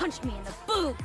punch me in the boob.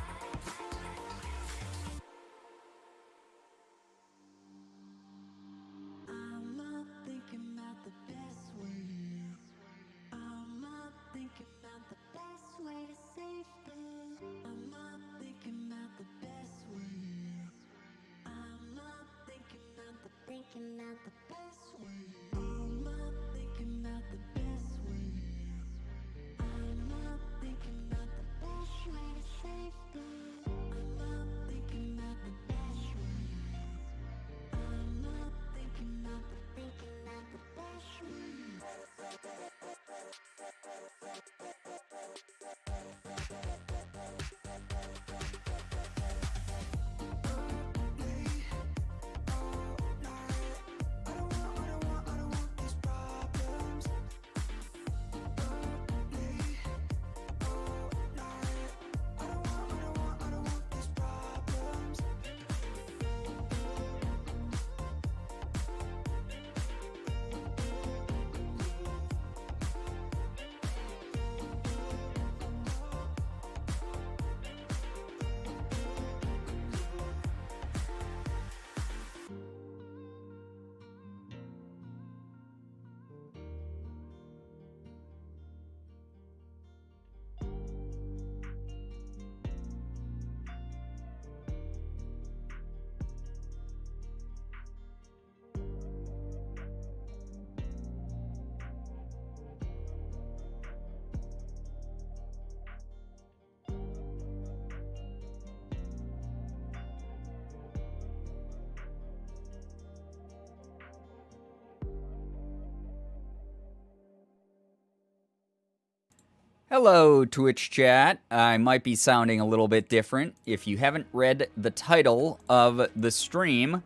Hello, Twitch chat. I might be sounding a little bit different. If you haven't read the title of the stream,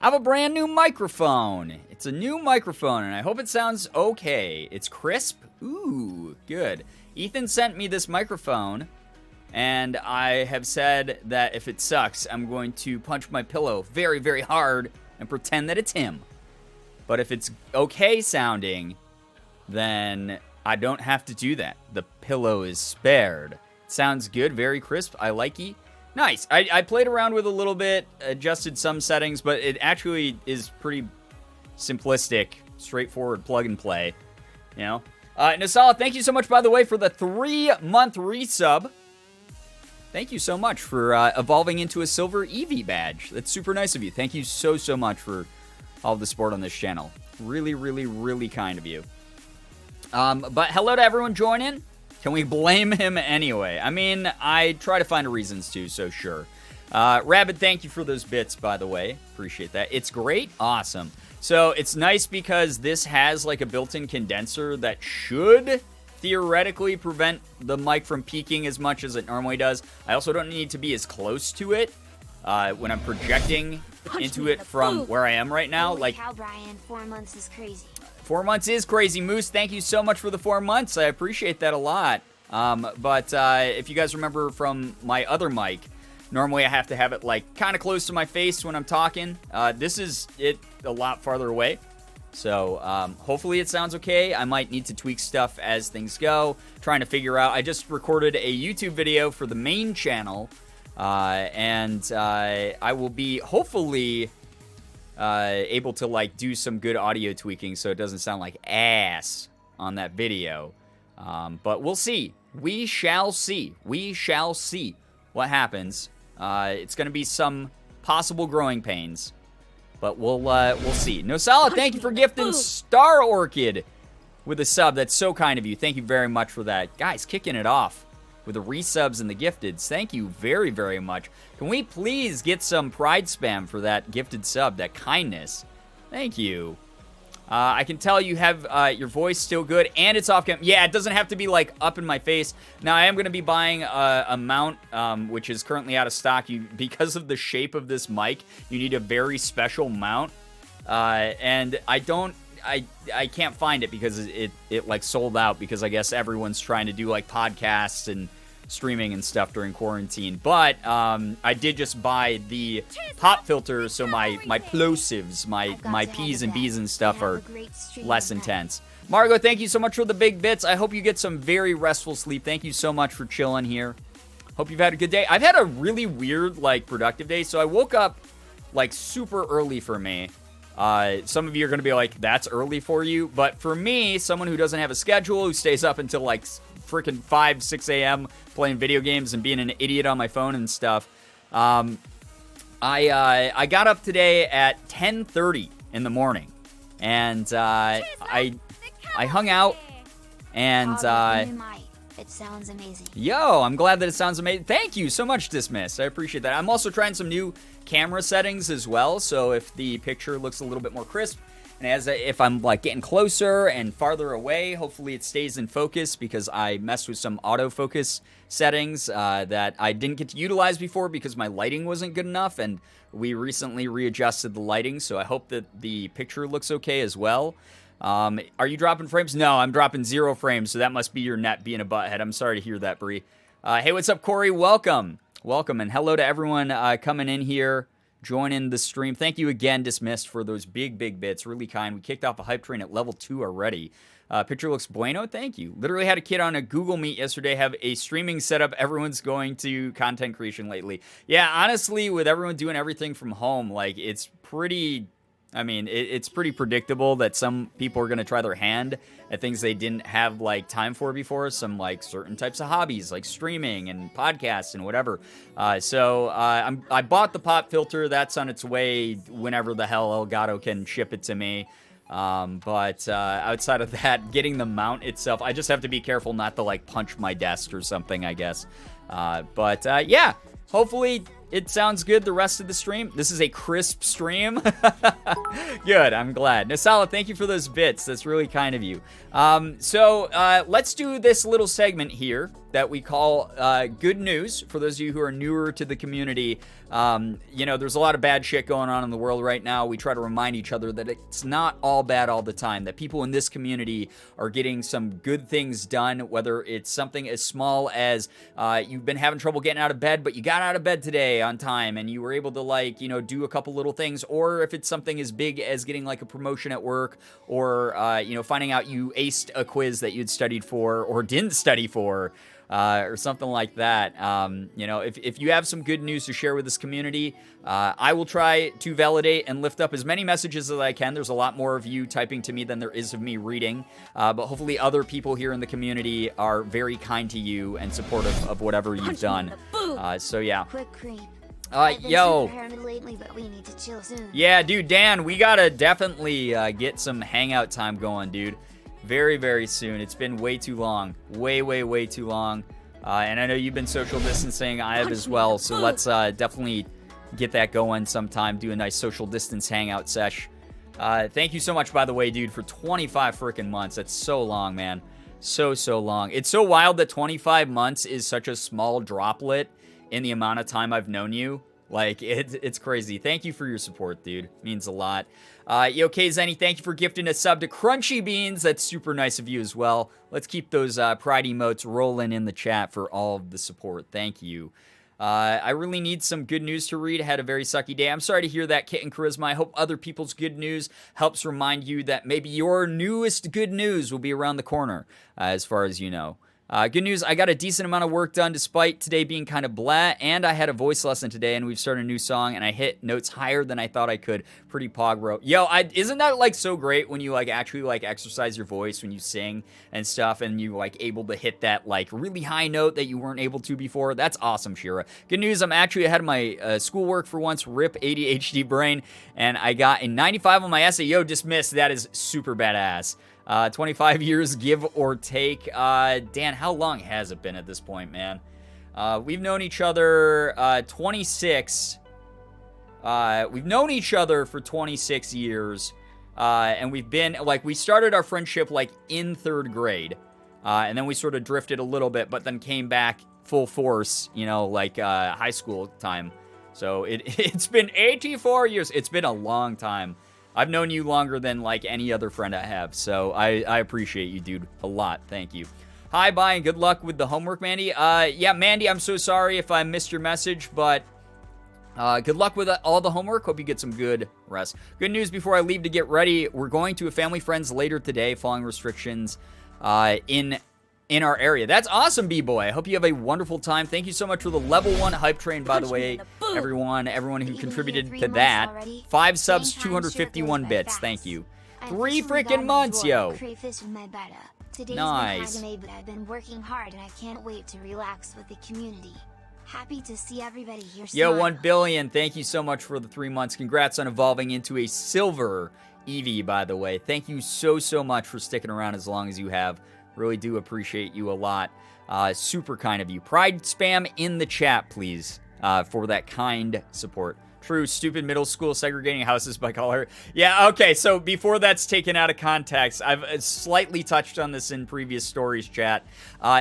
I have a brand new microphone. It's a new microphone, and I hope it sounds okay. It's crisp. Ooh, good. Ethan sent me this microphone, and I have said that if it sucks, I'm going to punch my pillow very, very hard and pretend that it's him. But if it's okay sounding, then I don't have to do that. The pillow is spared. Sounds good, very crisp. I like it. Nice. I played around with a little bit, adjusted some settings, but it actually is pretty simplistic, straightforward plug and play. You know? Nasala, thank you so much, by the way, for the 3-month resub. Thank you so much for evolving into a silver Eevee badge. That's super nice of you. Thank you so, so much for all the support on this channel. Really, really, really kind of you. But hello to everyone joining. Can we blame him anyway? I mean, I try to find reasons to, so sure. Rabbit, thank you for those bits, by the way. Appreciate that. It's great. Awesome. So it's nice because this has like a built-in condenser that should theoretically prevent the mic from peaking as much as it normally does. I also don't need to be as close to it when I'm projecting into it from where I am right now. Holy like, cow, Brian, 4 months is crazy. 4 months is crazy, Moose. Thank you so much for the 4 months. I appreciate that a lot. But if you guys remember from my other mic, normally I have to have it like kind of close to my face when I'm talking. This is it a lot farther away. So hopefully it sounds okay. I might need to tweak stuff as things go. Trying to figure out. I just recorded a YouTube video for the main channel. And I will be hopefully able to like do some good audio tweaking so it doesn't sound like ass on that video. But we'll see. We shall see. We shall see what happens. It's going to be some possible growing pains, but we'll see. Nosala, thank you for gifting Star Orchid with a sub. That's so kind of you. Thank you very much for that. Guys, kicking it off with the resubs and the gifteds. Thank you very, very much. Can we please get some pride spam for that gifted sub, that kindness? Thank you. I can tell you have your voice still good, and it's off cam. Yeah, it doesn't have to be, like, up in my face. Now, I am going to be buying a mount, which is currently out of stock. Because of the shape of this mic, you need a very special mount. And I can't find it because it like sold out because I guess everyone's trying to do like podcasts and streaming and stuff during quarantine. But I did just buy the pop filter, so my plosives, my P's and B's and stuff are less intense. Margot, thank you so much for the big bits. I hope you get some very restful sleep. Thank you so much for chilling here. Hope you've had a good day. I've had a really weird, like, productive day. So I woke up, like, super early for me. Some of you are going to be like, that's early for you. But for me, someone who doesn't have a schedule, who stays up until, like, freaking 5, 6 a.m. playing video games and being an idiot on my phone and stuff, I got up today at 10:30 in the morning. And I hung out. And, it sounds amazing. Yo, I'm glad that it sounds amazing. Thank you so much, Dismiss. I appreciate that. I'm also trying some new camera settings as well, so if the picture looks a little bit more crisp, and if I'm like getting closer and farther away, hopefully it stays in focus, because I messed with some autofocus settings that I didn't get to utilize before because my lighting wasn't good enough, and we recently readjusted the lighting, so I hope that the picture looks okay as well. Are you dropping frames? No, I'm dropping 0 frames, so that must be your net being a butthead. I'm sorry to hear that, Bree. Hey, what's up, Corey? Welcome. Welcome, and hello to everyone coming in here, joining the stream. Thank you again, Dismissed, for those big bits. Really kind. We kicked off a hype train at level 2 already. Picture looks bueno. Thank you. Literally had a kid on a Google Meet yesterday have a streaming setup. Everyone's going to content creation lately. Yeah, honestly, with everyone doing everything from home, like, it's pretty... I mean, it's pretty predictable that some people are going to try their hand at things they didn't have, like, time for before. Some, like, certain types of hobbies, like streaming and podcasts and whatever. I bought the pop filter. That's on its way whenever the hell Elgato can ship it to me. Outside of that, getting the mount itself, I just have to be careful not to, like, punch my desk or something, I guess. Yeah, hopefully... it sounds good the rest of the stream. This is a crisp stream. Good, I'm glad. Nasala, thank you for those bits. That's really kind of you. Let's do this little segment here that we call Good News. For those of you who are newer to the community, there's a lot of bad shit going on in the world right now. We try to remind each other that it's not all bad all the time, that people in this community are getting some good things done, whether it's something as small as you've been having trouble getting out of bed, but you got out of bed today on time and you were able to, do a couple little things, or if it's something as big as getting like a promotion at work, or finding out you aced a quiz that you'd studied for or didn't study for, or something like that. If you have some good news to share with this community, I will try to validate and lift up as many messages as I can. There's a lot more of you typing to me than there is of me reading, but hopefully other people here in the community are very kind to you and supportive of whatever you've done. Yeah. Quick creep. Yo. Paranoid lately, but we need to chill soon. Yeah, dude, Dan, we gotta definitely get some hangout time going, dude. Very, very soon. It's been way too long. Way too long. And I know you've been social distancing. I have as well. So let's definitely get that going sometime. Do a nice social distance hangout sesh. Thank you so much, by the way, dude, for 25 freaking months. That's so long, man. So long. It's so wild that 25 months is such a small droplet in the amount of time I've known you. Like, it's crazy. Thank you for your support, dude. Means a lot. Zenny, thank you for gifting a sub to Crunchy Beans. That's super nice of you as well. Let's keep those pride emotes rolling in the chat for all of the support. Thank you. I really need some good news to read. I had a very sucky day. I'm sorry to hear that, Kitten Charisma. I hope other people's good news helps remind you that maybe your newest good news will be around the corner, as far as you know. Good news, I got a decent amount of work done despite today being kind of blah, and I had a voice lesson today, and we've started a new song, and I hit notes higher than I thought I could. Pretty pog, bro. Yo, isn't that, like, so great when you, like, actually, like, exercise your voice when you sing and stuff, and you, like, able to hit that, like, really high note that you weren't able to before? That's awesome, Shira. Good news, I'm actually ahead of my schoolwork for once. RIP ADHD brain, and I got a 95 on my essay. Yo, dismissed. That is super badass. 25 years, give or take. Dan, how long has it been at this point, man? We've known each other 26. We've known each other for 26 years. And we've been, like, we started our friendship, like, in 3rd grade. And then we sort of drifted a little bit, but then came back full force, like high school time. So it's been 84 years. It's been a long time. I've known you longer than, like, any other friend I have, so I appreciate you, dude, a lot. Thank you. Hi, bye, and good luck with the homework, Mandy. Yeah, Mandy, I'm so sorry if I missed your message, but good luck with all the homework. Hope you get some good rest. Good news before I leave to get ready. We're going to a family friend's later today, following restrictions in in our area. That's awesome, B-Boy. I hope you have a wonderful time. Thank you so much for the level 1 hype train, by the way, everyone who contributed to that. 5 subs, 251 bits. Thank you. 3 freaking months, yo. Nice. I've been working hard and I can't wait to relax with the community. Happy to see everybody here. Yo, 1 billion. Thank you so much for the 3 months. Congrats on evolving into a silver Eevee, by the way. Thank you so much for sticking around as long as you have. Really do appreciate you a lot. Super kind of you. Pride spam in the chat, please, for that kind support. True, stupid middle school segregating houses by color. Yeah, okay, so before that's taken out of context, I've slightly touched on this in previous stories, chat.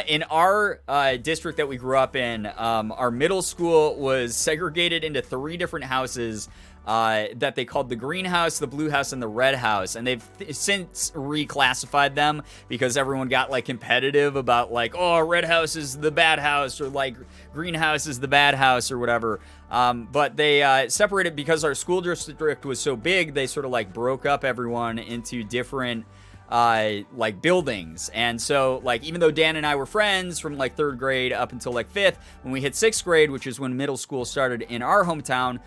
In our district that we grew up in, our middle school was segregated into 3 different houses that they called the green house, the blue house, and the red house. And they've since reclassified them because everyone got like competitive about like, oh, red house is the bad house, or like green house is the bad house, or whatever. But they separated because our school district was so big. They sort of like broke up everyone into different like buildings. And so like, even though Dan and I were friends from like 3rd grade up until like 5th, when we hit 6th grade, which is when middle school started in our hometown,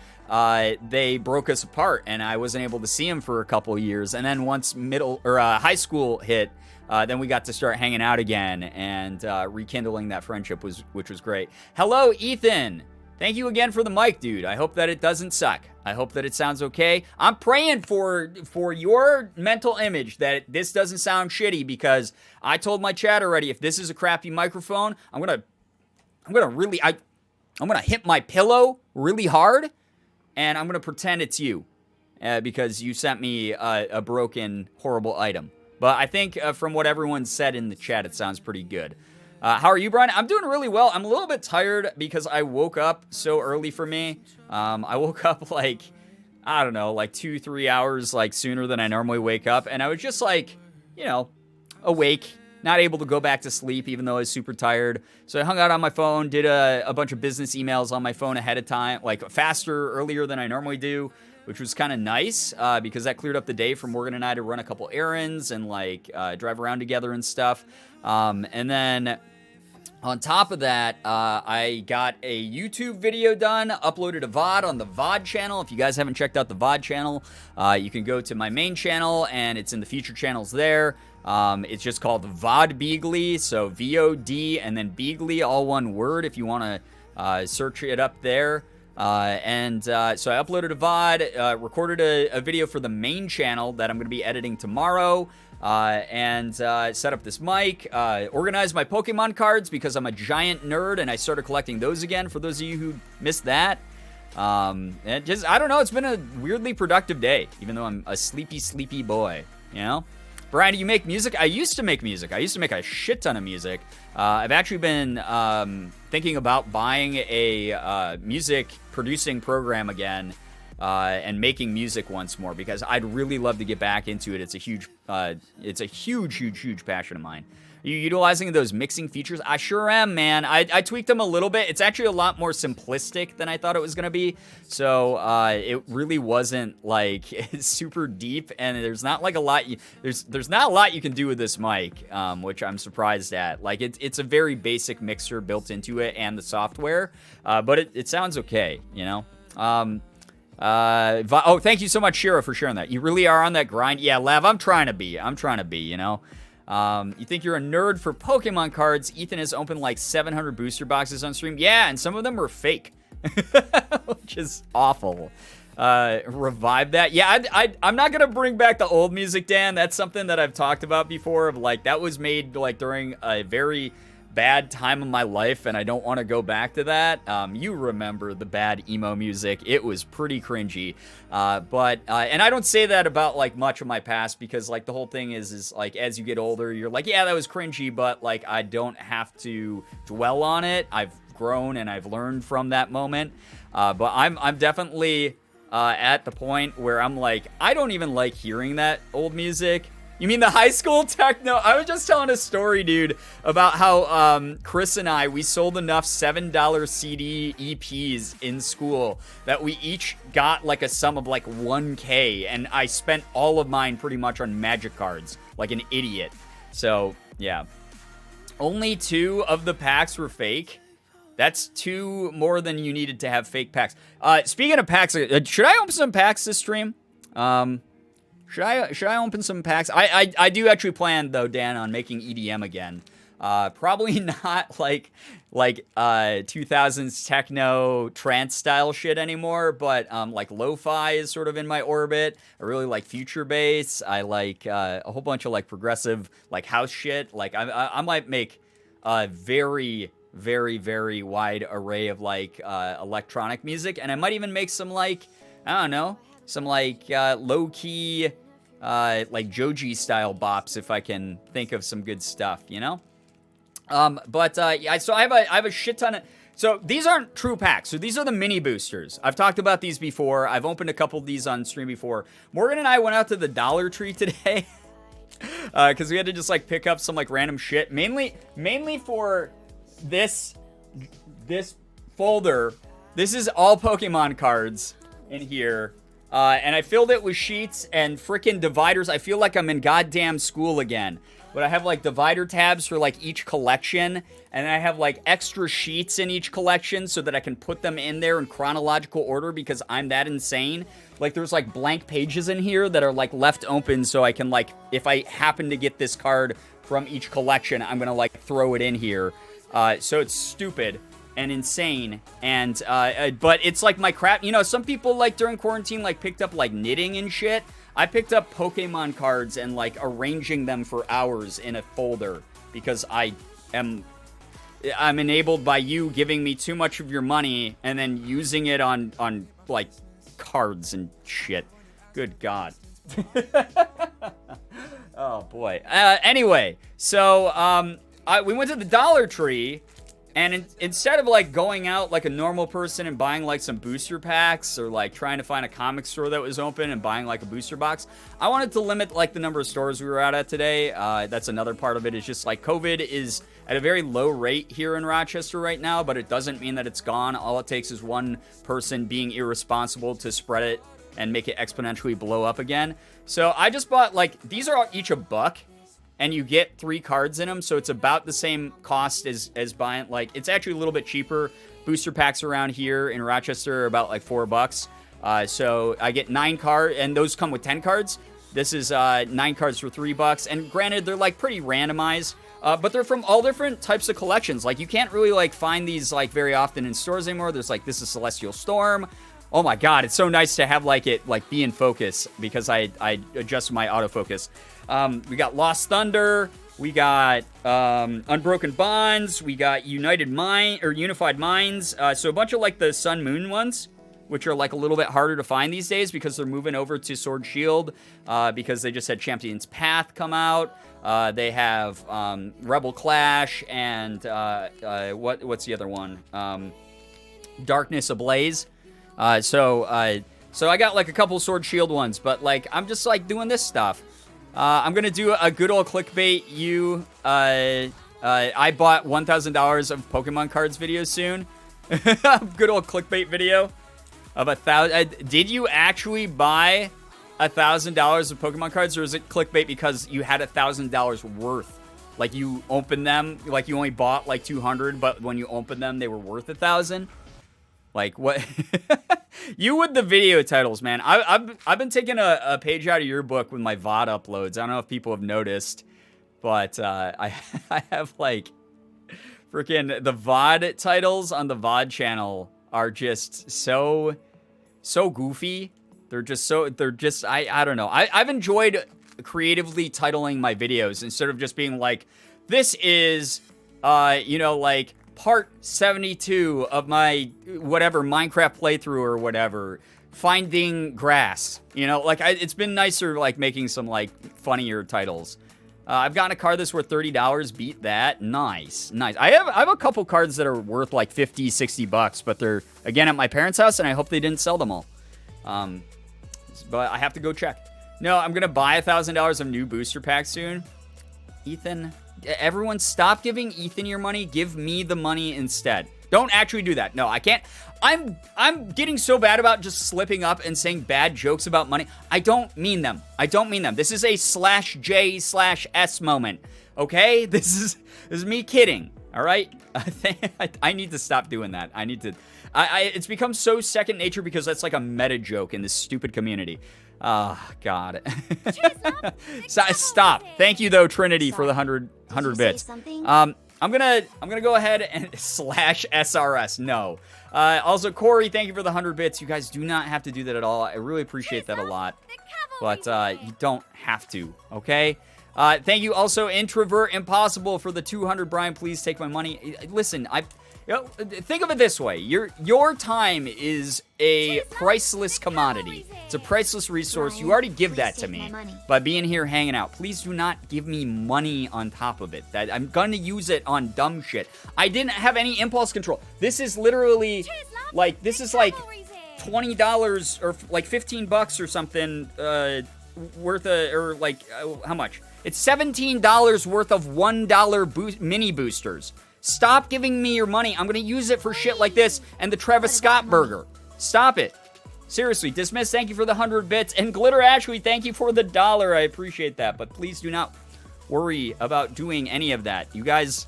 they broke us apart and I wasn't able to see him for a couple years. And then once high school hit, then we got to start hanging out again and rekindling that friendship, which was great. Hello, Ethan. Thank you again for the mic, dude. I hope that it doesn't suck. I hope that it sounds okay. I'm praying for your mental image that this doesn't sound shitty, because I told my chat already, if this is a crappy microphone, I'm gonna hit my pillow really hard, and I'm gonna pretend it's you, because you sent me a broken, horrible item. But I think from what everyone said in the chat, it sounds pretty good. How are you, Brian? I'm doing really well. I'm a little bit tired because I woke up so early for me. I woke up like, I don't know, like 2-3 hours like sooner than I normally wake up. And I was just like, you know, awake, not able to go back to sleep even though I was super tired. So I hung out on my phone, did a bunch of business emails on my phone ahead of time, like earlier than I normally do, which was kind of nice because that cleared up the day for Morgan and I to run a couple errands and like drive around together and stuff. And then on top of that, I got a YouTube video done, uploaded a VOD on the VOD channel. If you guys haven't checked out the VOD channel, you can go to my main channel, and it's in the featured channels there. It's just called Girbeagly, so VOD and then Beagly, all one word, if you want to search it up there. So I uploaded a VOD, recorded a video for the main channel that I'm going to be editing tomorrow. And set up this mic, organized my Pokemon cards because I'm a giant nerd and I started collecting those again, for those of you who missed that. And just, I don't know, it's been a weirdly productive day, even though I'm a sleepy boy, you know? Brian, do you make music? I used to make music. I used to make a shit ton of music. I've actually been thinking about buying a music producing program again, and making music once more, because I'd really love to get back into it. It's a huge passion of mine. Are you utilizing those mixing features? I sure am, man. I tweaked them a little bit. It's actually a lot more simplistic than I thought it was going to be. So it really wasn't like super deep, and there's not like a lot. There's not a lot you can do with this mic, which I'm surprised at. Like it's a very basic mixer built into it and the software, but it sounds okay, you know. Thank you so much, Shira, for sharing that. You really are on that grind. Yeah, Lav, I'm trying to be, you know. You think you're a nerd for Pokemon cards? Ethan has opened like 700 booster boxes on stream. Yeah, and some of them were fake, which is awful. Revive that. Yeah, I'm not gonna bring back the old music, Dan. That's something that I've talked about before, of like, that was made like during a very bad time of my life, and I don't want to go back to that. You remember the bad emo music. It was pretty cringy. But and I don't say that about like much of my past, because like the whole thing is like, as you get older, you're like, yeah, that was cringy, but like I don't have to dwell on it. I've grown and I've learned from that moment. But I'm definitely at the point where I'm like, I don't even like hearing that old music. You mean the high school techno? I was just telling a story, dude, about how Chris and I, we sold enough $7 CD EPs in school that we each got like a sum of like 1K, and I spent all of mine pretty much on magic cards, like an idiot. So, yeah. Only 2 of the packs were fake. That's 2 more than you needed to have fake packs. Speaking of packs, should I open some packs this stream? Should I open some packs? I do actually plan, though, Dan, on making EDM again. Probably not like 2000s techno trance style shit anymore, but like lo-fi is sort of in my orbit. I really like future bass. I like a whole bunch of like progressive like house shit. Like I might make a very, very, very wide array of like electronic music, and I might even make some like, I don't know, some like low-key like Joji style bops if I can think of some good stuff, you know? Yeah, so I have a shit ton of, so these aren't true packs. So these are the mini boosters. I've talked about these before. I've opened a couple of these on stream before. Morgan and I went out to the Dollar Tree today because we had to just like pick up some like random shit, mainly for this folder. This is all Pokemon cards in here. And I filled it with sheets and freaking dividers. I feel like I'm in goddamn school again. But I have like divider tabs for like each collection. And I have like extra sheets in each collection so that I can put them in there in chronological order because I'm that insane. Like there's like blank pages in here that are like left open so I can like, if I happen to get this card from each collection, I'm going to like throw it in here. So it's stupid and insane, and but it's like my crap. You know, some people like during quarantine like picked up like knitting and shit. I picked up Pokemon cards and like arranging them for hours in a folder because I'm enabled by you giving me too much of your money and then using it on like cards and shit. Good God. Oh boy. Anyway, so we went to the Dollar Tree. And instead of like going out like a normal person and buying like some booster packs or like trying to find a comic store that was open and buying like a booster box, I wanted to limit like the number of stores we were at today. That's another part of it, is just like COVID is at a very low rate here in Rochester right now, but it doesn't mean that it's gone. All it takes is one person being irresponsible to spread it and make it exponentially blow up again. So I just bought like, these are each $1. And you get 3 cards in them, so it's about the same cost as buying, like, it's actually a little bit cheaper. Booster packs around here in Rochester are about like $4. So I get 9 cards, and those come with 10 cards. This is 9 cards for $3. And granted, they're like pretty randomized, but they're from all different types of collections. Like, you can't really like find these like very often in stores anymore. There's like, this is Celestial Storm. Oh my God, it's so nice to have like it like be in focus because I adjust my autofocus. We got Lost Thunder, we got Unbroken Bonds, we got Unified Minds. So a bunch of like the Sun Moon ones, which are like a little bit harder to find these days because they're moving over to Sword Shield because they just had Champion's Path come out. They have Rebel Clash and what's the other one? Darkness Ablaze. So I got like a couple Sword Shield ones, but like I'm just like doing this stuff. I'm gonna do a good old clickbait. I bought $1,000 of Pokemon cards video soon. Good old clickbait video of 1,000. Did you actually buy $1,000 of Pokemon cards, or is it clickbait because you had $1,000 worth? Like you opened them, like you only bought like 200, but when you opened them, they were worth 1,000. Like what? You with the video titles, man. I've been taking a page out of your book with my VOD uploads. I don't know if people have noticed, but I have like freaking the VOD titles on the VOD channel are just so goofy. They're just I don't know. I've enjoyed creatively titling my videos instead of just being like, this is like part 72 of my whatever Minecraft playthrough or whatever, finding grass. Like it's been nicer like making some like funnier titles. I've gotten a card that's worth $30. Beat that. Nice. I have a couple cards that are worth like $50-$60, but they're again at my parents' house, and I hope they didn't sell them all. But I have to go check. No, I'm gonna buy $1,000 of new booster packs soon. Ethan, everyone stop giving Ethan your money. Give me the money instead. Don't actually do that. No, I can't. I'm getting so bad about just slipping up and saying bad jokes about money. I don't mean them. This is a /J/S moment. Okay? This is me kidding. All right? I need to stop doing that. I need to... it's become so second nature because that's like a meta joke in this stupid community. Oh, God. Stop. Thank you, though, Trinity, for the 100 bits. I'm gonna go ahead and slash SRS. No. Also, Corey, thank you for the 100 bits. You guys do not have to do that at all. I really appreciate that a lot. But you don't have to, okay? Thank you also, Introvert Impossible, for the 200. Brian, please take my money. Listen, think of it this way. Your time is a priceless commodity. It's a priceless resource. You already give that to me by being here hanging out. Please do not give me money on top of it. I'm going to use it on dumb shit. I didn't have any impulse control. This is literally like $20 or like $15 or something worth of, or like how much? It's $17 worth of $1 mini boosters. Stop giving me your money. I'm going to use it for shit like this and the Travis Scott burger. Stop it. Seriously, Dismiss, thank you for the 100 bits. And Glitter Ashley, thank you for the $1. I appreciate that. But please do not worry about doing any of that. You guys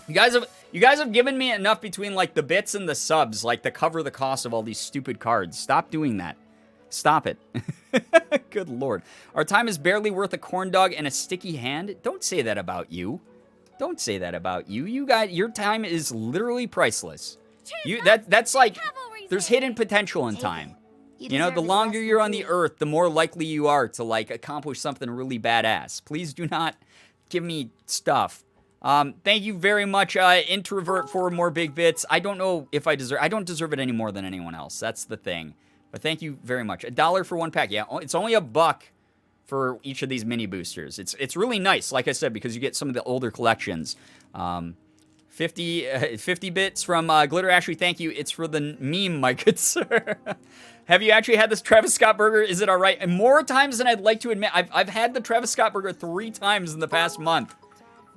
have given me enough between like the bits and the subs, like to cover the cost of all these stupid cards. Stop doing that. Stop it. Good Lord. Our time is barely worth a corn dog and a sticky hand. Don't say that about you. Don't say that about you. You guys, your time is literally priceless. That's like, there's hidden potential in time. You know, the longer you're on the earth, the more likely you are to like accomplish something really badass. Please do not give me stuff. Thank you very much, Introvert, for more big bits. I don't know if I don't deserve it any more than anyone else. That's the thing. But thank you very much. $1 for one pack. Yeah, it's only $1 for each of these mini boosters. It's really nice, like I said, because you get some of the older collections. 50 bits from Glitter Ashley. Thank you. It's for the meme, my good sir. Have you actually had this Travis Scott burger? Is it all right? And more times than I'd like to admit. I've had the Travis Scott burger 3 times in the past month.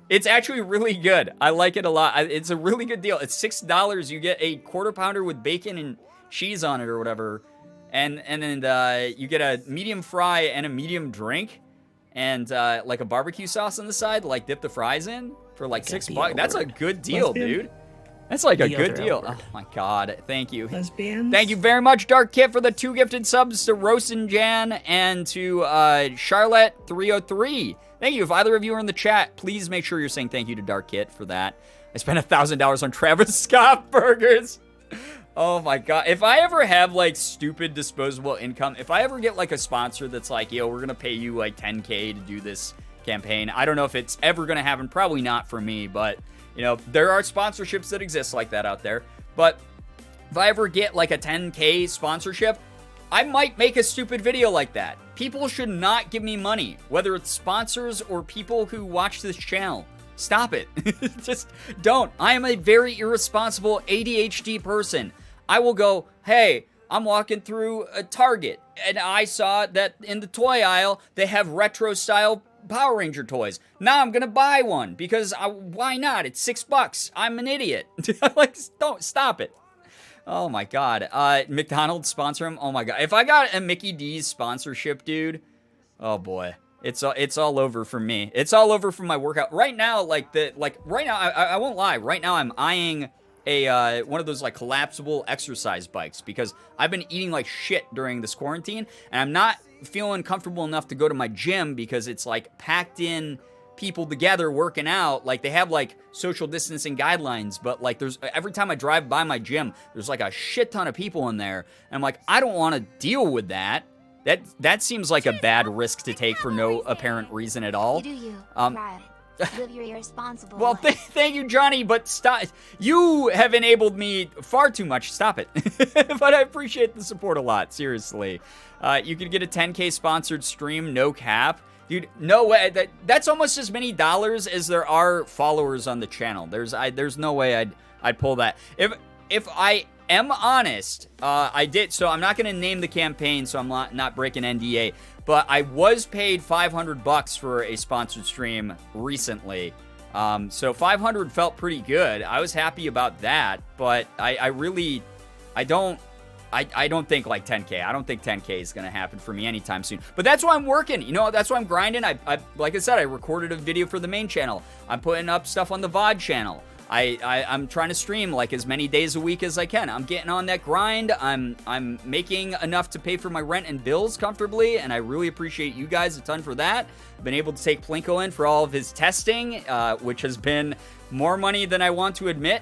It's actually really good. I like it a lot. It's a really good deal. It's $6. You get a quarter pounder with bacon and cheese on it or whatever. And then you get a medium fry and a medium drink. And like a barbecue sauce on the side to like dip the fries in for like $6. That's a good deal, dude. That's like a good deal. Oh my God. Thank you. Lesbians. Thank you very much, Dark Kit, for the 2 gifted subs to Rosen Jan and to Charlotte303. Thank you. If either of you are in the chat, please make sure you're saying thank you to Dark Kit for that. I spent $1,000 on Travis Scott burgers. Oh my God. If I ever have like stupid disposable income, if I ever get like a sponsor that's like, yo, we're going to pay you like $10K to do this campaign. I don't know if it's ever going to happen. Probably not for me, but you know, there are sponsorships that exist like that out there. But if I ever get like a $10K sponsorship, I might make a stupid video like that. People should not give me money, whether it's sponsors or people who watch this channel. Stop it. Just don't. I am a very irresponsible ADHD person. I will go, hey, I'm walking through a Target, and I saw that in the toy aisle, they have retro-style Power Ranger toys. Now I'm going to buy one, because why not? It's $6. I'm an idiot. Like, don't, stop it. Oh, my God. McDonald's sponsor him? Oh, my God. If I got a Mickey D's sponsorship, dude, oh, boy. It's all over for me. It's all over for my workout. Right now, right now, I won't lie. Right now, I'm eyeing one of those like collapsible exercise bikes because I've been eating like shit during this quarantine and I'm not feeling comfortable enough to go to my gym because it's like packed in people together working out. Like they have like social distancing guidelines, but like there's every time I drive by my gym, there's like a shit ton of people in there. And I'm like, I don't want to deal with that. That seems like a bad risk to take for no apparent reason at all. You do you. Right. Live your irresponsible well, thank you, Johnny, but stop. You have enabled me far too much. Stop it. But I appreciate the support a lot, seriously. You could get a 10K sponsored stream, no cap. Dude, no way. That's almost as many dollars as there are followers on the channel. There's no way I'd pull that. If I am honest, I did, so I'm not going to name the campaign, so I'm not breaking NDA, but I was paid $500 for a sponsored stream recently. So 500 felt pretty good. I was happy about that, but I I don't think like 10K. I don't think 10K is going to happen for me anytime soon. But that's why I'm working. You know, that's why I'm grinding. I like I said, I recorded a video for the main channel. I'm putting up stuff on the VOD channel. I'm trying to stream like as many days a week as I can. I'm getting on that grind. I'm making enough to pay for my rent and bills comfortably, and I really appreciate you guys a ton for that. I've been able to take Plinko in for all of his testing, which has been more money than I want to admit.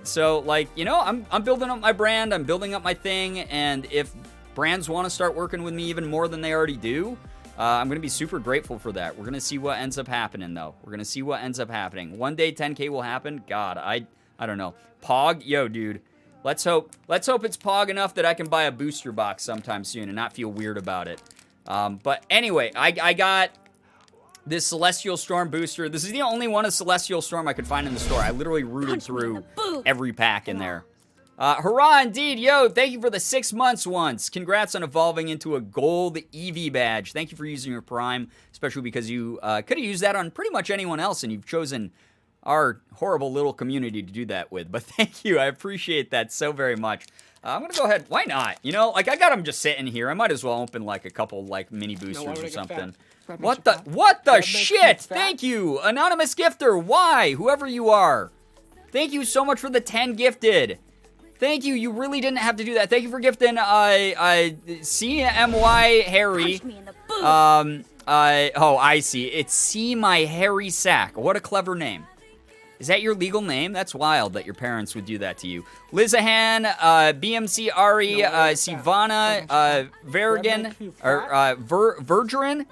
So like, you know, I'm building up my brand, I'm building up my thing, and if brands want to start working with me even more than they already do, I'm going to be super grateful for that. We're going to see what ends up happening, though. We're going to see what ends up happening. One day 10K will happen. God, I don't know. Pog? Yo, dude. Let's hope it's Pog enough that I can buy a booster box sometime soon and not feel weird about it. But anyway, I got this Celestial Storm booster. This is the only one of Celestial Storm I could find in the store. I literally rooted through every pack in there. Hurrah indeed. Yo, thank you for the 6 months once. Congrats on evolving into a gold EV badge. Thank you for using your Prime, especially because you could have used that on pretty much anyone else, and you've chosen our horrible little community to do that with. But thank you. I appreciate that so very much. I'm going to go ahead. Why not? You know, like I got them just sitting here. I might as well open like a couple like mini boosters or something. What the shit? Thank you, anonymous gifter. Why? Whoever you are. Thank you so much for the 10 gifted. Thank you. You really didn't have to do that. Thank you for gifting CMY Harry. Oh, I see. It's See My Harry Sack. What a clever name. Is that your legal name? That's wild that your parents would do that to you. Lizahan, BMC Ari, Sivana, Vergen, or Vergerin.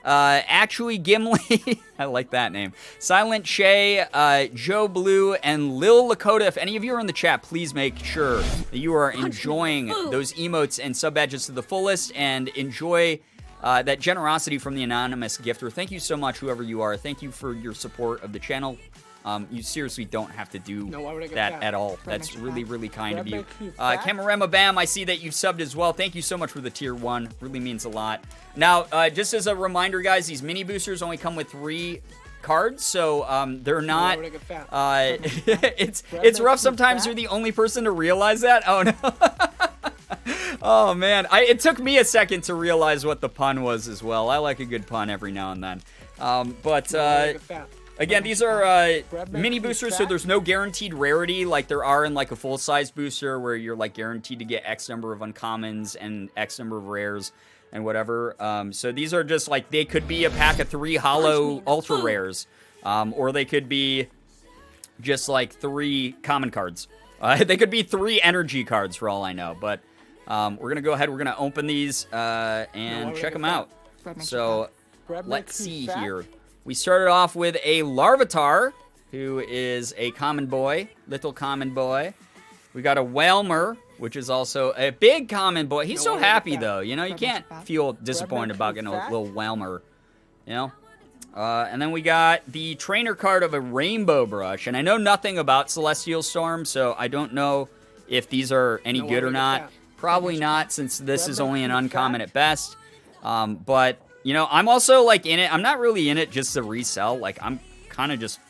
Actually Gimli, I like that name. Silent Shay, Joe Blue, and Lil Lakota. If any of you are in the chat, please make sure that you are enjoying those emotes and sub badges to the fullest and enjoy that generosity from the anonymous gifter. Thank you so much, whoever you are. Thank you for your support of the channel. You seriously don't have to do that at all. That's really, really kind of you. Camarema Bam, I see that you subbed as well. Thank you so much for the tier 1. Really means a lot. Now, just as a reminder, guys, these mini boosters only come with 3 cards, so they're not... it's rough sometimes you're the only person to realize that. Oh, no. Oh, man. It took me a second to realize what the pun was as well. I like a good pun every now and then. Again, these are mini boosters, so there's no guaranteed rarity like there are in like a full-size booster where you're like guaranteed to get X number of uncommons and X number of rares and whatever. So these are just like, they could be a pack of 3 hollow ultra rares, or they could be just like 3 common cards. They could be 3 energy cards for all I know, but we're going to go ahead, we're going to open these and check them out. So let's see here. We started off with a Larvitar, who is a common boy, little common boy. We got a Whalmer, which is also a big common boy. He's so happy, though. You know, you can't feel disappointed about getting a little Whalmer, you know? And then we got the trainer card of a Rainbow Brush. And I know nothing about Celestial Storm, so I don't know if these are any good or not. Probably not, since this is only an uncommon at best. But... you know, I'm also, like, in it. I'm not really in it just to resell. Like, I'm kind of just...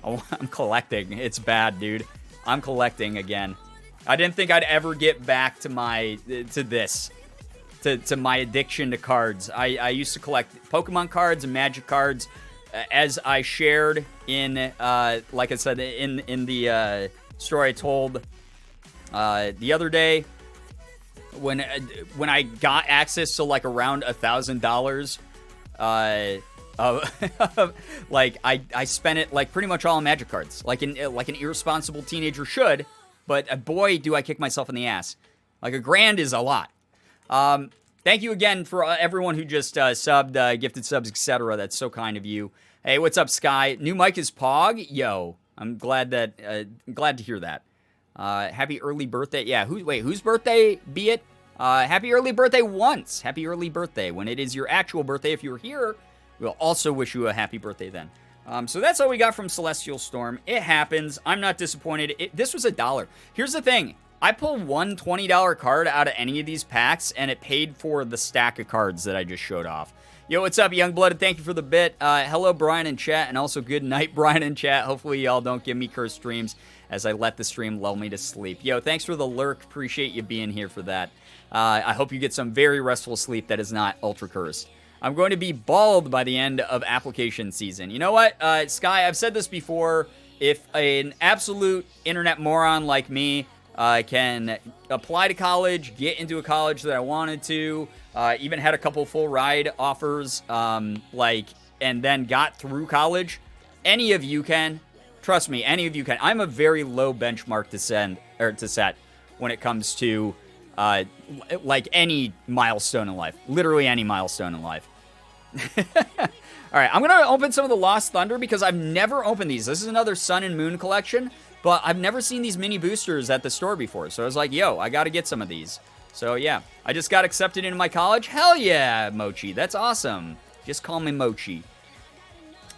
oh, I'm collecting. It's bad, dude. I'm collecting again. I didn't think I'd ever get back to my... to my addiction to cards. I used to collect Pokemon cards and Magic cards, as I shared in, like I said, in the story I told the other day. When I got access to like around $1,000, like I spent it like pretty much all on Magic cards, like an irresponsible teenager should. But boy, do I kick myself in the ass. Like $1,000 is a lot. Thank you again for everyone who just subbed, gifted subs, etc. That's so kind of you. Hey, what's up, Sky? New mic is Pog. Yo, I'm glad to hear that. Happy early birthday. Yeah, whose birthday be it? Happy early birthday once. Happy early birthday. When it is your actual birthday, if you're here, we'll also wish you a happy birthday then. So that's all we got from Celestial Storm. It happens. I'm not disappointed. This was $1. Here's the thing. I pulled one $20 card out of any of these packs, and it paid for the stack of cards that I just showed off. Yo, what's up, Youngblooded? Thank you for the bit. Hello, Brian in chat, and also good night, Brian in chat. Hopefully y'all don't give me cursed streams. as I let the stream lull me to sleep. Yo, thanks for the lurk. Appreciate you being here for that. I hope you get some very restful sleep that is not ultra cursed. I'm going to be bald by the end of application season. You know what, Sky, I've said this before. If an absolute internet moron like me can apply to college, get into a college that I wanted to, even had a couple full ride offers, and then got through college, any of you can. Trust me, any of you can. I'm a very low benchmark to set when it comes to any milestone in life. Literally any milestone in life. All right, I'm going to open some of the Lost Thunder because I've never opened these. This is another Sun and Moon collection, but I've never seen these mini boosters at the store before. So I was like, yo, I got to get some of these. So yeah, I just got accepted into my college. Hell yeah, Mochi. That's awesome. Just call me Mochi.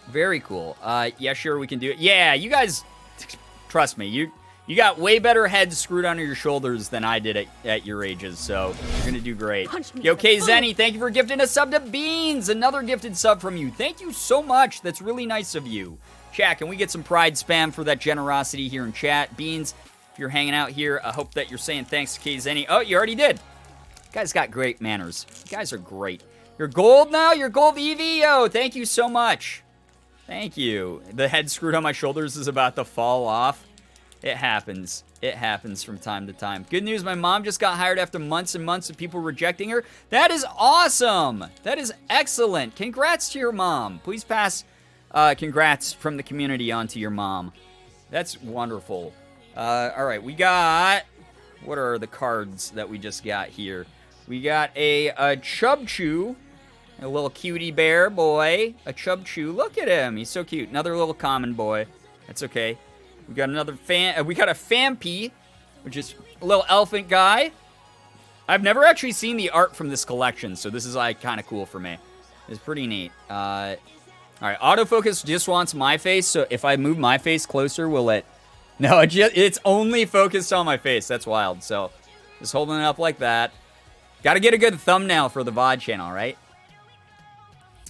Very cool. Yeah, sure, we can do it. Yeah, you guys, trust me, you got way better heads screwed onto your shoulders than I did at your ages, so you're going to do great. Yo, Zenny, thank you for gifting a sub to Beans. Another gifted sub from you. Thank you so much. That's really nice of you. Chat, can we get some pride spam for that generosity here in chat? Beans, if you're hanging out here, I hope that you're saying thanks to Zenny. Oh, you already did. You guys got great manners. You guys are great. You're gold now? You're gold Eevee? Yo, thank you so much. Thank you. The head screwed on my shoulders is about to fall off. It happens. It happens from time to time. Good news, my mom just got hired after months and months of people rejecting her. That is awesome. That is excellent. Congrats to your mom. Please pass congrats from the community on to your mom. That's wonderful. All right, we got... What are the cards that we just got here? We got a Chubchoo. A little cutie bear boy. A Chubchoo. Look at him. He's so cute. Another little common boy. That's okay. We got another we got a Fampi, which is a little elephant guy. I've never actually seen the art from this collection, so this is like kind of cool for me. It's pretty neat. All right, autofocus just wants my face, so if I move my face closer, will it? No, it's only focused on my face. That's wild. So just holding it up like that. Got to get a good thumbnail for the VOD channel, right?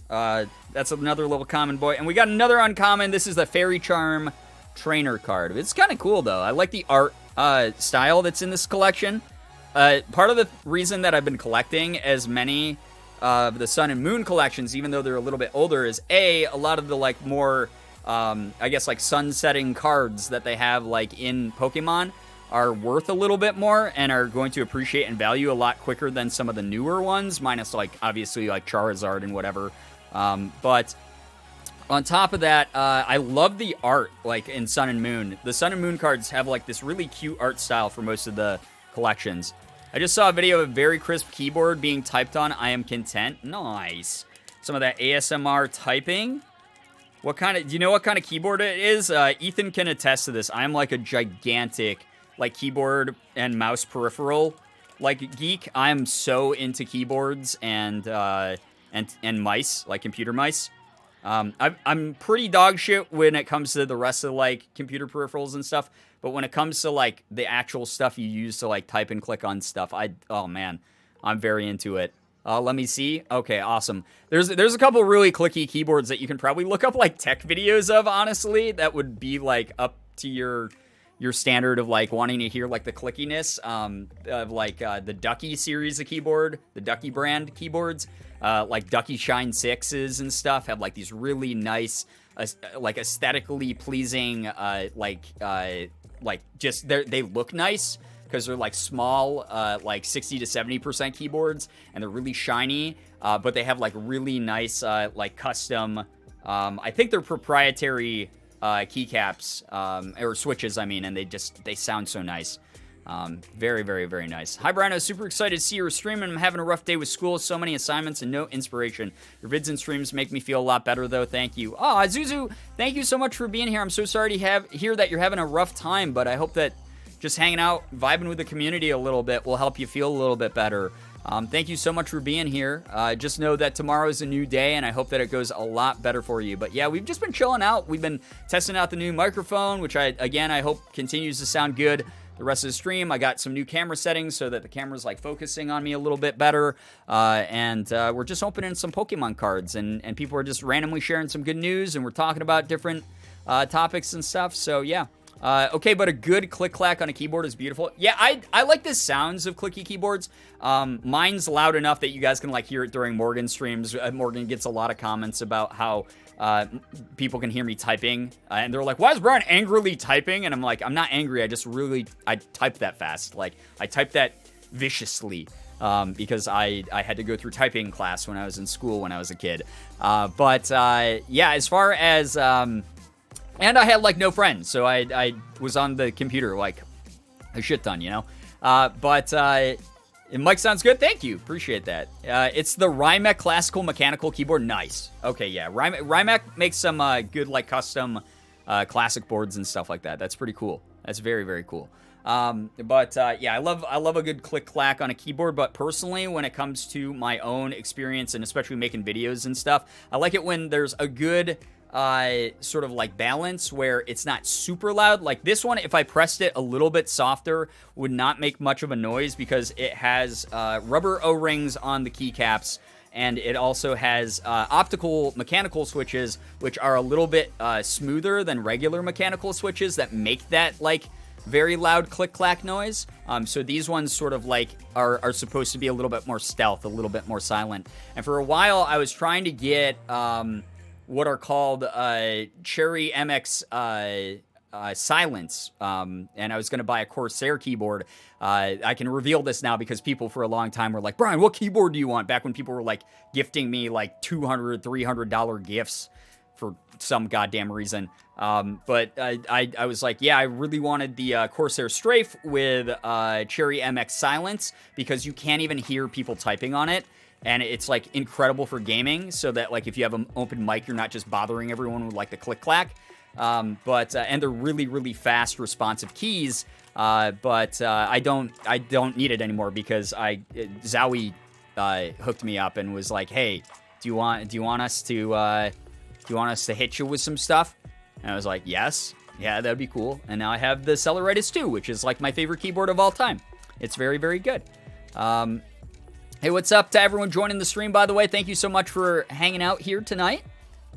That's another little common boy, and we got another uncommon. This is the Fairy Charm trainer card. It's kind of cool though. I like the art style that's in this collection. Part of the reason that I've been collecting as many of the Sun and Moon collections, even though they're a little bit older, is a lot of the like more I guess like sun-setting cards that they have like in Pokemon are worth a little bit more and are going to appreciate and value a lot quicker than some of the newer ones, minus like obviously like Charizard and whatever. But on top of that, I love the art, like, in Sun and Moon. The Sun and Moon cards have, like, this really cute art style for most of the collections. I just saw a video of a very crisp keyboard being typed on. I am content. Nice. Some of that ASMR typing. Do you know what kind of keyboard it is? Ethan can attest to this. I'm, like, a gigantic, like, keyboard and mouse peripheral, like, geek. I'm so into keyboards and mice, like, computer mice. I'm pretty dog shit when it comes to the rest of like computer peripherals and stuff, but when it comes to like the actual stuff you use to like type and click on stuff, oh man, I'm very into it. Let me see. Okay, awesome. There's a couple really clicky keyboards that you can probably look up like tech videos of, honestly, that would be like up to your standard of like wanting to hear like the clickiness of like the Ducky series of keyboard, the Ducky brand keyboards. Like Ducky Shine 6s and stuff have like these really nice, like aesthetically pleasing, just they look nice because they're like small, like 60 to 70% keyboards, and they're really shiny, but they have like really nice, like custom, I think they're proprietary keycaps, or switches, I mean, and they sound so nice. Very, very, very nice. Hi, Brian. I was super excited to see your stream, and I'm having a rough day with school. So many assignments and no inspiration. Your vids and streams make me feel a lot better, though. Thank you. Oh, Zuzu, thank you so much for being here. I'm so sorry to hear that you're having a rough time, but I hope that just hanging out, vibing with the community a little bit will help you feel a little bit better. Thank you so much for being here. Just know that tomorrow is a new day, and I hope that it goes a lot better for you. But yeah, we've just been chilling out. We've been testing out the new microphone, which I hope continues to sound good the rest of the stream. I got some new camera settings so that the camera's like focusing on me a little bit better. And we're just opening some Pokemon cards, and people are just randomly sharing some good news, and we're talking about different topics and stuff. So yeah, Okay, but a good click-clack on a keyboard is beautiful. Yeah, I like the sounds of clicky keyboards. Mine's loud enough that you guys can, like, hear it during Morgan streams. Morgan gets a lot of comments about how people can hear me typing. And they're like, why is Brian angrily typing? And I'm like, I'm not angry. I type that fast. Like, I type that viciously. Because I had to go through typing class when I was in school when I was a kid. Yeah, as far as... and I had, like, no friends, so I was on the computer, like, a shit ton, you know? Mic sounds good. Thank you. Appreciate that. It's the Rymek Classical Mechanical Keyboard. Nice. Okay, yeah. Rymek makes some good, like, custom classic boards and stuff like that. That's pretty cool. That's very, very cool. Yeah, I love a good click-clack on a keyboard, but personally, when it comes to my own experience, and especially making videos and stuff, I like it when there's a good... sort of like balance where it's not super loud. Like this one, if I pressed it a little bit softer, would not make much of a noise because it has rubber O-rings on the keycaps, and it also has optical mechanical switches, which are a little bit smoother than regular mechanical switches that make that like very loud click-clack noise. So these ones sort of like are supposed to be a little bit more stealth, a little bit more silent. And for a while, I was trying to get... what are called Cherry MX Silence, and I was going to buy a Corsair keyboard. I can reveal this now because people for a long time were like, Brian, what keyboard do you want? Back when people were like gifting me like $200, $300 gifts for some goddamn reason. But I was like, yeah, I really wanted the Corsair Strafe with Cherry MX Silence because you can't even hear people typing on it. And it's, like, incredible for gaming so that, like, if you have an open mic, you're not just bothering everyone with, like, the click-clack. And they're really, really fast, responsive keys. I don't need it anymore because Zowie hooked me up and was like, hey, do you want us to hit you with some stuff? And I was like, yes. Yeah, that'd be cool. And now I have the Celeritis 2, which is, like, my favorite keyboard of all time. It's very, very good. Hey, what's up to everyone joining the stream, by the way? Thank you so much for hanging out here tonight.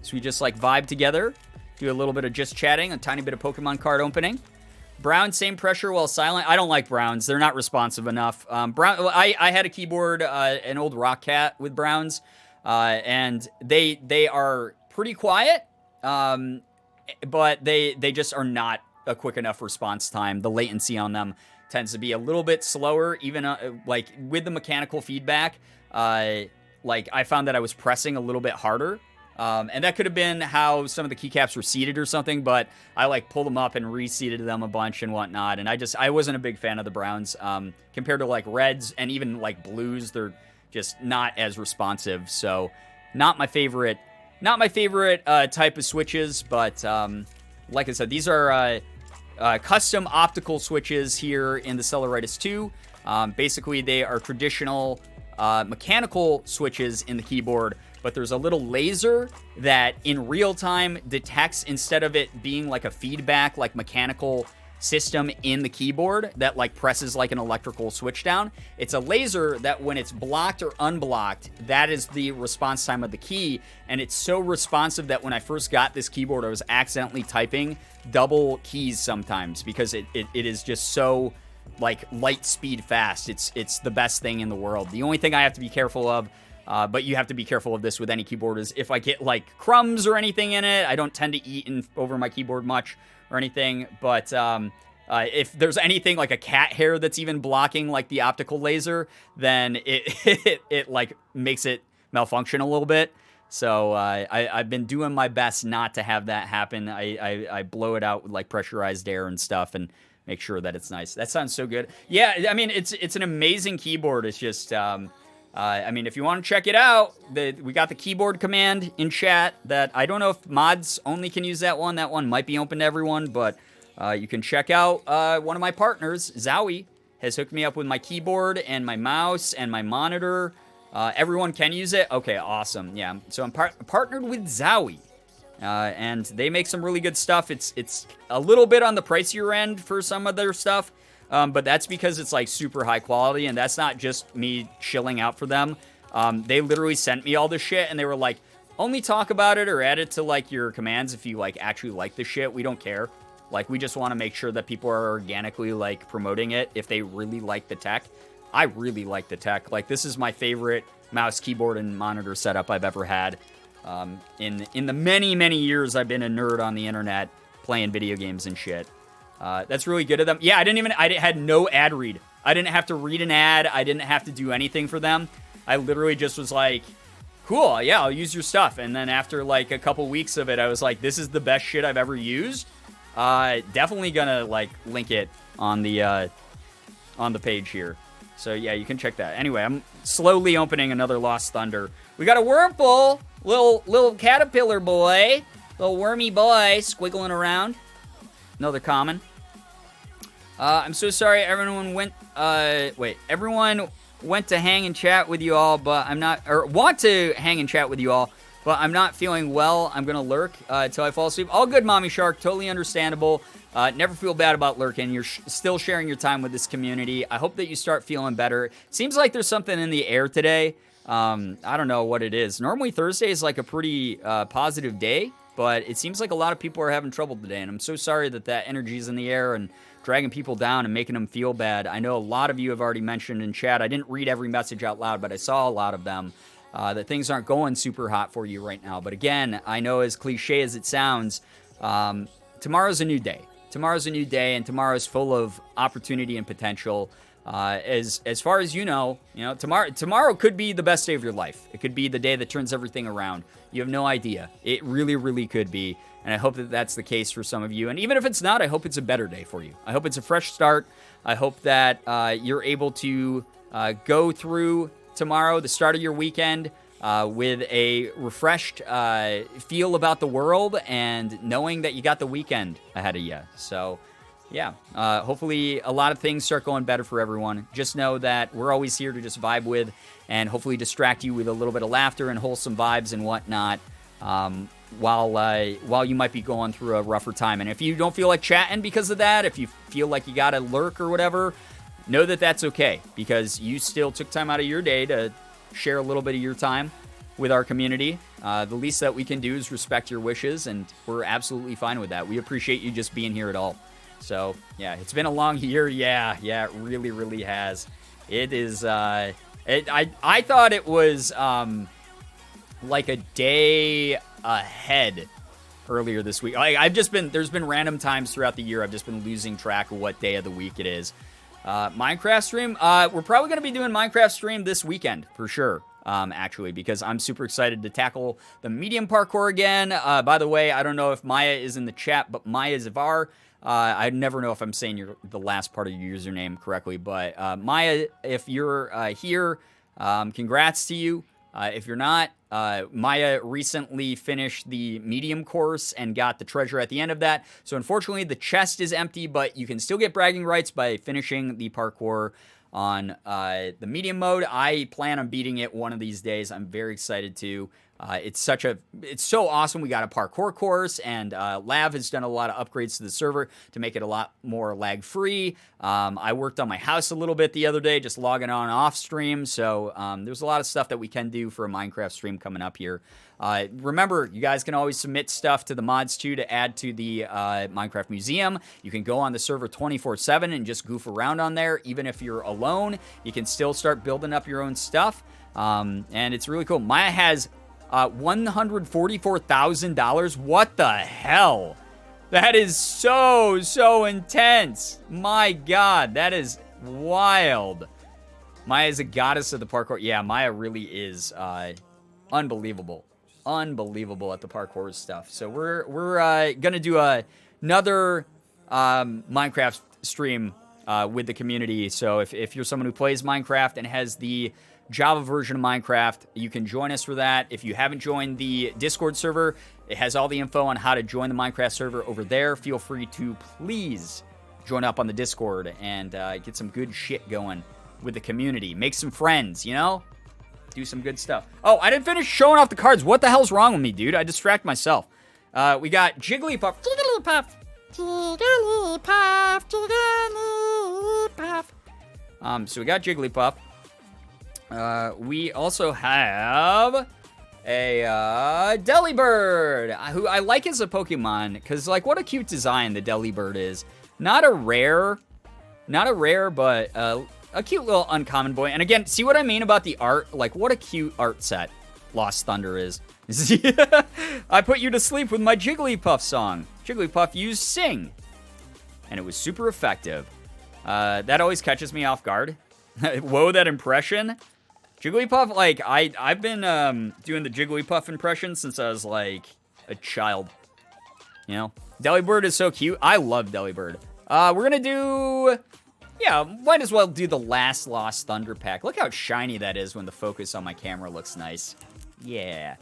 So we just, like, vibe together, do a little bit of just chatting, a tiny bit of Pokemon card opening. Brown, same pressure while silent. I don't like Browns. They're not responsive enough. I had a keyboard, an old Rock Cat with Browns, and they are pretty quiet, but they just are not a quick enough response time. The latency on them tends to be a little bit slower, even like with the mechanical feedback. Like I found that I was pressing a little bit harder, and that could have been how some of the keycaps were seated or something. But I like pulled them up and reseated them a bunch and whatnot. And I wasn't a big fan of the Browns compared to like Reds and even like Blues. They're just not as responsive. So not my favorite type of switches. But like I said, these are custom optical switches here in the Celeritis 2. Basically, they are traditional mechanical switches in the keyboard, but there's a little laser that in real time detects, instead of it being like a feedback, like mechanical system in the keyboard that like presses like an electrical switch down. It's a laser that when it's blocked or unblocked, that is the response time of the key. And it's so responsive that when I first got this keyboard, I was accidentally typing double keys sometimes because it is just so like light speed fast. It's the best thing in the world. The only thing I have to be careful of, but you have to be careful of this with any keyboard, is if I get like crumbs or anything in it. I don't tend to eat over my keyboard much or anything, but if there's anything like a cat hair that's even blocking like the optical laser, then it like makes it malfunction a little bit. So I've been doing my best not to have that happen. I blow it out with like pressurized air and stuff and make sure that it's nice. That sounds so good. Yeah, I mean, it's an amazing keyboard. It's just, I mean, if you want to check it out, we got the keyboard command in chat that I don't know if mods only can use that one. That one might be open to everyone, but you can check out one of my partners, Zowie, has hooked me up with my keyboard and my mouse and my monitor. Everyone can use it? Okay, awesome. Yeah, so I'm partnered with Zowie. And they make some really good stuff. It's a little bit on the pricier end for some of their stuff, but that's because it's like super high quality, and that's not just me chilling out for them. They literally sent me all this shit, and they were like, only talk about it or add it to like your commands if you like actually like the shit. We don't care. Like, we just want to make sure that people are organically, like, promoting it if they really like the tech. I really like the tech. Like, this is my favorite mouse, keyboard, and monitor setup I've ever had. In the many, many years I've been a nerd on the internet playing video games and shit. That's really good of them. Yeah, I had no ad read. I didn't have to read an ad. I didn't have to do anything for them. I literally just was like, cool, yeah, I'll use your stuff. And then after like a couple weeks of it, I was like, this is the best shit I've ever used. Definitely gonna like link it on the page here. So yeah, you can check that. Anyway, I'm slowly opening another Lost Thunder. We got a Wurmple, little caterpillar boy, little wormy boy squiggling around. Another common. I'm so sorry everyone went to hang and chat with you all, but I'm not, or want to hang and chat with you all, but I'm not feeling well. I'm gonna lurk till I fall asleep. All good, Mommy Shark, totally understandable. Never feel bad about lurking. You're still sharing your time with this community. I hope that you start feeling better. Seems like there's something in the air today. I don't know what it is. Normally Thursday is like a pretty positive day, but it seems like a lot of people are having trouble today, and I'm so sorry that energy is in the air and dragging people down and making them feel bad. I know a lot of you have already mentioned in chat. I didn't read every message out loud, but I saw a lot of them, that things aren't going super hot for you right now. But again, I know as cliche as it sounds, tomorrow's a new day. Tomorrow's a new day, and tomorrow's full of opportunity and potential. As far as you know, tomorrow could be the best day of your life. It could be the day that turns everything around. You have no idea. It really, really could be. And I hope that that's the case for some of you. And even if it's not, I hope it's a better day for you. I hope it's a fresh start. I hope that you're able to go through tomorrow, the start of your weekend, with a refreshed feel about the world and knowing that you got the weekend ahead of you. So, yeah, hopefully a lot of things start going better for everyone. Just know that we're always here to just vibe with and hopefully distract you with a little bit of laughter and wholesome vibes and whatnot. While you might be going through a rougher time. And if you don't feel like chatting because of that, if you feel like you gotta lurk or whatever, know that that's okay, because you still took time out of your day to share a little bit of your time with our community. The least that we can do is respect your wishes, and we're absolutely fine with that. We appreciate you just being here at all. So, yeah, it's been a long year. Yeah, it really, really has. It is, I thought it was, like a day ahead earlier this week. There's been random times throughout the year I've just been losing track of what day of the week it is. Minecraft stream, we're probably going to be doing Minecraft stream this weekend for sure, actually, because I'm super excited to tackle the medium parkour again. By the way, I don't know if Maya is in the chat, but Maya Zavar, I never know if I'm saying the last part of your username correctly, but Maya, if you're here, congrats to you. If you're not, Maya recently finished the medium course and got the treasure at the end of that. So unfortunately, the chest is empty, but you can still get bragging rights by finishing the parkour on the medium mode. I plan on beating it one of these days. I'm very excited to. It's so awesome. We got a parkour course, and Lav has done a lot of upgrades to the server to make it a lot more lag free. I worked on my house a little bit the other day, just logging on and off stream. So there's a lot of stuff that we can do for a Minecraft stream coming up here. Remember, you guys can always submit stuff to the mods too to add to the Minecraft Museum. You can go on the server 24/7 and just goof around on there. Even if you're alone, you can still start building up your own stuff. And it's really cool. Maya has $144,000. What the hell? That is so intense. My God, that is wild. Maya's a goddess of the parkour. Yeah, Maya really is unbelievable at the parkour stuff. So we're gonna do another Minecraft stream with the community. So if you're someone who plays Minecraft and has the Java version of Minecraft, you can join us for that. If you haven't joined the Discord server, it has all the info on how to join the Minecraft server over there. Feel free to please join up on the Discord and get some good shit going with the community. Make some friends, do some good stuff. Oh, I didn't finish showing off the cards. What the hell's wrong with me, dude? I distract myself. We got Jigglypuff. So we got Jigglypuff. We also have a Delibird, who I like as a Pokemon, because, like, what a cute design the Delibird is. Not a rare, but a cute little uncommon boy. And again, see what I mean about the art? Like, what a cute art set Lost Thunder is. I put you to sleep with my Jigglypuff song. Jigglypuff used Sing, and it was super effective. That always catches me off guard. Whoa, that impression. Jigglypuff, like, I've been doing the Jigglypuff impression since I was, like, a child. You know? Delibird is so cute. I love Delibird. We're gonna do... Yeah, might as well do the last Lost Thunder pack. Look how shiny that is when the focus on my camera looks nice. Yeah.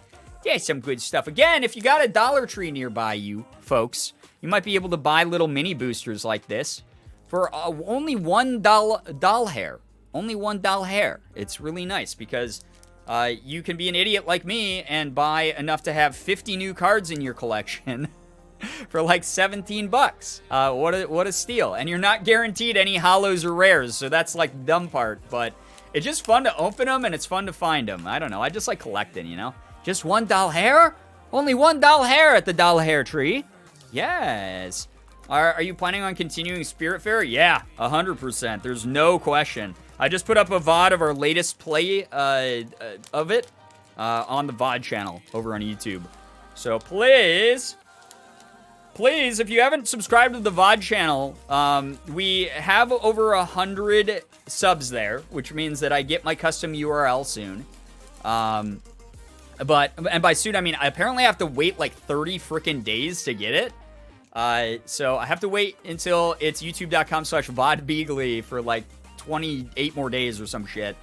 Yeah, some good stuff. Again, if you got a Dollar Tree nearby you, folks, you might be able to buy little mini boosters like this for only $1 doll hair. Only $1 hair. It's really nice because you can be an idiot like me and buy enough to have 50 new cards in your collection for like 17 bucks. What a steal. And you're not guaranteed any hollows or rares, so that's like the dumb part. But it's just fun to open them and it's fun to find them. I don't know. I just like collecting, you know? Just $1 hair? Only $1 hair at the Doll Hair Tree. Yes. Are you planning on continuing Spirit Fair? Yeah, 100%. There's no question. I just put up a VOD of our latest play of it on the VOD channel over on YouTube. So please, if you haven't subscribed to the VOD channel, we have over 100 subs there, which means that I get my custom URL soon. And by soon, I mean, I apparently have to wait like 30 freaking days to get it. So I have to wait until it's youtube.com/vodbeagly for like 28 more days or some shit.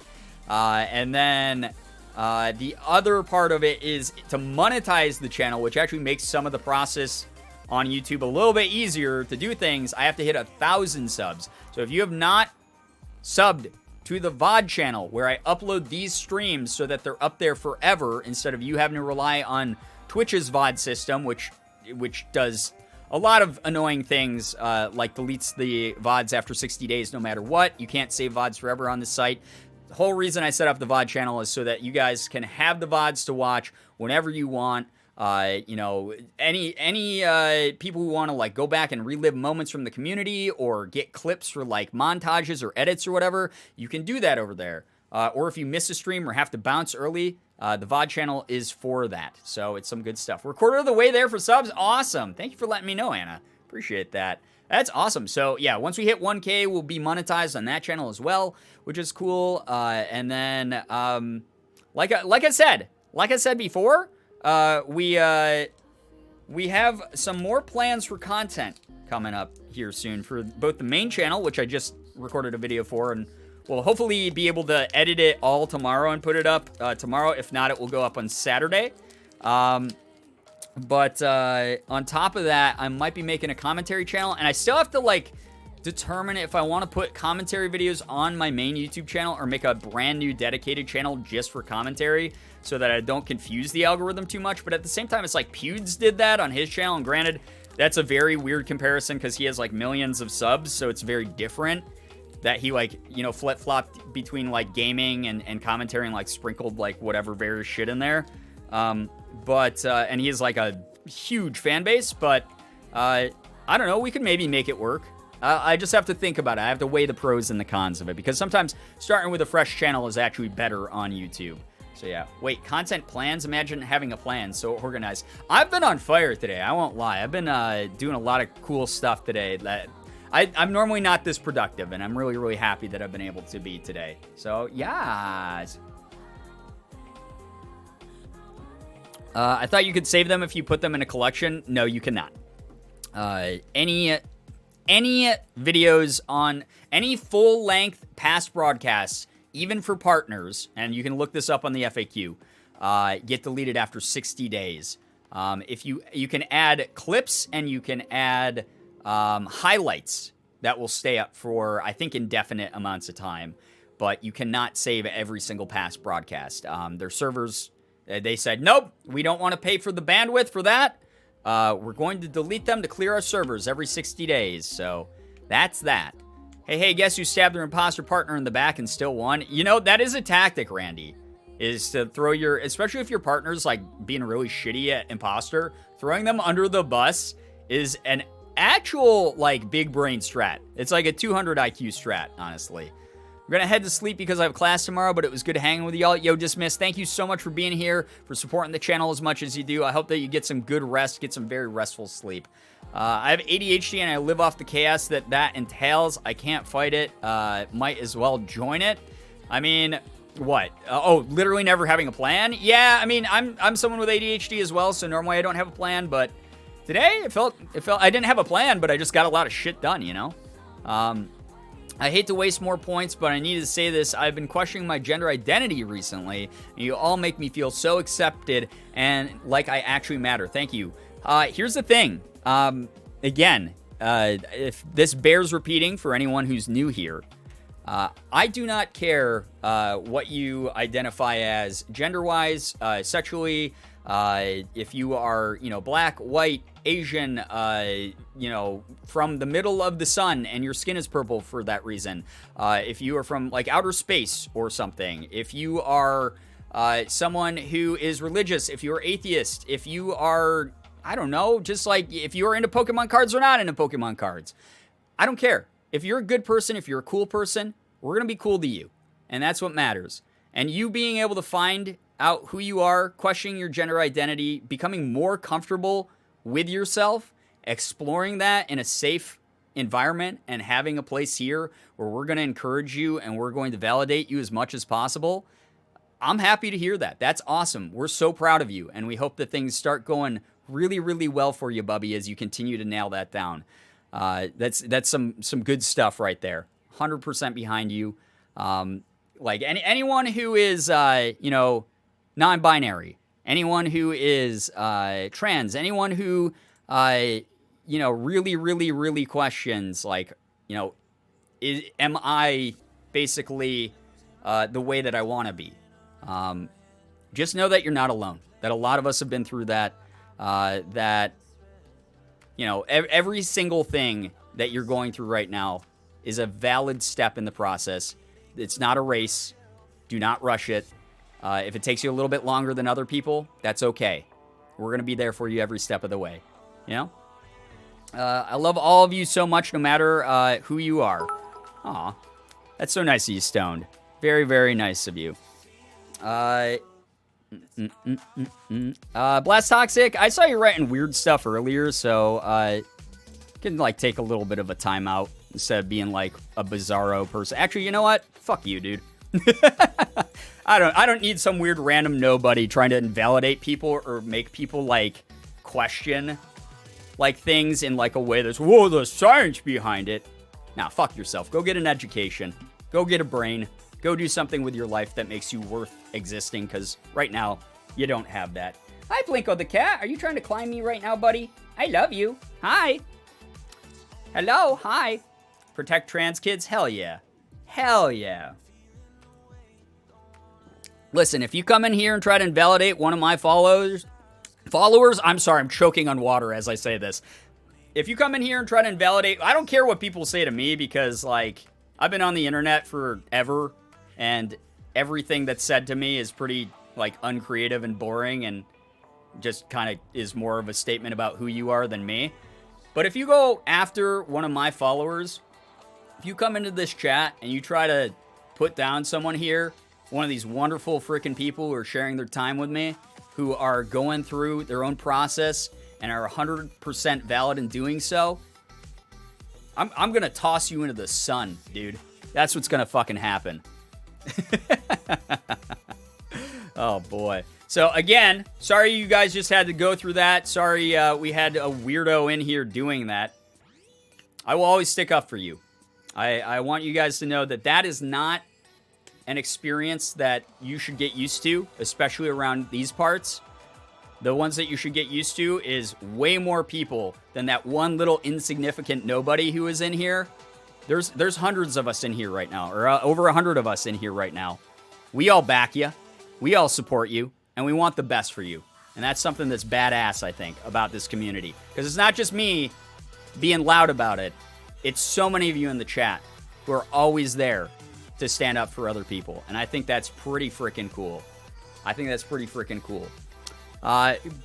And then the other part of it is to monetize the channel, which actually makes some of the process on YouTube a little bit easier to do things. I have to hit 1,000 subs. So if you have not subbed to the VOD channel where I upload these streams so that they're up there forever instead of you having to rely on Twitch's VOD system, which does a lot of annoying things, like deletes the VODs after 60 days no matter what. You can't save VODs forever on this site. The whole reason I set up the VOD channel is so that you guys can have the VODs to watch whenever you want. You know, any people who want to like go back and relive moments from the community or get clips for like montages or edits or whatever, you can do that over there. Or if you miss a stream or have to bounce early, the VOD channel is for that. So it's some good stuff. We're a quarter of the way there for subs. Awesome. Thank you for letting me know, Anna. Appreciate that. That's awesome. So yeah, once we hit 1K, we'll be monetized on that channel as well, which is cool. And then, like I said before, we have some more plans for content coming up here soon for both the main channel, which I just recorded a video for, and we'll hopefully be able to edit it all tomorrow and put it up tomorrow. If not, it will go up on Saturday. But on top of that, I might be making a commentary channel, and I still have to like determine if I want to put commentary videos on my main YouTube channel or make a brand new dedicated channel just for commentary so that I don't confuse the algorithm too much. But at the same time, it's like Pewds did that on his channel, and granted, that's a very weird comparison because he has like millions of subs, so it's very different that he like, you know, flip-flopped between like gaming and commentary and like sprinkled like whatever various shit in there. And he has like a huge fan base, but I don't know, we could maybe make it work. I just have to think about it. I have to weigh the pros and the cons of it, because sometimes starting with a fresh channel is actually better on YouTube. So yeah. Wait, content plans? Imagine having a plan so organized. I've been on fire today, I won't lie. I've been doing a lot of cool stuff today that I'm normally not this productive, and I'm really, really happy that I've been able to be today. So, yes. I thought you could save them if you put them in a collection. No, you cannot. Any videos on any full-length past broadcasts, even for partners, and you can look this up on the FAQ, get deleted after 60 days. If you can add clips and you can add highlights that will stay up for, I think, indefinite amounts of time, but you cannot save every single past broadcast. Their servers, they said, nope, we don't want to pay for the bandwidth for that. We're going to delete them to clear our servers every 60 days. So that's that. Hey, guess who stabbed their imposter partner in the back and still won? You know, that is a tactic, Randy. is to throw your, especially if your partner's like being really shitty at imposter, throwing them under the bus is an actual like big brain strat. It's like a 200 IQ strat, honestly. We're going to head to sleep because I have class tomorrow, but it was good hanging with y'all. Yo, Dismiss, thank you so much for being here, for supporting the channel as much as you do. I hope that you get some good rest, get some very restful sleep. I have ADHD and I live off the chaos that entails. I can't fight it. Might as well join it. I mean, what? Literally never having a plan? Yeah, I mean, I'm someone with ADHD as well, so normally I don't have a plan, but today it felt I didn't have a plan, but I just got a lot of shit done, you know? I hate to waste more points, but I need to say this. I've been questioning my gender identity recently. And you all make me feel so accepted and like I actually matter. Thank you. Here's the thing. Again, if this bears repeating for anyone who's new here, I do not care what you identify as gender-wise, sexually, if you are, black, white, Asian, from the middle of the sun and your skin is purple for that reason. If you are from like outer space or something, if you are someone who is religious, if you're atheist, if you are, I don't know, just like if you're into Pokemon cards or not into Pokemon cards, I don't care. If you're a good person, if you're a cool person, we're going to be cool to you. And that's what matters. And you being able to find out who you are, questioning your gender identity, becoming more comfortable with yourself, exploring that in a safe environment, and having a place here where we're going to encourage you and we're going to validate you as much as possible. I'm happy to hear that. That's awesome. We're so proud of you, and we hope that things start going really, really well for you, Bubby, as you continue to nail that down. That's some good stuff right there. 100% behind you. Like anyone who is, non-binary, anyone who is trans, anyone who, really, really, really questions, like, am I basically the way that I want to be? Just know that you're not alone, that a lot of us have been through that, every single thing that you're going through right now is a valid step in the process. It's not a race. Do not rush it. If it takes you a little bit longer than other people, that's okay. We're going to be there for you every step of the way. I love all of you so much, no matter who you are. Aw, that's so nice of you, Stoned. Very, very nice of you. Blast Toxic, I saw you writing weird stuff earlier, so can take a little bit of a timeout instead of being like a bizarro person. Actually, you know what? Fuck you, dude. I don't need some weird random nobody trying to invalidate people or make people question things in a way that's, whoa, the science behind it. Nah, fuck yourself. Go get an education. Go get a brain. Go do something with your life that makes you worth existing, because right now, you don't have that. Hi, Blinko the cat. Are you trying to climb me right now, buddy? I love you. Hi. Hello. Hi. Protect trans kids? Hell yeah. Hell yeah. Listen, if you come in here and try to invalidate one of my followers, I'm sorry, I'm choking on water as I say this. If you come in here and try to invalidate, I don't care what people say to me, because I've been on the internet forever, and everything that's said to me is pretty uncreative and boring, and just kind of is more of a statement about who you are than me. But if you go after one of my followers, if you come into this chat and you try to put down someone here, one of these wonderful freaking people who are sharing their time with me, who are going through their own process and are 100% valid in doing so, I'm going to toss you into the sun, dude. That's what's going to fucking happen. Oh, boy. So, again, sorry you guys just had to go through that. Sorry we had a weirdo in here doing that. I will always stick up for you. I want you guys to know that that is not an experience that you should get used to, especially around these parts. The ones that you should get used to is way more people than that one little insignificant nobody who is in here. There's hundreds of us in here right now, or over 100 of us in here right now. We all back you. We all support you, and we want the best for you. And that's something that's badass, I think, about this community. Because it's not just me being loud about it. It's so many of you in the chat who are always there to stand up for other people. And I think that's pretty freaking cool. I think that's pretty freaking cool.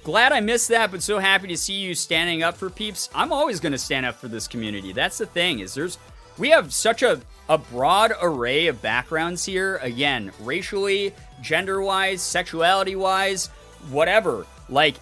Glad I missed that, but so happy to see you standing up for peeps. I'm always going to stand up for this community. That's the thing, is we have such a broad array of backgrounds here. Again, racially, gender-wise, sexuality-wise, whatever. Like,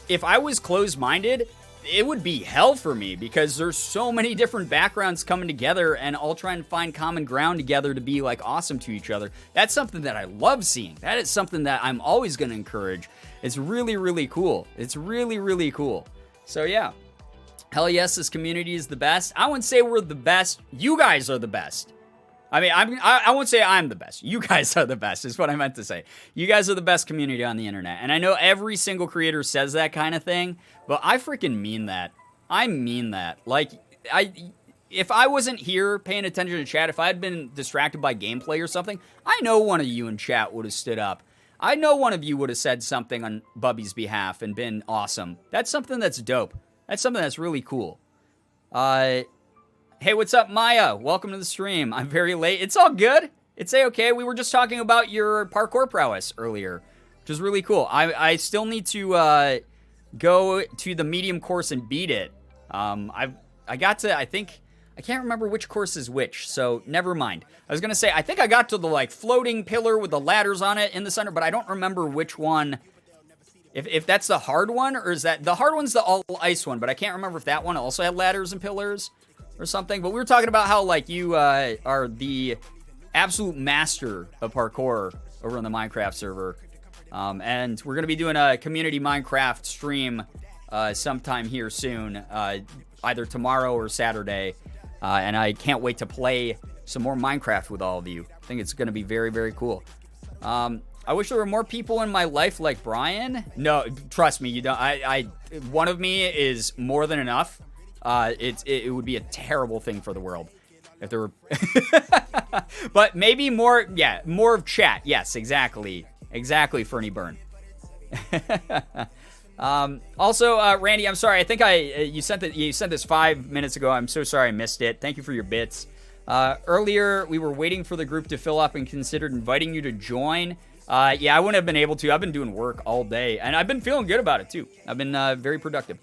if I was closed-minded, it would be hell for me, because there's so many different backgrounds coming together and all trying to find common ground together to be like awesome to each other. That's something that I love seeing. That is something that I'm always going to encourage. It's really, really cool. It's really, really cool. So yeah, hell yes, this community is the best. I wouldn't say we're the best. You guys are the best. I mean, I won't say I'm the best. You guys are the best, is what I meant to say. You guys are the best community on the internet. And I know every single creator says that kind of thing, but I freaking mean that. I mean that. Like, if I wasn't here paying attention to chat, if I had been distracted by gameplay or something, I know one of you in chat would have stood up. I know one of you would have said something on Bubby's behalf and been awesome. That's something that's dope. That's something that's really cool. Hey, what's up, Maya? Welcome to the stream. I'm very late. It's all good. It's a-okay. We were just talking about your parkour prowess earlier, which is really cool. I still need to go to the medium course and beat it. I got to, I can't remember which course is which, so never mind. I was going to say, I think I got to the, like, floating pillar with the ladders on it in the center, but I don't remember which one. If that's the hard one, or is that... The hard one's the all-ice one, but I can't remember if that one also had ladders and pillars or something. But we were talking about how, like, you are the absolute master of parkour over on the Minecraft server. And we're going to be doing a community Minecraft stream sometime here soon, either tomorrow or Saturday. And I can't wait to play some more Minecraft with all of you. I think it's going to be very, very cool. I wish there were more people in my life like Brian. No, trust me, you don't. One of me is more than enough. It would be a terrible thing for the world if there were. But maybe more. Yeah, more of chat. Yes, exactly, Fernie Byrne. Also, Randy, I'm sorry. I think you sent this 5 minutes ago. I'm so sorry I missed it. Thank you for your bits. Earlier, we were waiting for the group to fill up and considered inviting you to join. Yeah, I wouldn't have been able to. I've been doing work all day, and I've been feeling good about it, too. I've been very productive.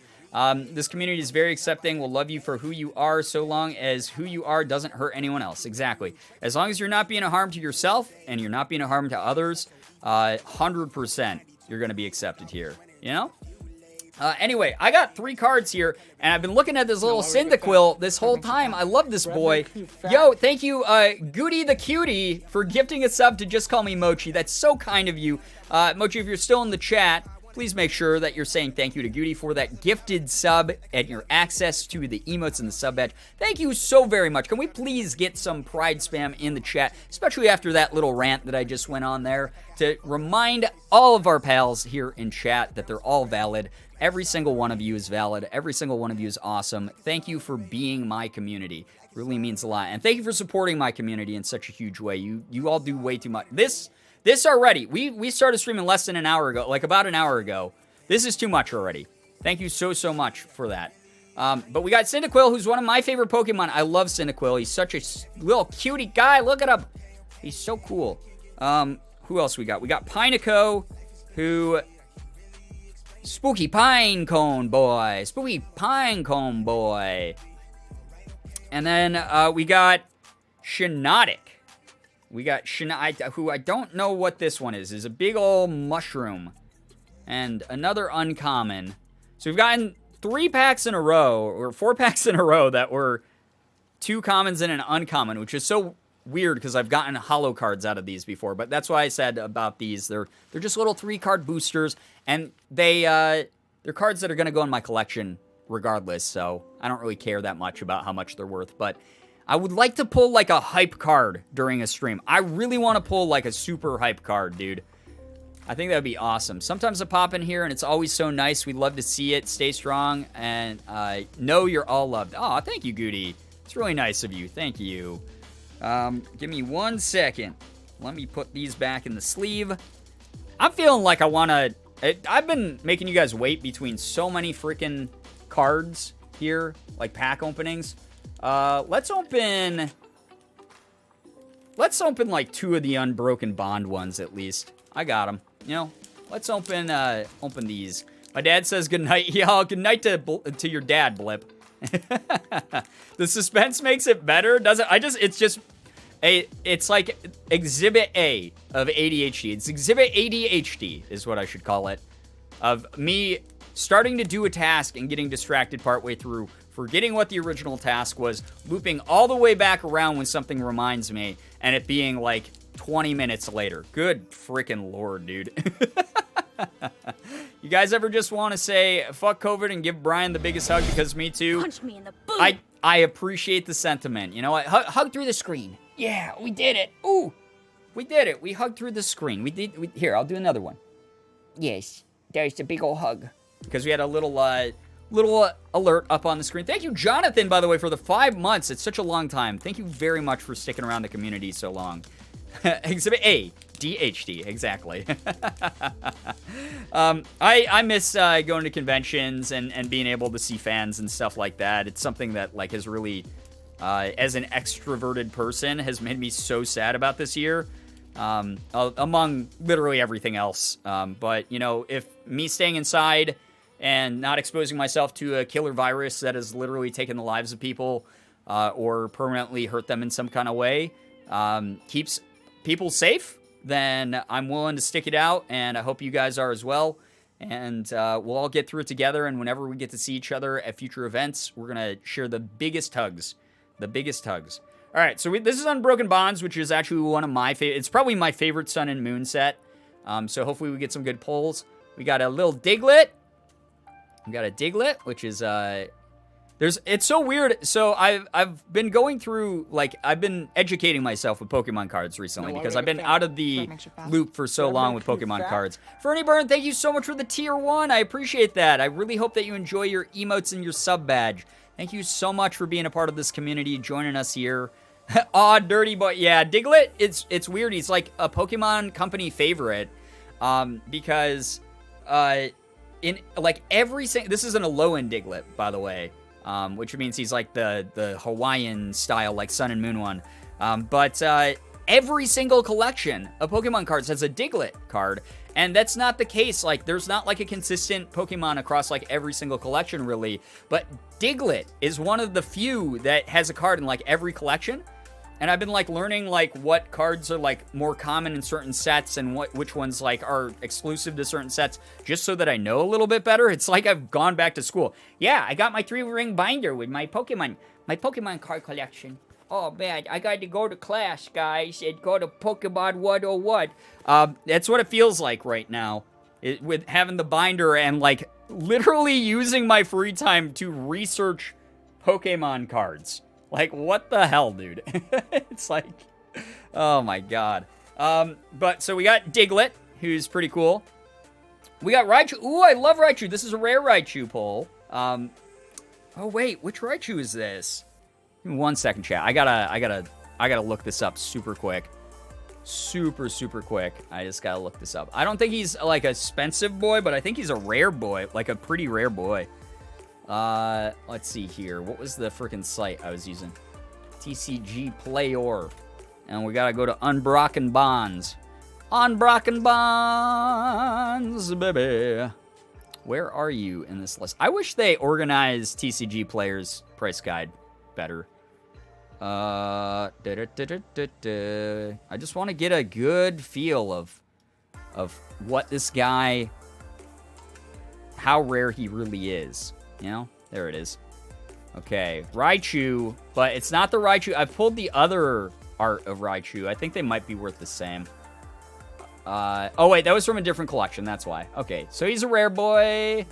This community is very accepting. We'll love you for who you are, so long as who you are doesn't hurt anyone else. Exactly. As long as you're not being a harm to yourself, and you're not being a harm to others, 100% you're going to be accepted here. You know? Anyway, I got 3 cards here, and I've been looking at this little Cyndaquil this whole time. I love this boy. Yo, thank you, Goody the Cutie, for gifting a sub to just call me Mochi. That's so kind of you. Mochi, if you're still in the chat, please make sure that you're saying thank you to Goody for that gifted sub and your access to the emotes and the sub badge. Thank you so very much. Can we please get some pride spam in the chat, especially after that little rant that I just went on there, to remind all of our pals here in chat that they're all valid. Every single one of you is valid. Every single one of you is awesome. Thank you for being my community. It really means a lot. And thank you for supporting my community in such a huge way. You all do way too much. This already, we started streaming less than an hour ago, like about an hour ago. This is too much already. Thank you so much for that. But we got Cyndaquil, who's one of my favorite Pokemon. I love Cyndaquil. He's such a little cutie guy. Look at him. He's so cool. Who else we got? We got Pineco, who... Spooky Pine Cone Boy. Spooky Pine Cone Boy. And then we got Shinotic. We got Shinotic, who I don't know what this one is. Is a big old mushroom. And another uncommon. So we've gotten 3 packs in a row, or 4 packs in a row that were 2 commons and an uncommon, which is so weird because I've gotten holo cards out of these before. But that's why I said about these. They're just little 3-card boosters, and they're cards that are going to go in my collection regardless, so I don't really care that much about how much they're worth. But I would like to pull like a hype card during a stream. I really want to pull like a super hype card, dude. I think that would be awesome. Sometimes I pop in here and it's always so nice. We'd love to see it. Stay strong, and know you're all loved. Oh, thank you, Goody. It's really nice of you. Thank you. Give me 1 second. Let me put these back in the sleeve. I'm feeling like I want to... I've been making you guys wait between so many freaking cards here, like pack openings. Let's open like 2 of the Unbroken Bond ones at least. I got him. You know, let's open these. My dad says goodnight. Yeah, good night to your dad, Blip. The suspense makes it better, doesn't? It's like Exhibit A of ADHD. It's Exhibit ADHD is what I should call it. Of me starting to do a task and getting distracted partway through, forgetting what the original task was, looping all the way back around when something reminds me, and it being like 20 minutes later. Good freaking lord, dude. You guys ever just want to say, fuck COVID and give Brian the biggest hug? Because me too. Punch me in the boot. I appreciate the sentiment. You know what? Hug through the screen. Yeah, we did it. Ooh, we did it. We hugged through the screen. Here, I'll do another one. Yes, there's the big old hug. Because we had a little alert up on the screen. Thank you, Jonathan, by the way, for the 5 months. It's such a long time. Thank you very much for sticking around the community so long. Exhibit A, DHD, exactly. I miss going to conventions and being able to see fans and stuff like that. It's something that like has really, as an extroverted person, has made me so sad about this year. Among literally everything else. But, you know, if me staying inside and not exposing myself to a killer virus that has literally taken the lives of people or permanently hurt them in some kind of way keeps people safe, then I'm willing to stick it out, and I hope you guys are as well. And we'll all get through it together, and whenever we get to see each other at future events, we're going to share the biggest hugs. The biggest hugs. All right, so this is Unbroken Bonds, which is actually one of my favorite. It's probably my favorite Sun and Moon set. So hopefully we get some good pulls. We got a little Diglett. We got a Diglett, which is it's so weird. So I've been going through, like, I've been educating myself with Pokemon cards recently because I've been out of the loop for so long with Pokemon cards. Fernie Burn, thank you so much for the tier 1. I appreciate that. I really hope that you enjoy your emotes and your sub badge. Thank you so much for being a part of this community, joining us here. Aw, dirty boy. Yeah, Diglett, it's weird. He's like a Pokemon Company favorite because in like every single... This isn't a low-end Diglett, by the way. Which means he's like the Hawaiian style, like Sun and Moon one. But every single collection of Pokemon cards has a Diglett card, and that's not the case. Like, there's not like a consistent Pokemon across like every single collection, really. But Diglett is one of the few that has a card in like every collection. And I've been like learning like what cards are like more common in certain sets and which ones like are exclusive to certain sets, just so that I know a little bit better. It's like I've gone back to school. Yeah, I got my 3-ring binder with my Pokemon card collection. Oh man, I got to go to class, guys, and go to Pokemon 101. That's what it feels like right now, with having the binder and like literally using my free time to research Pokemon cards. Like, what the hell, dude? It's like, oh my god. But, so we got Diglett, who's pretty cool. We got Raichu. Ooh, I love Raichu. This is a rare Raichu pull. Oh, wait, which Raichu is this? Give me 1 second, chat. I gotta look this up super quick. Super quick. I just gotta look this up. I don't think he's, like, a expensive boy, but I think he's a rare boy. Like, a pretty rare boy. Let's see here. What was the freaking site I was using? TCG Playor. And we gotta go to Unbroken Bonds. Unbroken Bonds, baby. Where are you in this list? I wish they organized TCG Player's price guide better. I just want to get a good feel of what this guy, how rare he really is. You know? There it is. Okay. Raichu, but it's not the Raichu. I've pulled the other art of Raichu. I think they might be worth the same. Oh, wait. That was from a different collection. That's why. Okay. So he's a rare boy.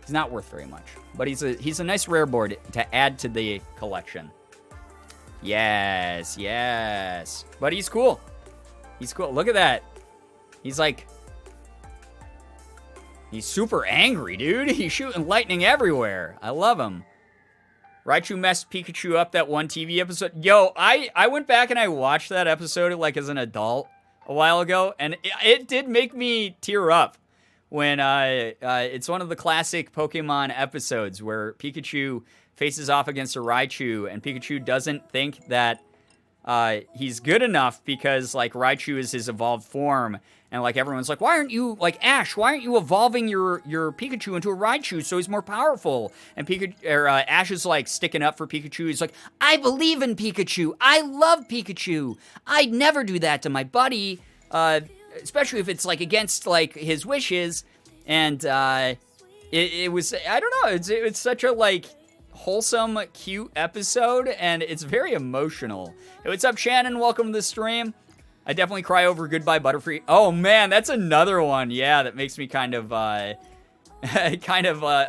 He's not worth very much. But he's a nice rare boy to add to the collection. Yes. Yes. But he's cool. He's cool. Look at that. He's like... He's super angry, dude. He's shooting lightning everywhere. I love him. Raichu messed Pikachu up that one TV episode. Yo, I went back and I watched that episode like as an adult a while ago, and it did make me tear up when it's one of the classic Pokemon episodes where Pikachu faces off against a Raichu, and Pikachu doesn't think that he's good enough because like Raichu is his evolved form, and like everyone's like, why aren't you like Ash? Why aren't you evolving your Pikachu into a Raichu so he's more powerful? And Ash is like sticking up for Pikachu. He's like, I believe in Pikachu. I love Pikachu. I'd never do that to my buddy, especially if it's like against like his wishes. And it was, I don't know, it's such a like wholesome, cute episode, and it's very emotional. Hey, what's up, Shannon? Welcome to the stream. I definitely cry over Goodbye Butterfree. Oh man, that's another one. Yeah, that makes me kind of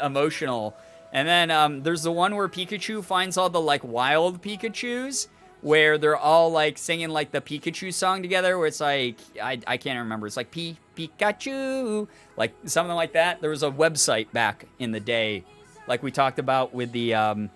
emotional. And then there's the one where Pikachu finds all the like wild Pikachus, where they're all like singing like the Pikachu song together, where it's like I can't remember. It's like Pikachu, like something like that. There was a website back in the day, like we talked about with the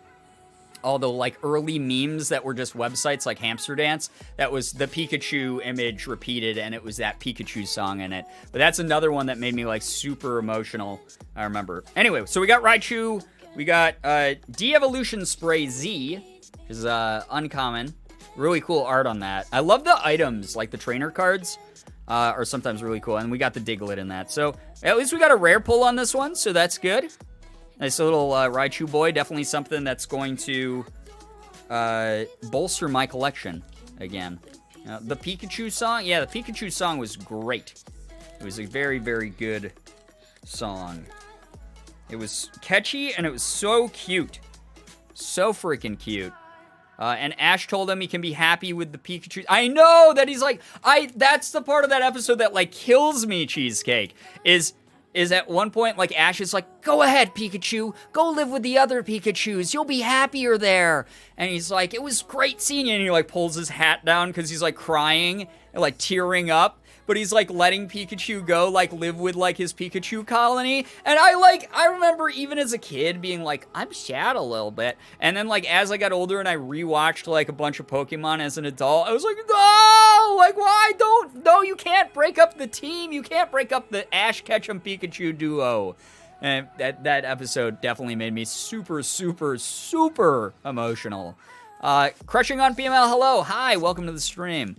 all the like early memes that were just websites like Hamster Dance. That was the Pikachu image repeated, and it was that Pikachu song in it. But that's another one that made me like super emotional, I remember. Anyway, so we got Raichu, we got De-Evolution Spray Z, which is uncommon. Really cool art on that. I love the items, like the trainer cards are sometimes really cool, and we got the Diglett in that. So at least we got a rare pull on this one, so that's good. Nice little Raichu boy. Definitely something that's going to bolster my collection again. The Pikachu song? Yeah, the Pikachu song was great. It was a very, very good song. It was catchy, and it was so cute. So freaking cute. And Ash told him he can be happy with the Pikachu. I know that he's like, that's the part of that episode that like kills me, Cheesecake, is at one point, like, Ash is like, go ahead, Pikachu. Go live with the other Pikachus. You'll be happier there. And he's like, it was great seeing you. And he, like, pulls his hat down because he's, like, crying and, like, tearing up. But he's, like, letting Pikachu go, like, live with, like, his Pikachu colony. And I remember even as a kid being like, I'm sad a little bit. And then, like, as I got older and I rewatched, like, a bunch of Pokemon as an adult, I was like, no! Like, why don't? No, you can't break up the team. You can't break up the Ash Ketchum Pikachu duo. And that episode definitely made me super, super, super emotional. Crushing on PML, hello. Hi, welcome to the stream.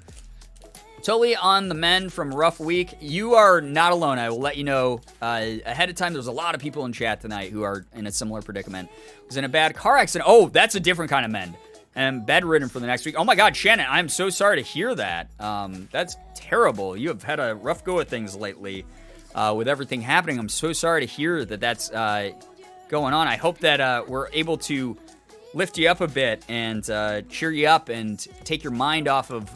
Totally on the mend from a rough week. You are not alone. I will let you know ahead of time. There's a lot of people in chat tonight who are in a similar predicament. Was in a bad car accident. Oh, that's a different kind of mend. And I'm bedridden for the next week. Oh my God, Shannon, I'm so sorry to hear that. That's terrible. You have had a rough go of things lately with everything happening. I'm so sorry to hear that that's going on. I hope that we're able to lift you up a bit and cheer you up and take your mind off of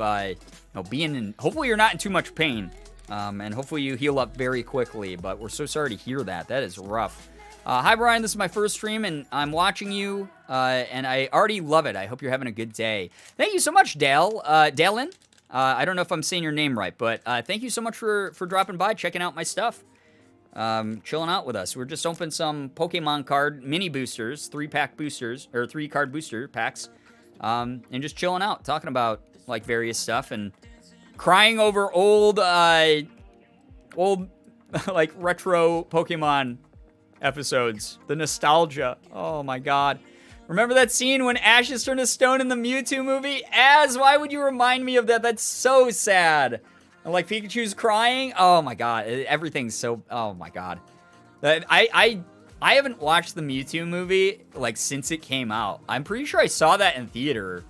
being in. Hopefully you're not in too much pain, and hopefully you heal up very quickly. But we're so sorry to hear that. That is rough. Hi Brian, this is my first stream, and I'm watching you, and I already love it. I hope you're having a good day. Thank you so much, Dale. Dalen. I don't know if I'm saying your name right, but thank you so much for dropping by, checking out my stuff, chilling out with us. We're just opening some Pokemon card mini boosters, 3-pack boosters, or 3-card booster packs, and just chilling out, talking about like various stuff and crying over old like retro Pokemon episodes. The nostalgia. Oh my God. Remember that scene when Ash is turned to stone in the Mewtwo movie? Why would you remind me of that? That's so sad. And like Pikachu's crying. Oh my God. Everything's so, oh my God. I haven't watched the Mewtwo movie like since it came out. I'm pretty sure I saw that in theater.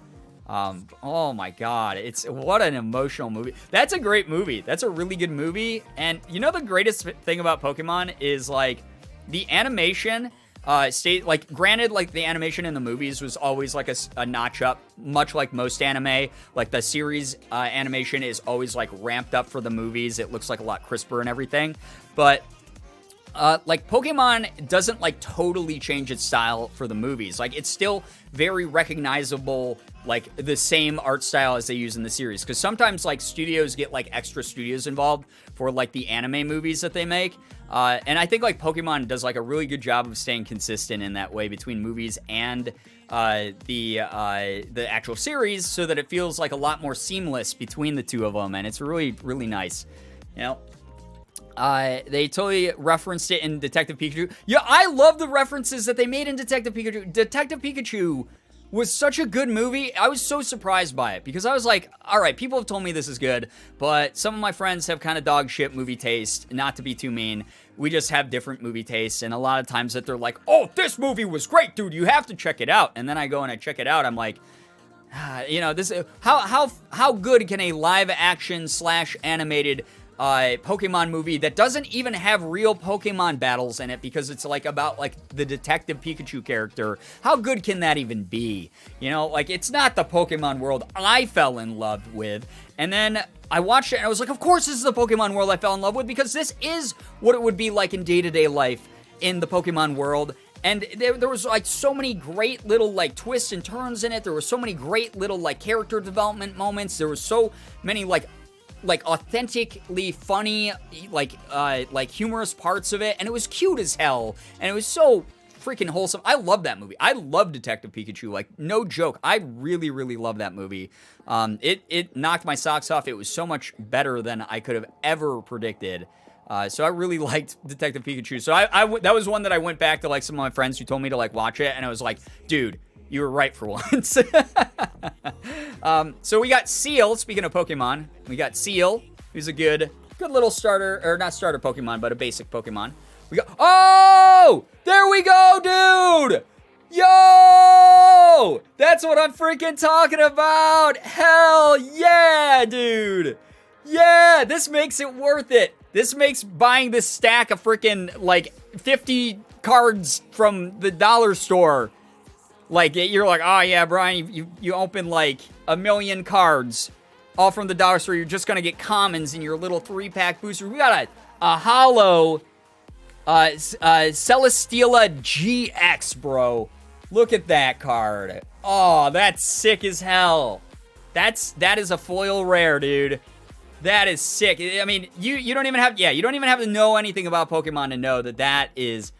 Oh my God, what an emotional movie. That's a great movie. That's a really good movie. And you know the greatest thing about Pokemon is like the animation granted, like the animation in the movies was always like a notch up, much like most anime. Like the series animation is always like ramped up for the movies. It looks like a lot crisper and everything. But like Pokemon doesn't like totally change its style for the movies. Like it's still very recognizable, like the same art style as they use in the series. Because sometimes like studios get like extra studios involved for like the anime movies that they make. And I think like Pokemon does like a really good job of staying consistent in that way between movies and the actual series, so that it feels like a lot more seamless between the two of them. And it's really, really nice. You know? They totally referenced it in Detective Pikachu. Yeah, I love the references that they made in Detective Pikachu. Detective Pikachu was such a good movie. I was so surprised by it because I was like, all right, people have told me this is good, but some of my friends have kind of dog shit movie taste, not to be too mean. We just have different movie tastes, and a lot of times that they're like, oh, this movie was great, dude, you have to check it out. And then I go and I check it out, I'm like, this how good can a live action / animated Pokemon movie that doesn't even have real Pokemon battles in it because it's like about like the Detective Pikachu character. How good can that even be? Like it's not the Pokemon world I fell in love with. And then I watched it and I was like, of course this is the Pokemon world I fell in love with because this is what it would be like in day-to-day life in the Pokemon world. And there was like so many great little like twists and turns in it. There were so many great little like character development moments. There were so many like authentically funny, like humorous parts of it, and it was cute as hell, and it was so freaking wholesome. I love that movie. I love Detective Pikachu, like no joke. I really, really love that movie. It knocked my socks off. It was so much better than I could have ever predicted. So I really liked Detective Pikachu. So that was one that I went back to like some of my friends who told me to like watch it, and I was like, dude, you were right for once. So we got Seal, speaking of Pokemon, we got Seal, who's a good little starter, or not starter Pokemon, but a basic Pokemon. We got, oh, there we go, dude. Yo, that's what I'm freaking talking about. Hell yeah, dude. Yeah, this makes it worth it. This makes buying this stack of freaking like 50 cards from the dollar store. Like, you're like, oh yeah, Brian, you open like 1 million cards, all from the dollar store. You're just gonna get commons in your little 3-pack booster. We got a hollow Celesteela GX, bro. Look at that card. Oh, that's sick as hell. That is a foil rare, dude. That is sick. I mean, you don't even have to know anything about Pokemon to know that is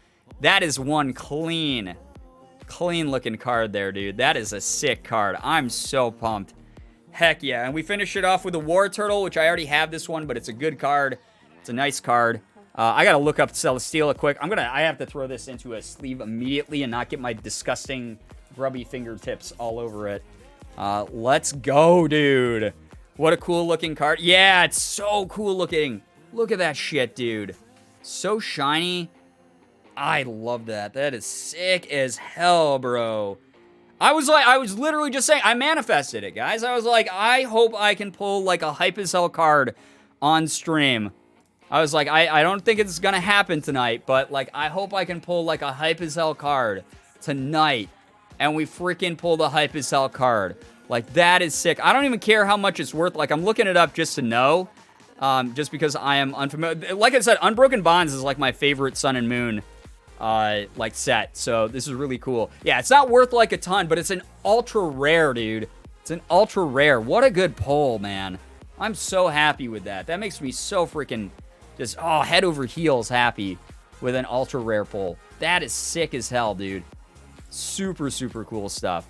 one clean looking card there, dude. That is a sick card. I'm so pumped. Heck yeah. And we finish it off with a War Turtle, which I already have this one, but it's a good card. It's a nice card. I gotta look up Celesteela quick. I have to throw this into a sleeve immediately and not get my disgusting grubby fingertips all over it. Let's go, dude. What a cool looking card. Yeah, it's so cool looking. Look at that shit, dude. So shiny. I love that. That is sick as hell, bro. I was literally just saying, I manifested it, guys. I was like, I hope I can pull like a hype as hell card on stream. I was like, I don't think it's gonna happen tonight, but like, I hope I can pull like a hype as hell card tonight. And we freaking pulled a hype as hell card. Like, that is sick. I don't even care how much it's worth. Like, I'm looking it up just to know. Just because I am unfamiliar. Like I said, Unbroken Bonds is like my favorite Sun and Moon like set. So this is really cool. Yeah, it's not worth like a ton, but it's an ultra rare, dude. It's an ultra rare. What a good pull, man. I'm so happy with that. That makes me so freaking just, head over heels happy with an ultra rare pull. That is sick as hell, dude. Super, super cool stuff.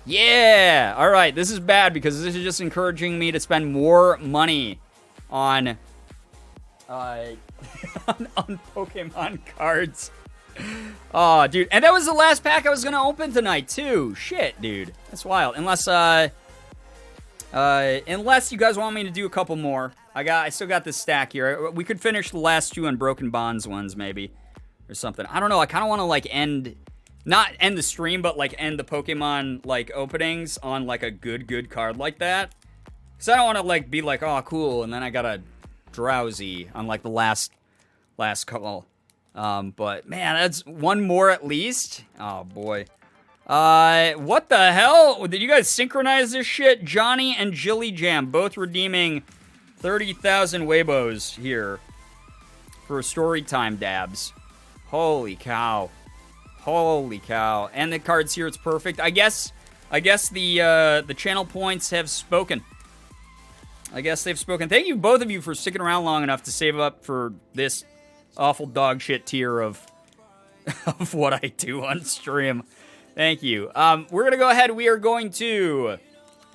Yeah! All right, this is bad because this is just encouraging me to spend more money on on Pokemon cards. Oh, dude. And that was the last pack I was going to open tonight, too. Shit, dude. That's wild. Unless you guys want me to do a couple more. I still got this stack here. We could finish the last two Unbroken Bonds ones, maybe. Or something. I don't know. I kind of want to, like, not end the stream, but, like, end the Pokemon, like, openings on, like, a good card like that. Because I don't want to, like, be like, oh, cool, and then I got a drowsy on, like, the last couple. But, man, that's one more at least. Oh, boy. What the hell? Did you guys synchronize this shit? Johnny and Jilly Jam both redeeming 30,000 Weibos here for story time dabs. Holy cow. Holy cow. And the cards here, it's perfect. I guess the channel points have spoken. I guess they've spoken. Thank you, both of you, for sticking around long enough to save up for this awful dog shit tier of what I do on stream. Thank you. We're going to go ahead. We are going to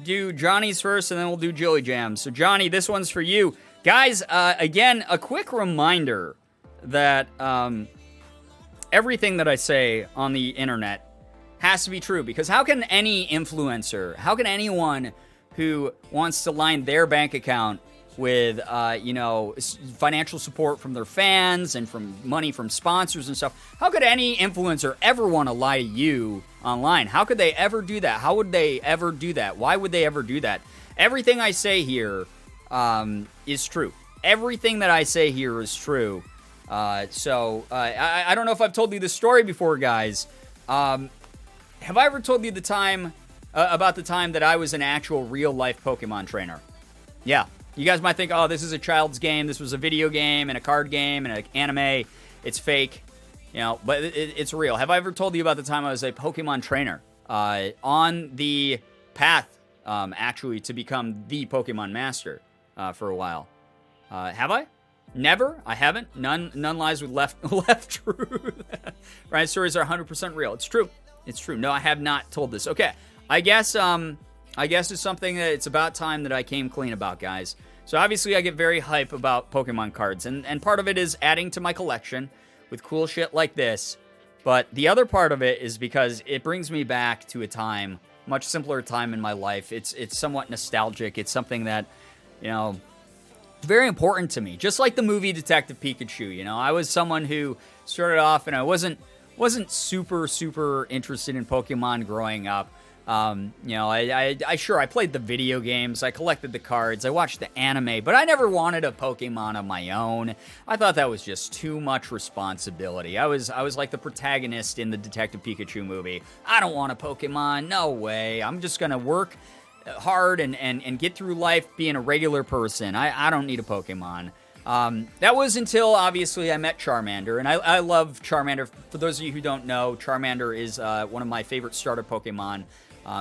do Johnny's first, and then we'll do Jilly Jam. So, Johnny, this one's for you. Guys, again, a quick reminder that everything that I say on the internet has to be true, because how can any influencer, how can anyone who wants to line their bank account with, financial support from their fans and from money from sponsors and stuff, how could any influencer ever want to lie to you online? How could they ever do that? How would they ever do that? Why would they ever do that? Everything I say here is true. Everything that I say here is true. I don't know if I've told you this story before, guys. Have I ever told you the time about the time that I was an actual real-life Pokemon trainer? Yeah. You guys might think, oh, this is a child's game. This was a video game and a card game and an anime. It's fake, but it's real. Have I ever told you about the time I was a Pokemon trainer on the path, actually, to become the Pokemon master for a while? Have I? Never. I haven't. None lies with left truth. Right? Stories are 100% real. It's true. It's true. No, I have not told this. Okay. I guess it's something that it's about time that I came clean about, guys. So obviously I get very hype about Pokemon cards, and part of it is adding to my collection with cool shit like this. But the other part of it is because it brings me back to a time, much simpler time in my life. It's somewhat nostalgic. It's something that, very important to me. Just like the movie Detective Pikachu, I was someone who started off and I wasn't super interested in Pokemon growing up. I played the video games, I collected the cards, I watched the anime, but I never wanted a Pokemon of my own. I thought that was just too much responsibility. I was like the protagonist in the Detective Pikachu movie. I don't want a Pokemon, no way. I'm just gonna work hard and get through life being a regular person. I don't need a Pokemon. That was until, obviously, I met Charmander, and I love Charmander. For those of you who don't know, Charmander is one of my favorite starter Pokemon.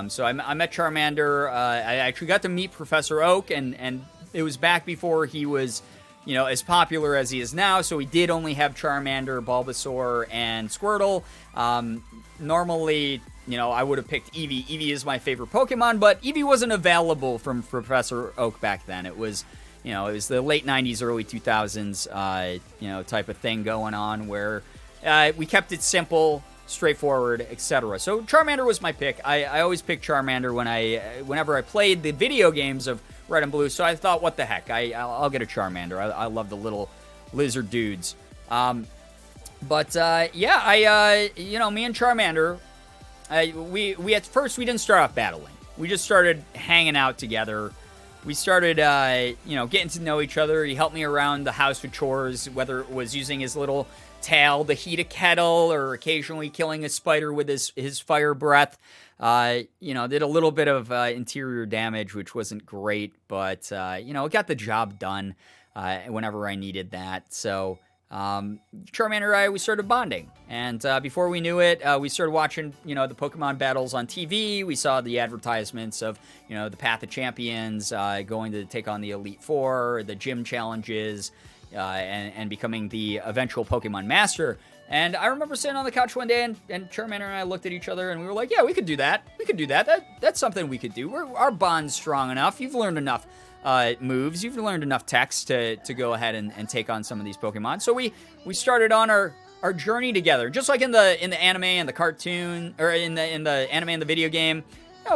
So I met Charmander. I actually got to meet Professor Oak, and it was back before he was, as popular as he is now. So we did only have Charmander, Bulbasaur, and Squirtle. Normally, I would have picked Eevee. Eevee is my favorite Pokemon, but Eevee wasn't available from Professor Oak back then. It was the late 90s, early 2000s, type of thing going on where we kept it simple, straightforward, etc. So Charmander was my pick. I always pick Charmander whenever I played the video games of Red and Blue. So I thought, what the heck? I'll get a Charmander. I love the little lizard dudes. Me and Charmander, we at first we didn't start off battling. We just started hanging out together. We started, getting to know each other. He helped me around the house with chores, whether it was using his little tail to heat a kettle or occasionally killing a spider with his fire breath. Did a little bit of interior damage, which wasn't great, but, it got the job done whenever I needed that. So Charmander and I, we started bonding. And before we knew it, we started watching, the Pokemon battles on TV. We saw the advertisements of, the Path of Champions going to take on the Elite Four, the gym challenges, and becoming the eventual Pokemon Master. And I remember sitting on the couch one day, and Charmander and I looked at each other, and we were like, yeah, we could do that. We could do that. That's something we could do. Our bond's strong enough. You've learned enough moves. You've learned enough text to go ahead and take on some of these Pokemon. So we started on our journey together, just like in the anime and the cartoon, or in the anime and the video game.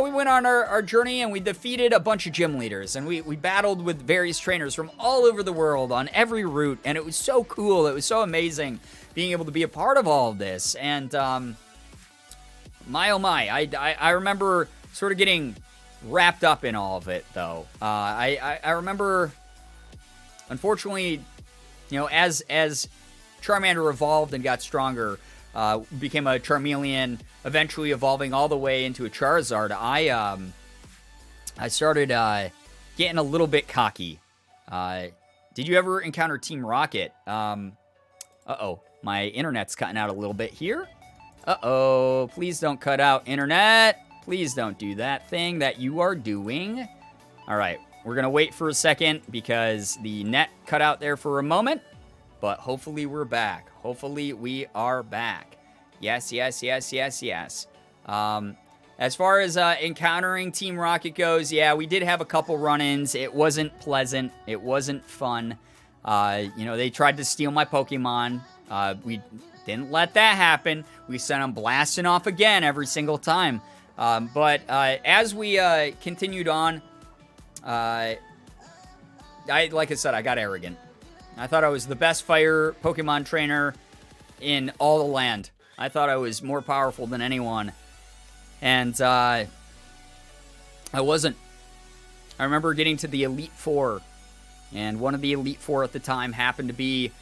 We went on our journey and we defeated a bunch of gym leaders, and we battled with various trainers from all over the world on every route, and it was so cool. It was so amazing being able to be a part of all of this. And my oh my, I remember sort of getting wrapped up in all of it, though. I remember, unfortunately, as Charmander evolved and got stronger, became a Charmeleon, eventually evolving all the way into a Charizard, I started getting a little bit cocky. Did you ever encounter Team Rocket? Uh-oh, my internet's cutting out a little bit here. Uh-oh, please don't cut out, internet. Please don't do that thing that you are doing. All right, we're going to wait for a second because the net cut out there for a moment. But hopefully we're back. Hopefully we are back. Yes. As far as encountering Team Rocket goes, yeah, we did have a couple run-ins. It wasn't pleasant. It wasn't fun. They tried to steal my Pokemon. We Didn't let that happen. We sent them blasting off again every single time. But as we continued on, like I said, I got arrogant. I thought I was the best fire Pokemon trainer in all the land. I thought I was more powerful than anyone. And I wasn't. I remember getting to the Elite Four. And one of the Elite Four at the time happened to be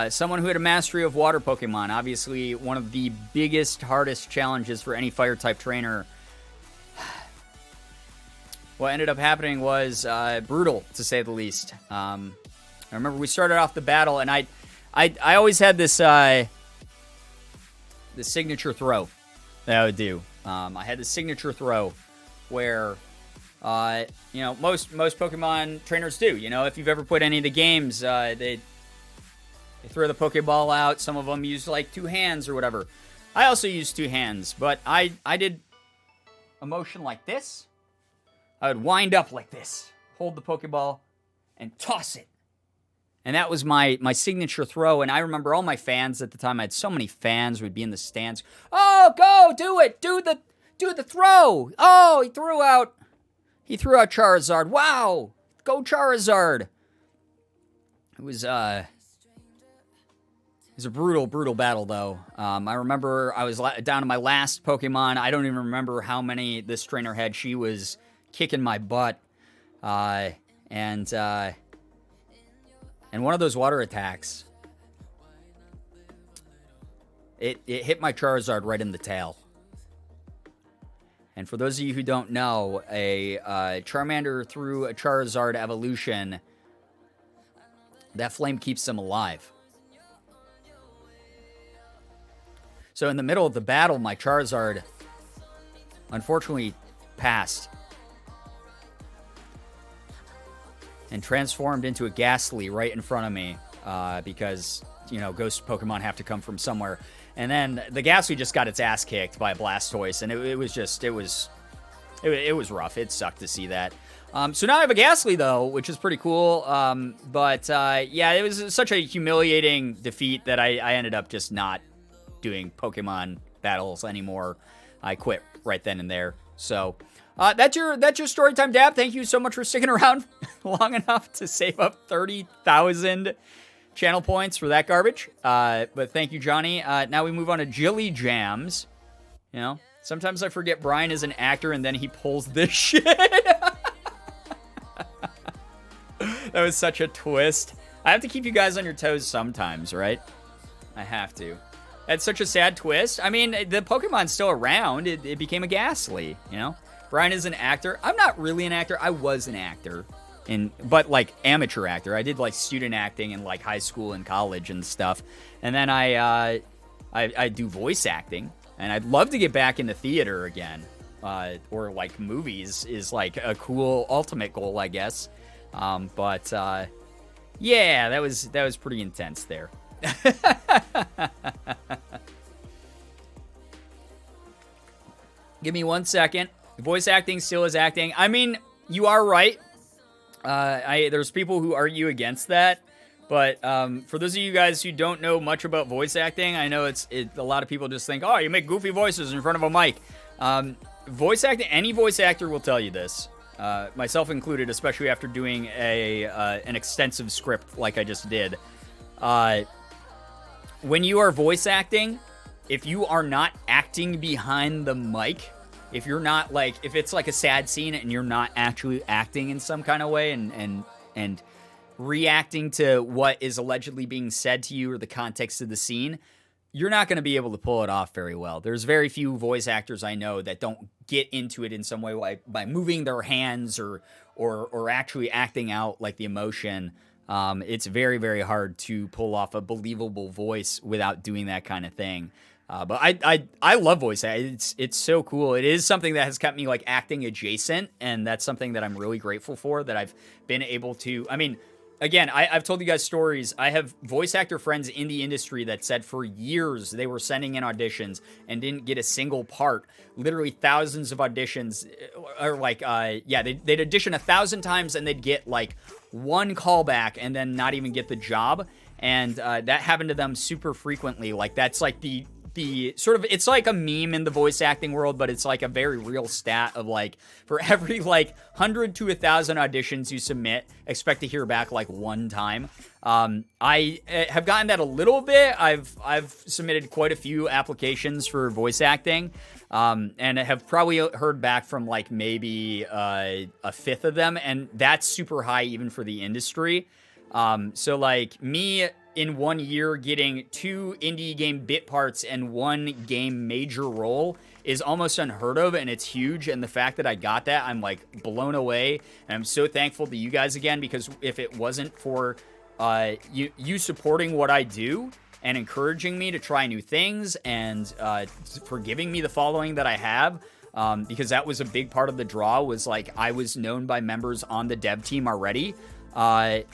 someone who had a mastery of water Pokemon. Obviously, one of the biggest, hardest challenges for any fire-type trainer. What ended up happening was brutal, to say the least. I remember we started off the battle, and I always had this signature throw that I would do. I had the signature throw where, most Pokemon trainers do. If you've ever played any of the games, they throw the Pokeball out. Some of them use like two hands or whatever. I also use two hands, but I did a motion like this. I would wind up like this, hold the Pokeball, and toss it. And that was my signature throw. And I remember all my fans at the time. I had so many fans would be in the stands. Oh, go do it! Do the throw! Oh, he threw out Charizard. Wow, go Charizard! It was a brutal battle though. I remember I was down to my last Pokemon. I don't even remember how many this trainer had. She was kicking my butt, and one of those water attacks, it hit my Charizard right in the tail. And for those of you who don't know, a Charmander through a Charizard evolution, that flame keeps them alive. So in the middle of the battle, my Charizard unfortunately passed and transformed into a Ghastly right in front of me, because, ghost Pokemon have to come from somewhere. And then the Ghastly just got its ass kicked by a Blastoise, and it was rough. It sucked to see that. So now I have a Ghastly, though, which is pretty cool. But it was such a humiliating defeat that I ended up just not doing Pokemon battles anymore. I quit right then and there. So that's your Storytime Dab. Thank you so much for sticking around long enough to save up 30,000 channel points for that garbage. But thank you, Johnny. Now we move on to Jilly Jams. Sometimes I forget Brian is an actor and then he pulls this shit. That was such a twist. I have to keep you guys on your toes sometimes, right? I have to. That's such a sad twist. I mean, the Pokemon's still around. It became a Ghastly, Brian is an actor. I'm not really an actor. I was an actor, but like amateur actor. I did like student acting in like high school and college and stuff. And then I do voice acting, and I'd love to get back into theater again, or like movies is like a cool ultimate goal, I guess. But yeah, that was pretty intense there. Give me 1 second. Voice acting still is acting. I mean, you are right. There's people who argue against that, but for those of you guys who don't know much about voice acting, I know a lot of people just think, oh, you make goofy voices in front of a mic. Voice acting, any voice actor will tell you this, myself included, especially after doing an extensive script like I just did. When you are voice acting, if you are not acting behind the mic, if you're not like, if it's like a sad scene and you're not actually acting in some kind of way and reacting to what is allegedly being said to you or the context of the scene, you're not going to be able to pull it off very well. There's very few voice actors I know that don't get into it in some way by moving their hands or actually acting out like the emotion. It's very, very hard to pull off a believable voice without doing that kind of thing. But I love voice acting. It's so cool. It is something that has kept me like acting adjacent, and that's something that I'm really grateful for, that I've been able to. I mean, again, I've told you guys stories. I have voice actor friends in the industry that said for years they were sending in auditions and didn't get a single part. Literally thousands of auditions, or like, they'd audition 1,000 times and they'd get like one callback and then not even get the job. and that happened to them super frequently. Like, that's like the sort of, it's like a meme in the voice acting world, but it's like a very real stat of like, for every like 100 to 1,000 auditions you submit, expect to hear back like one time. I have gotten that a little bit. I've submitted quite a few applications for voice acting, and have probably heard back from like maybe a fifth of them, and that's super high even for the industry. So like me in 1 year getting 2 indie game bit parts and 1 game major role is almost unheard of, and it's huge. And the fact that I got that, I'm like blown away, and I'm so thankful to you guys again, because if it wasn't for you supporting what I do and encouraging me to try new things, and for giving me the following that I have, because that was a big part of the draw, was like I was known by members on the dev team already. I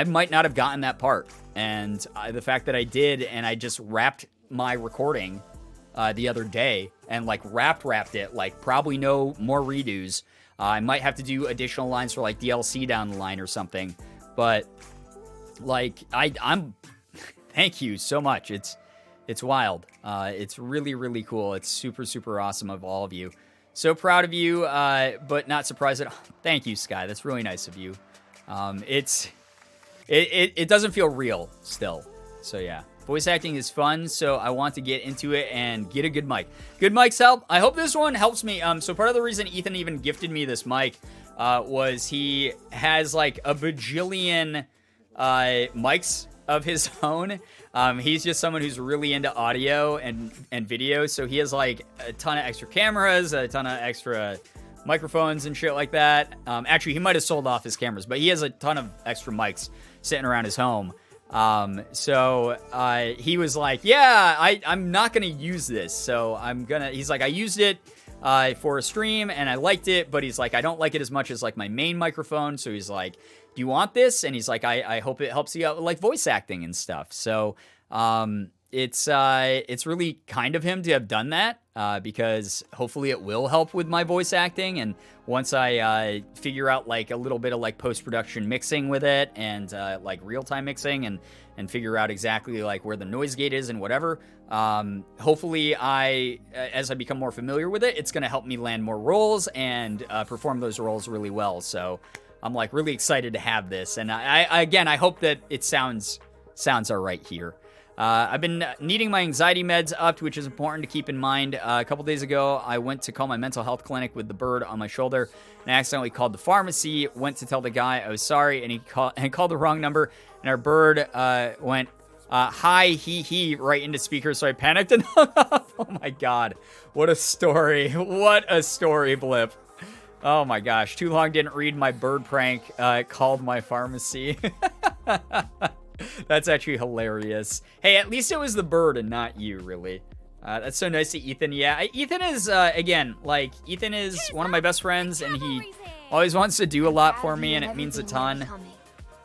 might not have gotten that part. And the fact that I did, and I just wrapped my recording the other day, and like wrapped it, like probably no more redos. I might have to do additional lines for like DLC down the line or something. But like I'm thank you so much. It's wild. It's really, really cool. It's super, super awesome of all of you. So proud of you, but not surprised at all. Thank you, Sky. That's really nice of you. It doesn't feel real still. So yeah, voice acting is fun, so I want to get into it and get a good mic. Good mics help. I hope this one helps me. So part of the reason Ethan even gifted me this mic was he has like a bajillion mics of his own. He's just someone who's really into audio and video, so he has like a ton of extra cameras, a ton of extra microphones and shit like that. Actually, he might have sold off his cameras, but he has a ton of extra mics sitting around his home. So he was like, yeah, I'm not going to use this. So he's like, I used it for a stream and I liked it, but he's like, I don't like it as much as like my main microphone. So he's like, do you want this? And he's like, I hope it helps you out with like voice acting and stuff. So, it's really kind of him to have done that, because hopefully it will help with my voice acting. And once I figure out like a little bit of like post-production mixing with it, and like real-time mixing, and figure out exactly like where the noise gate is and whatever, hopefully as I become more familiar with it, it's going to help me land more roles and perform those roles really well. So I'm like really excited to have this. And I hope that it sounds all right here. I've been needing my anxiety meds upped, which is important to keep in mind. A couple days ago, I went to call my mental health clinic with the bird on my shoulder, and I accidentally called the pharmacy, went to tell the guy I was sorry, and he called the wrong number, and our bird went, hi, he, right into speaker, so I panicked and hung up. Oh my god, what a story. What a story blip. Oh my gosh, too long didn't read my bird prank, called my pharmacy. That's actually hilarious. Hey, at least it was the bird and not you, really. That's so nice to Ethan. Yeah, Ethan is, again, like, Ethan is one of my best friends, and he always wants to do a lot for me, and it means a ton.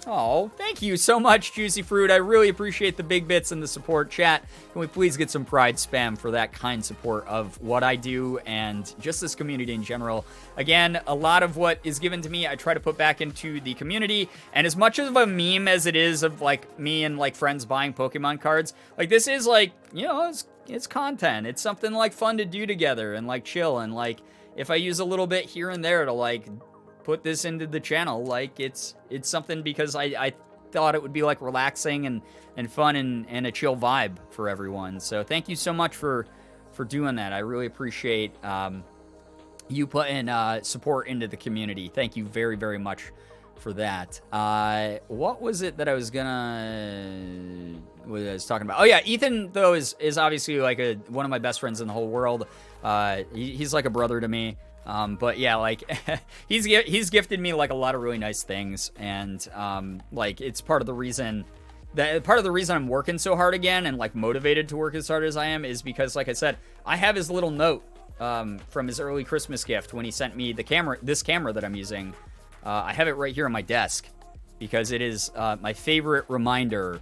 Oh, thank you so much, Juicy Fruit. I really appreciate the big bits and the support. Chat, can we please get some pride spam for that kind support of what I do and just this community in general? Again, a lot of what is given to me, I try to put back into the community. And as much of a meme as it is of like me and like friends buying Pokemon cards, like this is like, you know, it's content. It's something like fun to do together and like chill. And like if I use a little bit here and there to like put this into the channel, like it's something because I thought it would be like relaxing and fun and a chill vibe for everyone. So thank you so much for doing that. I really appreciate you putting support into the community. Thank you very, very much for that. What was it that I was talking about? Oh yeah, Ethan though is obviously like one of my best friends in the whole world. He's like a brother to me. But yeah, like he's gifted me like a lot of really nice things, and like it's part of the reason I'm working so hard again and like motivated to work as hard as I am is because, like I said, I have his little note from his early Christmas gift when he sent me this camera that I'm using. I have it right here on my desk because it is my favorite reminder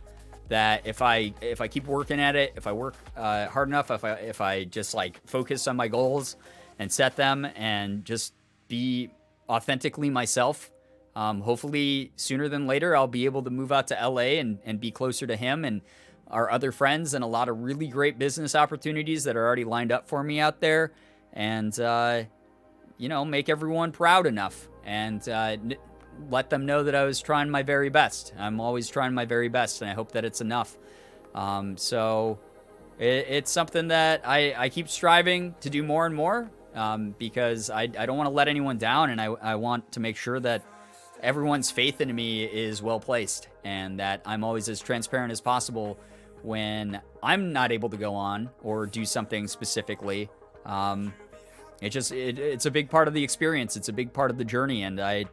that if I keep working at it, if I work hard enough, if I just like focus on my goals and set them and just be authentically myself, Hopefully sooner than later, I'll be able to move out to LA and be closer to him and our other friends, and a lot of really great business opportunities that are already lined up for me out there. And, make everyone proud enough and let them know that I was trying my very best. I'm always trying my very best, and I hope that it's enough. So it's something that I keep striving to do more and more, because I don't want to let anyone down, and I want to make sure that everyone's faith in me is well placed, and that I'm always as transparent as possible when I'm not able to go on or do something specifically. It's a big part of the experience. It's a big part of the journey, and I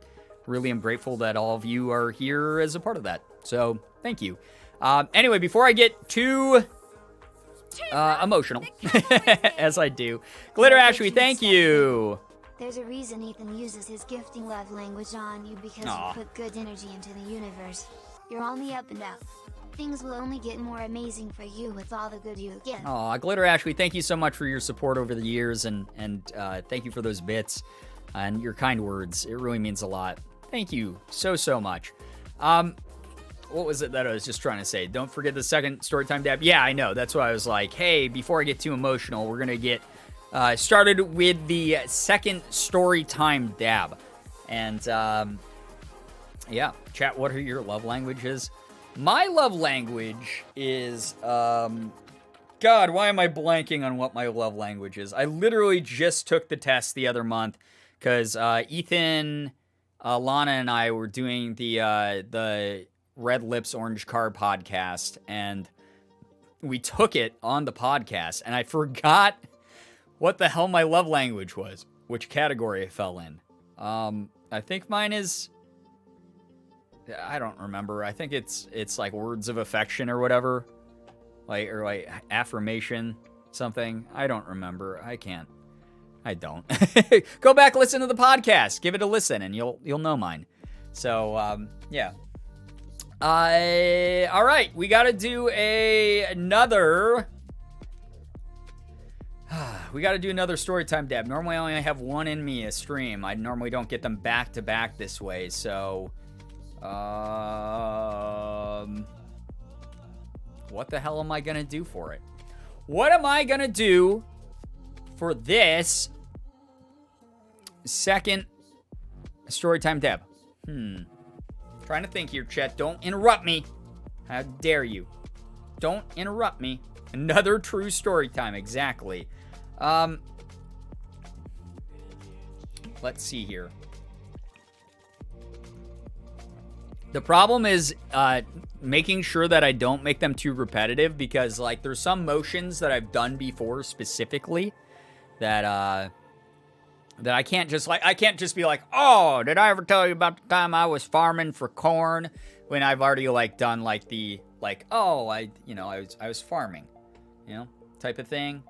really am grateful that all of you are here as a part of that. So thank you. Anyway, before I get too emotional, as I do, Glitter Ashby, thank you. There's a reason Ethan uses his gifting love language on you, because you put good energy into the universe. You're on the up and up. Things will only get more amazing for you with all the good you give. Aw, Glitter Ashby, thank you so much for your support over the years, and thank you for those bits and your kind words. It really means a lot. Thank you so much. What was it that I was just trying to say? Don't forget the second Storytime Dab. Yeah, I know. That's why I was like, hey, before I get too emotional, we're going to get started with the second Storytime Dab. And, yeah, chat, what are your love languages? My love language is, God, why am I blanking on what my love language is? I literally just took the test the other month because Ethan, Lana, and I were doing the Red Lips Orange Car podcast, and we took it on the podcast, and I forgot what the hell my love language was, which category it fell in. I think mine is... I don't remember. I think it's like words of affection or whatever. Like affirmation, something. I don't remember. I don't. Go back, listen to the podcast. Give it a listen, and you'll know mine. So, yeah. All right. We got to do another... we got to do another Storytime Dab. Normally, I only have one in me a stream. I normally don't get them back to back this way, so... what the hell am I gonna do for it? What am I gonna do for this second Storytime Dab? Trying to think here, chat. Don't interrupt me. How dare you? Don't interrupt me. Another true story time, exactly. Let's see here. The problem is making sure that I don't make them too repetitive, because like there's some motions that I've done before specifically that I can't just be like, oh, did I ever tell you about the time I was farming for corn, when I've already like done like the I was farming, type of thing.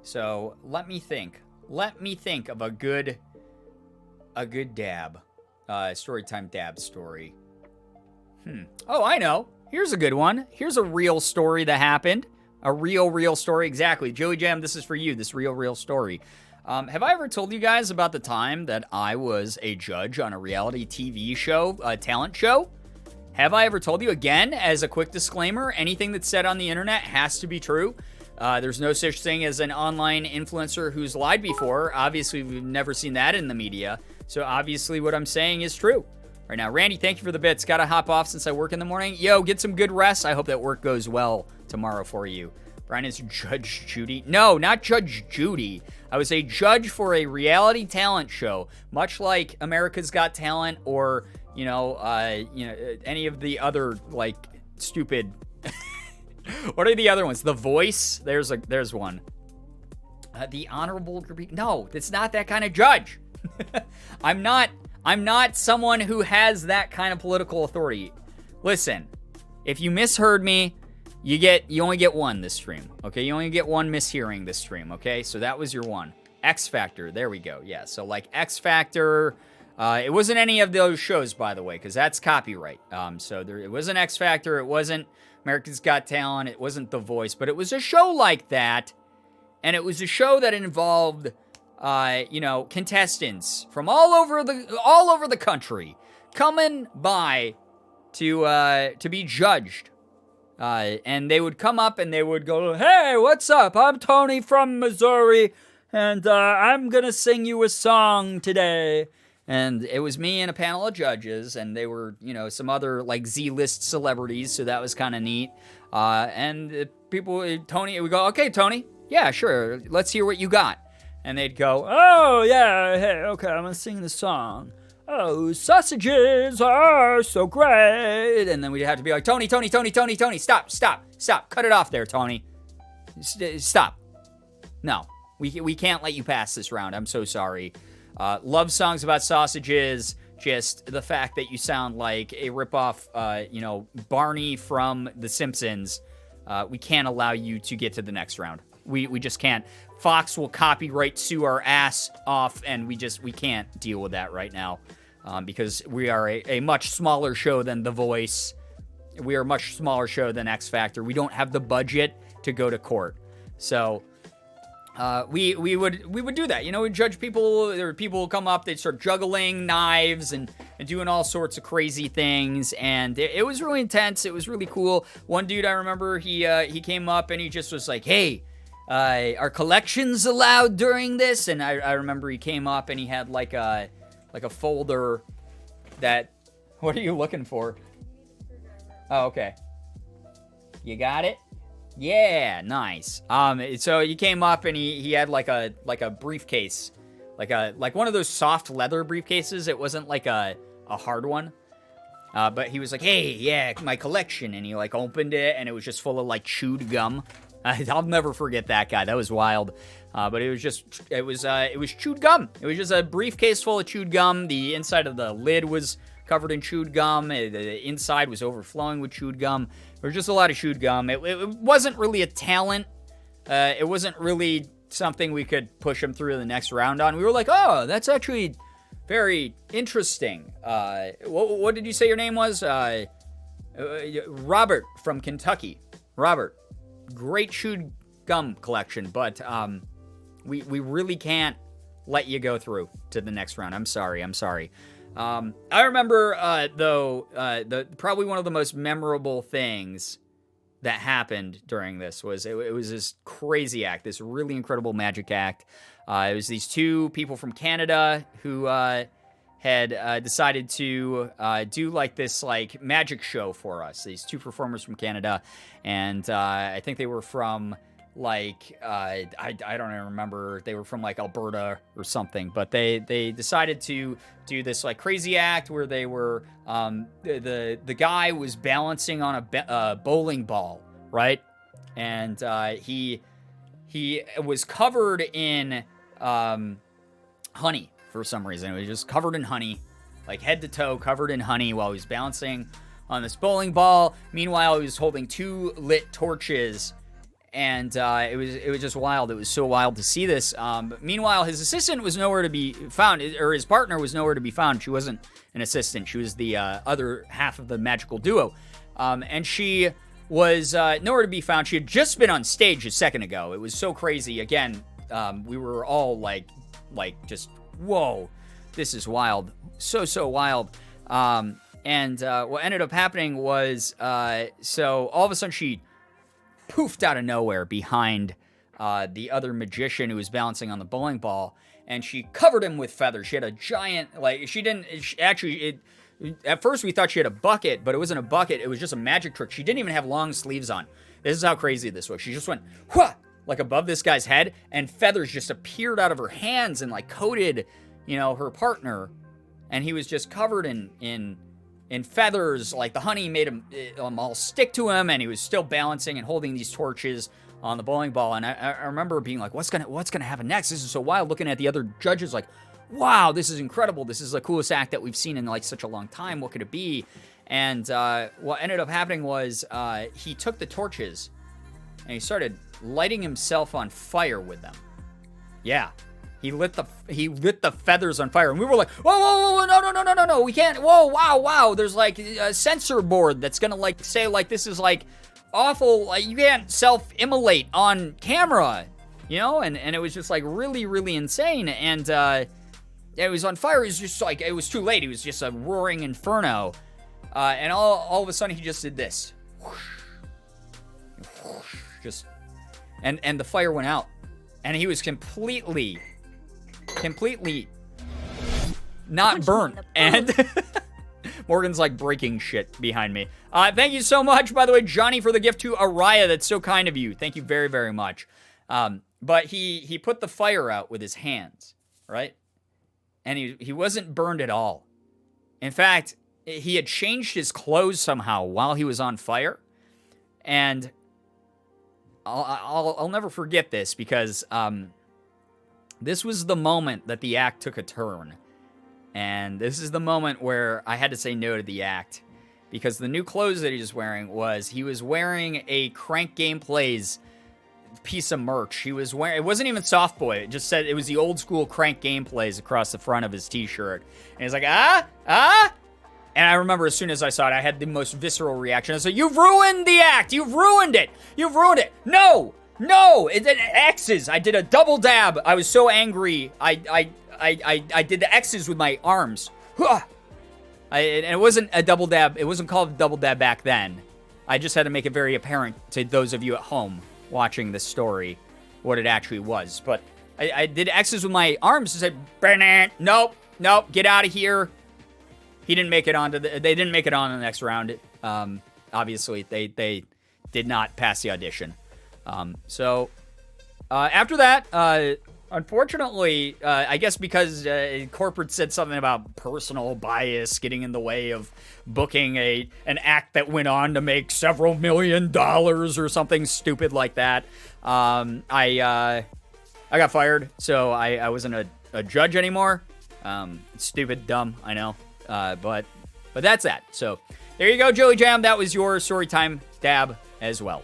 So let me think of a good dab, Storytime Dab story. Oh, I know. Here's a good one. Here's a real story that happened. A real story. Exactly. Joey Jam, this is for you. This real story. Have I ever told you guys about the time that I was a judge on a reality TV show, a talent show? Have I ever told you? Again, as a quick disclaimer, anything that's said on the internet has to be true. There's no such thing as an online influencer who's lied before. Obviously, we've never seen that in the media. So obviously what I'm saying is true. Right now, Randy, thank you for the bits. Gotta hop off since I work in the morning. Yo, get some good rest. I hope that work goes well tomorrow for you. Brian is Judge Judy. No, not Judge Judy. I was a judge for a reality talent show, much like America's Got Talent or, any of the other, like, stupid... What are the other ones? The Voice? There's one. The Honorable Girbeagly. No, it's not that kind of judge. I'm not someone who has that kind of political authority. Listen, if you misheard me, you only get one this stream, okay? You only get one mishearing this stream, okay? So that was your one. X Factor, there we go. Yeah, so like X Factor, it wasn't any of those shows, by the way, because that's copyright. It wasn't X Factor, it wasn't America's Got Talent, it wasn't The Voice, but it was a show like that, and it was a show that involved... contestants from all over the country coming by to be judged. And they would come up and they would go, "Hey, what's up? I'm Tony from Missouri, and I'm going to sing you a song today." And it was me and a panel of judges, and they were, some other, like, Z-list celebrities, so that was kind of neat. And Tony would go, "Okay, Tony, yeah, sure, let's hear what you got." And they'd go, "Oh, yeah, hey, okay, I'm going to sing the song. Oh, sausages are so great." And then we'd have to be like, Tony, stop, cut it off there, Tony. Stop. No, we can't let you pass this round. I'm so sorry. Love songs about sausages, just the fact that you sound like a ripoff, Barney from The Simpsons. We can't allow you to get to the next round. We just can't. Fox will copyright sue our ass off, and we can't deal with that right now. Because we are a much smaller show than The Voice. We are a much smaller show than X Factor. We don't have the budget to go to court. So we would do that. We'd judge people. There were people who come up, they'd start juggling knives and doing all sorts of crazy things. And it was really intense. It was really cool. One dude, I remember, he came up and he just was like, "Hey, are collections allowed during this?" And I remember he came up and he had like a folder that... What are you looking for? Oh, okay. You got it? Yeah, nice. So he came up and he had like a briefcase. Like one of those soft leather briefcases. It wasn't like a hard one. But he was like, "Hey, yeah, my collection." And he like opened it and it was just full of like chewed gum. I'll never forget that guy. That was wild. But it was chewed gum. It was just a briefcase full of chewed gum. The inside of the lid was covered in chewed gum. The inside was overflowing with chewed gum. There was just a lot of chewed gum. It wasn't really a talent. It wasn't really something we could push him through the next round on. We were like, "Oh, that's actually very interesting." What did you say your name was? Robert from Kentucky. Robert. Great chewed gum collection, but we really can't let you go through to the next round. I'm sorry. I remember, though, probably one of the most memorable things that happened during this was it was this crazy act, this really incredible magic act. It was these two people from Canada who had decided to do like this like magic show for us. These two performers from Canada, and I think they were from like I don't even remember. They were from like Alberta or something, but they decided to do this like crazy act where they were the guy was balancing on a bowling ball, right? And he was covered in honey. For some reason, it was just covered in honey, like head to toe covered in honey while he was balancing on this bowling ball. Meanwhile, he was holding two lit torches, and it was just wild. It was so wild to see this. But meanwhile, his assistant was nowhere to be found, or his partner was nowhere to be found. She wasn't an assistant. She was the other half of the magical duo, and she was nowhere to be found. She had just been on stage a second ago. It was so crazy. Again, we were all like just... Whoa, this is wild. So wild. And what ended up happening was, so all of a sudden she poofed out of nowhere behind the other magician who was balancing on the bowling ball, and she covered him with feathers. She had a giant, at first we thought she had a bucket, but it wasn't a bucket. It was just a magic trick. She didn't even have long sleeves on. This is how crazy this was. She just went, whah! Like above this guy's head, and feathers just appeared out of her hands and like coated, her partner, and he was just covered in feathers. Like the honey made him all stick to him, and he was still balancing and holding these torches on the bowling ball. And I remember being like, what's gonna happen next? This is so wild. Looking at the other judges, like, wow, this is incredible. This is the coolest act that we've seen in like such a long time. What could it be? And what ended up happening was he took the torches and he started lighting himself on fire with them. Yeah, he lit the feathers on fire, and we were like, whoa, no, we can't. Whoa, wow. There's like a censor board that's gonna like say like this is like awful. Like you can't self-immolate on camera, And it was just like really, really insane. And it was on fire. It was just like, it was too late. It was just a roaring inferno. And all of a sudden, he just did this. Just, and the fire went out. And he was completely not burnt. And Morgan's like breaking shit behind me. Thank you so much, by the way, Johnny, for the gift to Araya. That's so kind of you. Thank you very, very much. But he put the fire out with his hands, right? And he wasn't burned at all. In fact, he had changed his clothes somehow while he was on fire. And I'll never forget this, because this was the moment that the act took a turn. And this is the moment where I had to say no to the act, because the new clothes that he was wearing a Crank Gameplays piece of merch. He was wearing, it wasn't even Soft Boy. It just said, it was the old school Crank Gameplays across the front of his t-shirt. And he's like, and I remember as soon as I saw it, I had the most visceral reaction. I was like, you've ruined the act. You've ruined it. You've ruined it. No, it did X's. I did a double dab. I was so angry. I did the X's with my arms. And it wasn't a double dab. It wasn't called a double dab back then. I just had to make it very apparent to those of you at home watching this story what it actually was. But I did X's with my arms and said, nope, get out of here. He didn't make it they didn't make it on the next round. Obviously, they did not pass the audition. So after that, unfortunately, I guess because corporate said something about personal bias getting in the way of booking an act that went on to make several $1 million or something stupid like that, I got fired. So I wasn't a judge anymore. Stupid, dumb, I know. But that's that. So there you go, Joey Jam. That was your storytime dab as well.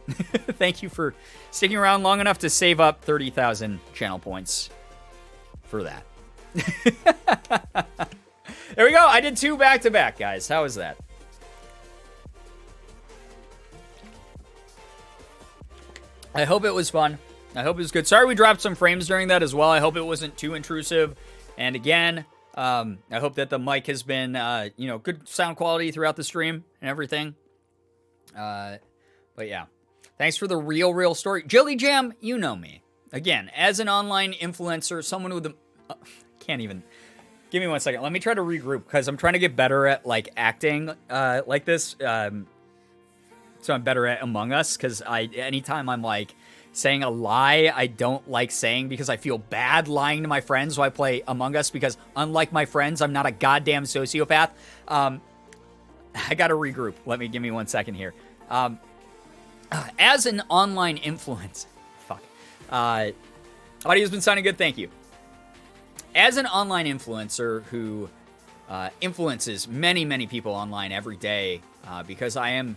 Thank you for sticking around long enough to save up 30,000 channel points for that. There we go. I did 2 back-to-back, guys. How was that? I hope it was fun. I hope it was good. Sorry we dropped some frames during that as well. I hope it wasn't too intrusive. And again, I hope that the mic has been, good sound quality throughout the stream and everything. But yeah. Thanks for the real story. Jelly Jam, you know me. Again, as an online influencer, someone with a... can't even... Give me 1 second. Let me try to regroup, because I'm trying to get better at, acting like this. So I'm better at Among Us, because anytime I'm, saying a lie I don't like saying because I feel bad lying to my friends, so I play Among Us, because unlike my friends, I'm not a goddamn sociopath. I gotta regroup. Give me 1 second here. As an online influencer... audio's been sounding good, thank you. As an online influencer who influences many people online every day, because I am,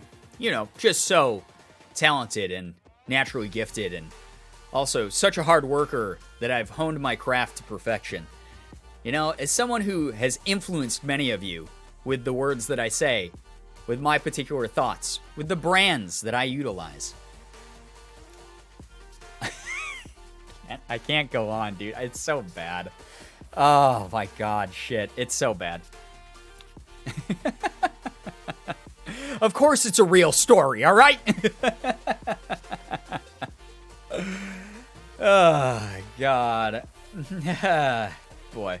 just so talented and naturally gifted, and also such a hard worker that I've honed my craft to perfection. As someone who has influenced many of you with the words that I say, with my particular thoughts, with the brands that I utilize. I can't go on, dude. It's so bad. Oh my god, shit. It's so bad. Of course it's a real story, alright? Oh, God. Boy.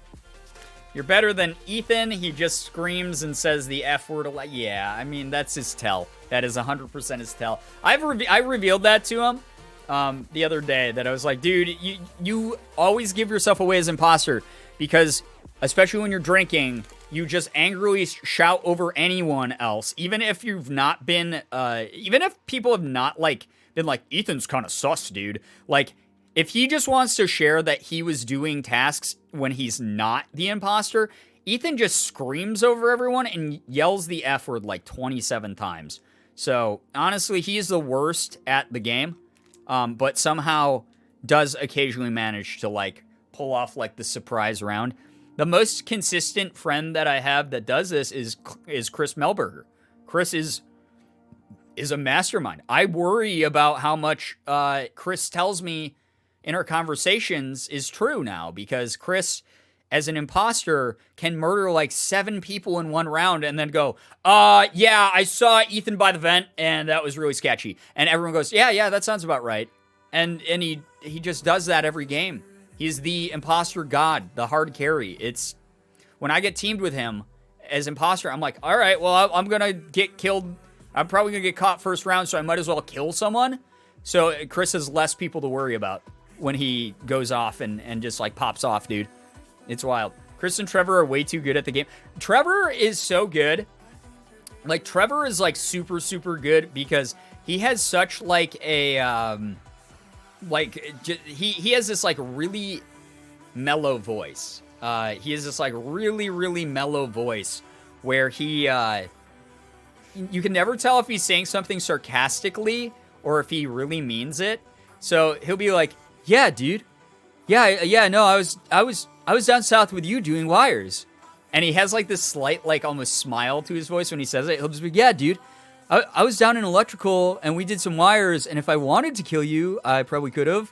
You're better than Ethan. He just screams and says the F word a lot. Yeah, I mean, that's his tell. That is 100% his tell. I revealed that to him the other day, that I was like, dude, you always give yourself away as imposter, because especially when you're drinking, you just angrily shout over anyone else, even if you've not been, even if people have not, been like, Ethan's kind of sus, dude. If he just wants to share that he was doing tasks when he's not the imposter, Ethan just screams over everyone and yells the F word 27 times. So, honestly, he's the worst at the game, but somehow does occasionally manage to, pull off, the surprise round. The most consistent friend that I have that does this is Chris Melberger. Chris is a mastermind. I worry about how much Chris tells me in our conversations is true now, because Chris as an imposter, can murder like 7 people in one round and then go, yeah, I saw Ethan by the vent and that was really sketchy. And everyone goes, yeah, that sounds about right. And he just does that every game. He's the imposter god, the hard carry. It's when I get teamed with him as imposter, I'm like, all right, well, I'm going to get killed. I'm probably going to get caught first round, so I might as well kill someone. So Chris has less people to worry about when he goes off and just like pops off, dude. It's wild. Chris and Trevor are way too good at the game. Trevor is so good. Like, Trevor is like super, super good because he has such like a, he has this like really mellow voice. He has this like really, really mellow voice where he, you can never tell if he's saying something sarcastically or if he really means it. So he'll be like, yeah, dude. Yeah, no, I was down south with you doing wires. And he has like this slight, like almost smile to his voice when he says it. He'll just be, yeah, dude. I was down in electrical and we did some wires, and if I wanted to kill you, I probably could have.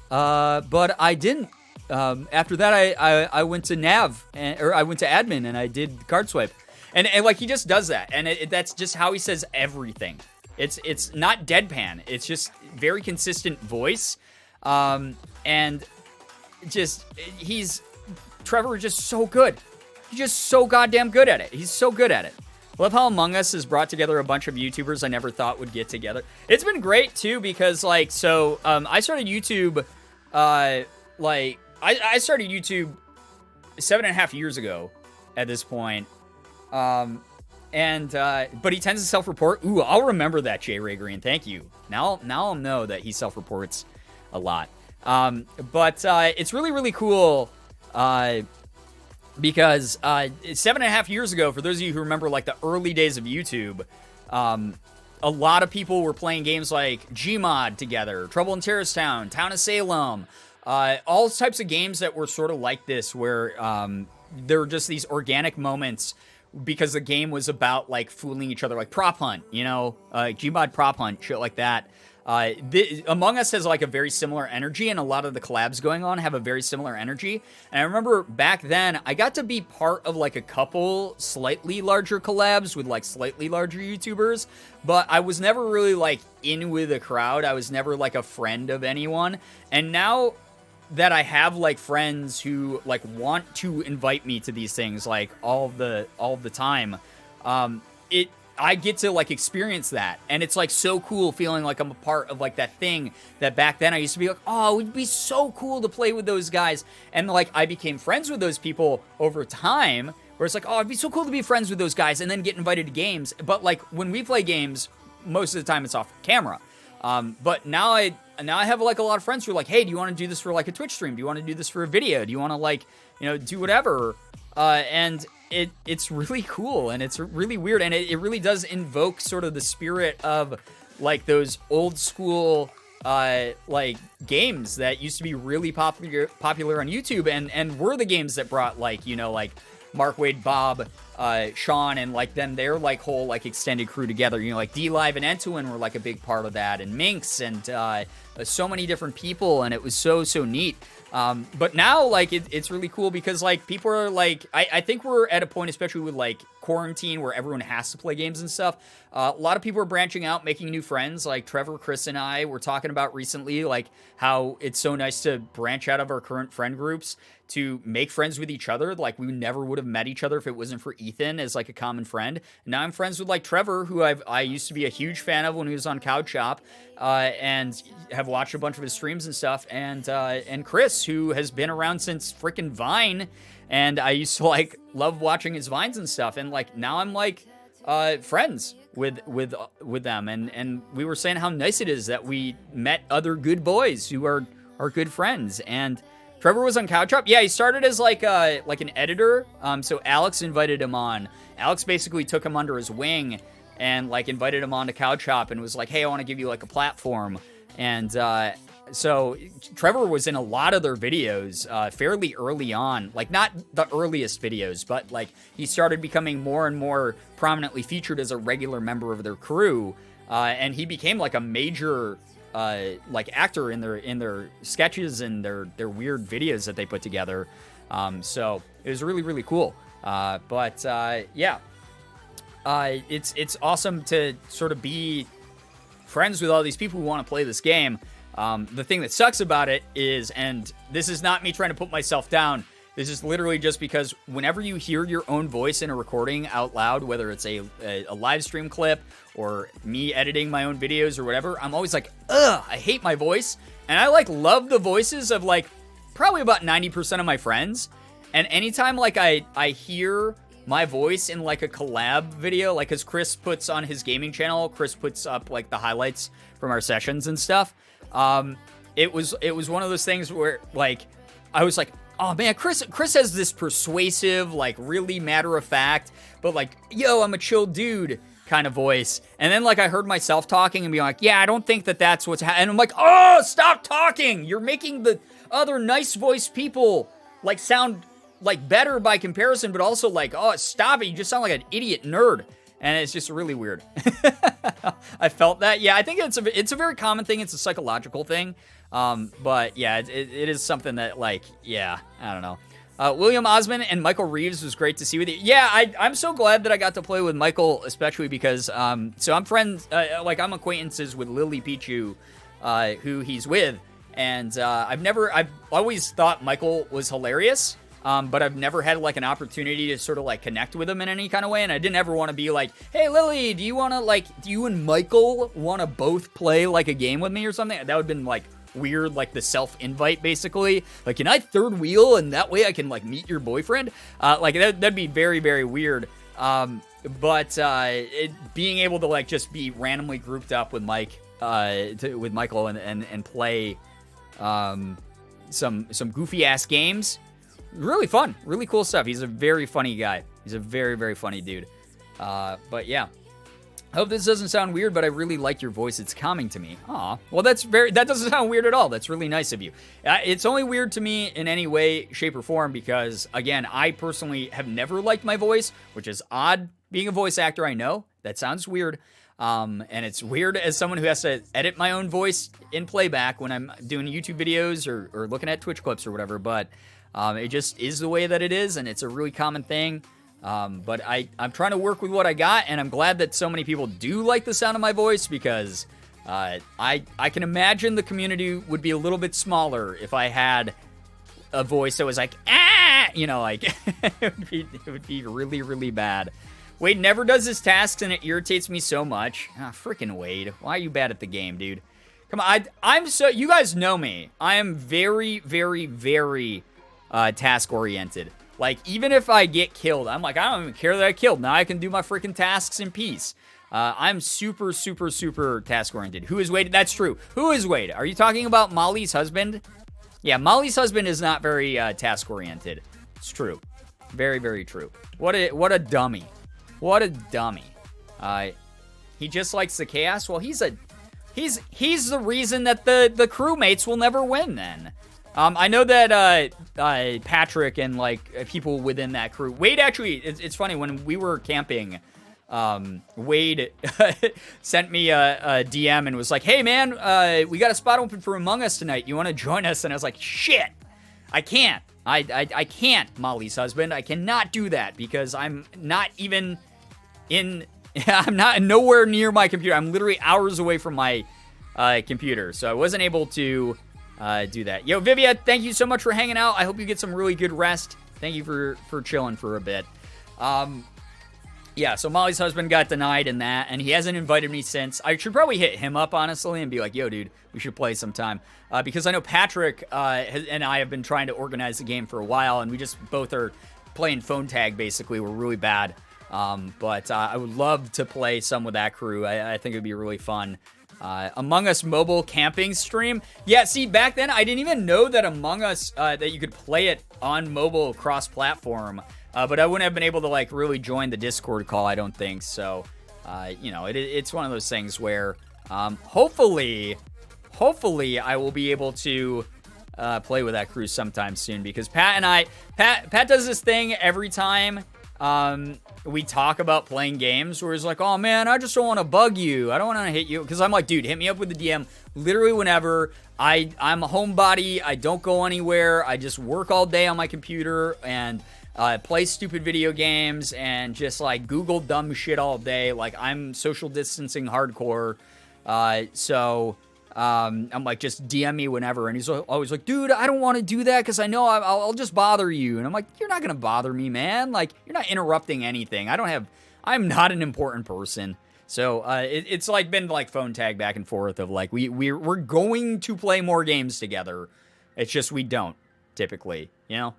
But I didn't. After that, I went to nav, or I went to admin and I did card swipe. And like, he just does that. And that's just how he says everything. It's not deadpan. It's just very consistent voice. And just, Trevor is just so good. He's just so goddamn good at it. He's so good at it. I love how Among Us has brought together a bunch of YouTubers I never thought would get together. It's been great, too, because, like, so, I started YouTube, I started YouTube 7.5 years ago at this point. But he tends to self-report. Ooh, I'll remember that, J. Ray Green. Thank you. Now I'll know that he self-reports a lot. But it's really, really cool, because 7.5 years ago, for those of you who remember like the early days of YouTube, a lot of people were playing games like Gmod together, Trouble in Terrorist Town, Town of Salem, all types of games that were sort of like this, where there were just these organic moments because the game was about like fooling each other, like Prop Hunt, Gmod Prop Hunt, shit like that. Among Us has like a very similar energy, and a lot of the collabs going on have a very similar energy. And I remember back then, I got to be part of like a couple slightly larger collabs with like slightly larger YouTubers, but I was never really like in with a crowd. I was never like a friend of anyone. And now that I have like friends who like want to invite me to these things like all the time, I get to like experience that, and it's like so cool feeling like I'm a part of like that thing that back then I used to be like, oh, it would be so cool to play with those guys. And like I became friends with those people over time, where it's like, oh, it'd be so cool to be friends with those guys and then get invited to games. But like when we play games, most of the time it's off camera. But now I have like a lot of friends who are like, hey, do you want to do this for like a Twitch stream? Do you want to do this for a video? Do you want to like, do whatever? And it's really cool, and it's really weird, and it really does invoke sort of the spirit of like those old school like games that used to be really popular on YouTube, and were the games that brought like like Mark, Wade, Bob, Sean, and like then their like whole like extended crew together. Like D-Live and Entwin were like a big part of that, and Minx, and so many different people, and it was so neat. But now, like, it's really cool because, like, people are, like, I think we're at a point, especially with, like, quarantine where everyone has to play games and stuff. A lot of people are branching out, making new friends. Like, Trevor, Chris, and I were talking about recently, like, how it's so nice to branch out of our current friend groups to make friends with each other. Like, we never would have met each other if it wasn't for Ethan as, like, a common friend. And now I'm friends with, like, Trevor, who I used to be a huge fan of when he was on Couch Shop, and have watched a bunch of his streams and stuff. And Chris, who has been around since freaking Vine, and I used to, like, love watching his Vines and stuff. And, like, now I'm, like, friends with them. And we were saying how nice it is that we met other good boys who are good friends. And Trevor was on Couch Shop. Yeah, he started as like an editor. So Alex invited him on. Alex basically took him under his wing and like invited him on to Couch Shop and was like, hey, I want to give you like a platform. And so Trevor was in a lot of their videos fairly early on. Like, not the earliest videos, but like he started becoming more and more prominently featured as a regular member of their crew. And he became like a major like actor in their sketches and their weird videos that they put together. So it was really, really cool. Yeah, it's awesome to sort of be friends with all these people who want to play this game. The thing that sucks about it is, and this is not me trying to put myself down, this is literally just because whenever you hear your own voice in a recording out loud, whether it's a live stream clip or me editing my own videos or whatever, I'm always like, ugh, I hate my voice. And I like love the voices of like probably about 90% of my friends. And anytime like I hear my voice in like a collab video, like as Chris puts on his gaming channel, Chris puts up like the highlights from our sessions and stuff. It was one of those things where like I was like, oh man, Chris has this persuasive, like really matter of fact, but like, yo, I'm a chill dude kind of voice. And then like I heard myself talking and being like, yeah, I don't think that's what's happening. And I'm like, oh, stop talking. You're making the other nice voice people like sound like better by comparison, but also like, oh, stop it. You just sound like an idiot nerd. And it's just really weird. I felt that. Yeah, I think it's a very common thing. It's a psychological thing. But yeah, it is something that like, yeah, I don't know. William Osmond and Michael Reeves was great to see with you. Yeah, I'm so glad that I got to play with Michael, especially because, so I'm friends, I'm acquaintances with Lily Pichu, who he's with. And, I've always thought Michael was hilarious. But I've never had like an opportunity to sort of like connect with him in any kind of way. And I didn't ever want to be like, hey, Lily, do you and Michael want to both play like a game with me or something? That would have been like weird, like the self-invite basically. Like, can I third wheel and that way I can like meet your boyfriend? That'd be very, very weird. But being able to like just be randomly grouped up with with Michael and play some goofy ass games. Really fun, really cool stuff. He's a very funny guy. He's a very, very funny dude. But yeah. I hope this doesn't sound weird, but I really like your voice. It's calming to me. Aw. Well, that doesn't sound weird at all. That's really nice of you. It's only weird to me in any way, shape, or form because, again, I personally have never liked my voice, which is odd. Being a voice actor, I know. That sounds weird. And it's weird as someone who has to edit my own voice in playback when I'm doing YouTube videos or looking at Twitch clips or whatever, but it just is the way that it is, and it's a really common thing. But I'm trying to work with what I got, and I'm glad that so many people do like the sound of my voice because I can imagine the community would be a little bit smaller if I had a voice that was like, ah, like it would be really, really bad. Wade never does his tasks, and it irritates me so much. Freaking Wade. Why are you bad at the game, dude? Come on, you guys know me. I am very, very, very task-oriented. Like, even if I get killed, I'm like, I don't even care that I killed. Now I can do my freaking tasks in peace. I'm super, super, super task-oriented. Who is Wade? That's true. Who is Wade? Are you talking about Molly's husband? Yeah, Molly's husband is not very task-oriented. It's true. Very, very true. What a dummy. What a dummy. He just likes the chaos. Well, he's the reason that the crewmates will never win then. I know that Patrick and like people within that crew, Wade actually, it's funny, when we were camping, Wade sent me a DM and was like, hey man, we got a spot open for Among Us tonight. You want to join us? And I was like, shit, I can't. I can't, Molly's husband. I cannot do that because I'm not even I'm not nowhere near my computer. I'm literally hours away from my computer. So I wasn't able to do that. Yo, Vivia, thank you so much for hanging out. I hope you get some really good rest. Thank you for chilling for a bit. Yeah, so Molly's husband got denied in that, and he hasn't invited me since. I should probably hit him up, honestly, and be like, yo, dude, we should play sometime. Because I know Patrick and I have been trying to organize the game for a while, and we just both are playing phone tag, basically. We're really bad. But I would love to play some with that crew. I think it would be really fun. Among Us mobile camping stream. Yeah, see, back then, I didn't even know that Among Us, that you could play it on mobile cross-platform. But I wouldn't have been able to, like, really join the Discord call, I don't think. So, it's one of those things where, hopefully, I will be able to play with that crew sometime soon. Because Pat does this thing every time we talk about playing games where he's like, oh man, I just don't want to bug you. I don't want to hit you. Because I'm like, dude, hit me up with the DM literally whenever. I'm a homebody. I don't go anywhere. I just work all day on my computer and play stupid video games and just like Google dumb shit all day. Like I'm social distancing hardcore. I'm like, just DM me whenever. And he's always like, dude, I don't want to do that because I know I'll just bother you. And I'm like, you're not going to bother me, man. Like, you're not interrupting anything. I'm not an important person. So it's like been like phone tag back and forth of like, we're going to play more games together. It's just we don't typically, you know?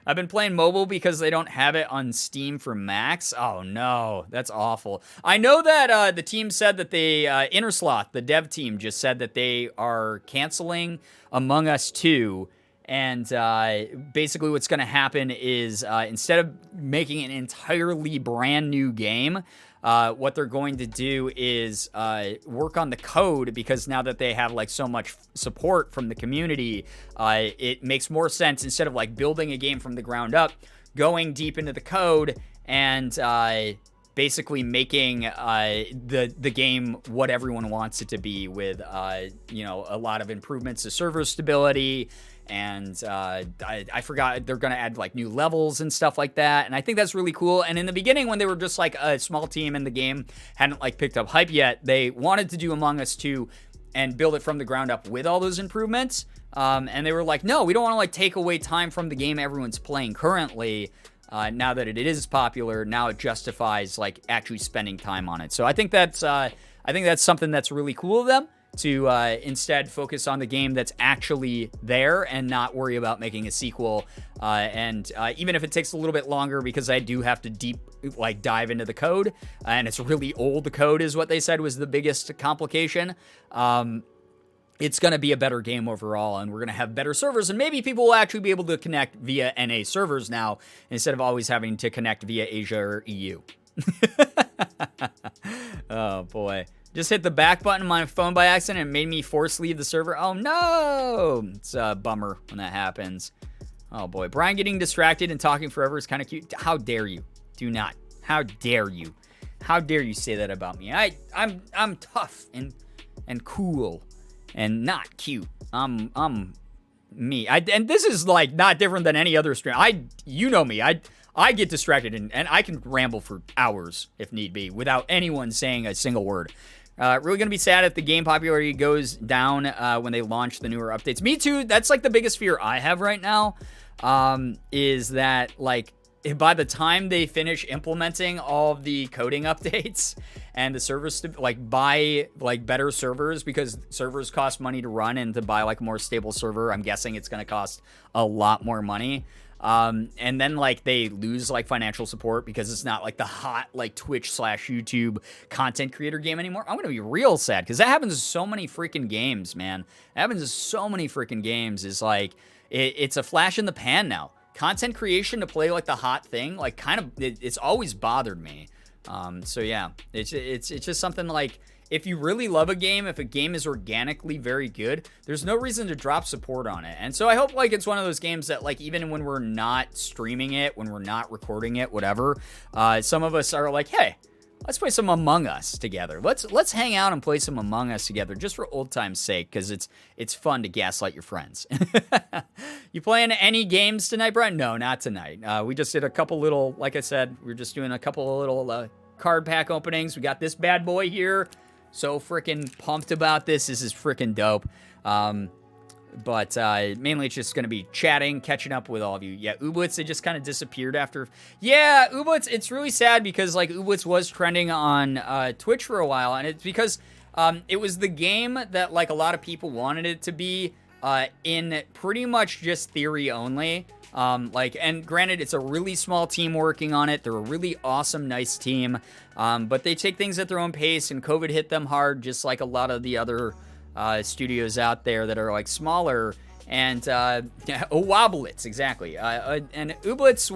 I've been playing mobile because they don't have it on Steam for Macs. Oh no, that's awful. I know that the team said that they, Innersloth, the dev team, just said that they are canceling Among Us 2. And basically what's going to happen is instead of making an entirely brand new game, what they're going to do is work on the code, because now that they have like so much support from the community, it makes more sense, instead of like building a game from the ground up, going deep into the code and basically making the game what everyone wants it to be, with a lot of improvements to server stability. And I forgot, they're going to add like new levels and stuff like that. And I think that's really cool. And in the beginning, when they were just like a small team and the game hadn't like picked up hype yet, they wanted to do Among Us 2 and build it from the ground up with all those improvements. And they were like, no, we don't want to like take away time from the game everyone's playing currently. Now that it is popular, now it justifies like actually spending time on it. So I think that's something that's really cool of them, to instead focus on the game that's actually there and not worry about making a sequel. And even if it takes a little bit longer, because I do have to dive into the code, and it's really old. The code is what they said was the biggest complication. It's going to be a better game overall, and we're going to have better servers, and maybe people will actually be able to connect via NA servers now, instead of always having to connect via Asia or EU. Oh boy. Just hit the back button on my phone by accident and it made me force leave the server. Oh no! It's a bummer when that happens. Oh boy. Brian getting distracted and talking forever is kind of cute. How dare you? Do not. How dare you? How dare you say that about me? I'm tough and cool and not cute. I'm me. And this is like not different than any other stream. You know me. I get distracted and I can ramble for hours if need be without anyone saying a single word. Really gonna be sad if the game popularity goes down when they launch the newer updates. Me too. That's like the biggest fear I have right now, is that like by the time they finish implementing all of the coding updates and the servers to like buy like better servers, because servers cost money to run, and to buy like a more stable server, I'm guessing it's gonna cost a lot more money. And then like they lose like financial support because it's not like the hot like Twitch/YouTube content creator game anymore. I'm gonna be real sad, because that happens to so many freaking games, man. It happens to so many freaking games. Is like it's a flash in the pan now. Content creation to play like the hot thing, like kind of it's always bothered me. So yeah, it's just something like, if you really love a game, if a game is organically very good, there's no reason to drop support on it. And so I hope like it's one of those games that like even when we're not streaming it, when we're not recording it, whatever, some of us are like, hey, let's play some Among Us together. Let's hang out and play some Among Us together, just for old time's sake, because it's fun to gaslight your friends. You playing any games tonight, Brian? No, not tonight. We just did a couple little, like I said, we were just doing a couple of little card pack openings. We got this bad boy here. So freaking pumped about this. This is freaking dope. But mainly it's just going to be chatting, catching up with all of you. Yeah, Ooblets, they just kind of disappeared after. Yeah, Ooblets, it's really sad, because like Ooblets was trending on Twitch for a while, and it's because it was the game that like a lot of people wanted it to be in pretty much just theory only. And granted, it's a really small team working on it. They're a really awesome, nice team. But they take things at their own pace, and COVID hit them hard, just like a lot of the other studios out there that are like smaller. And Woblets, exactly. And Ooblets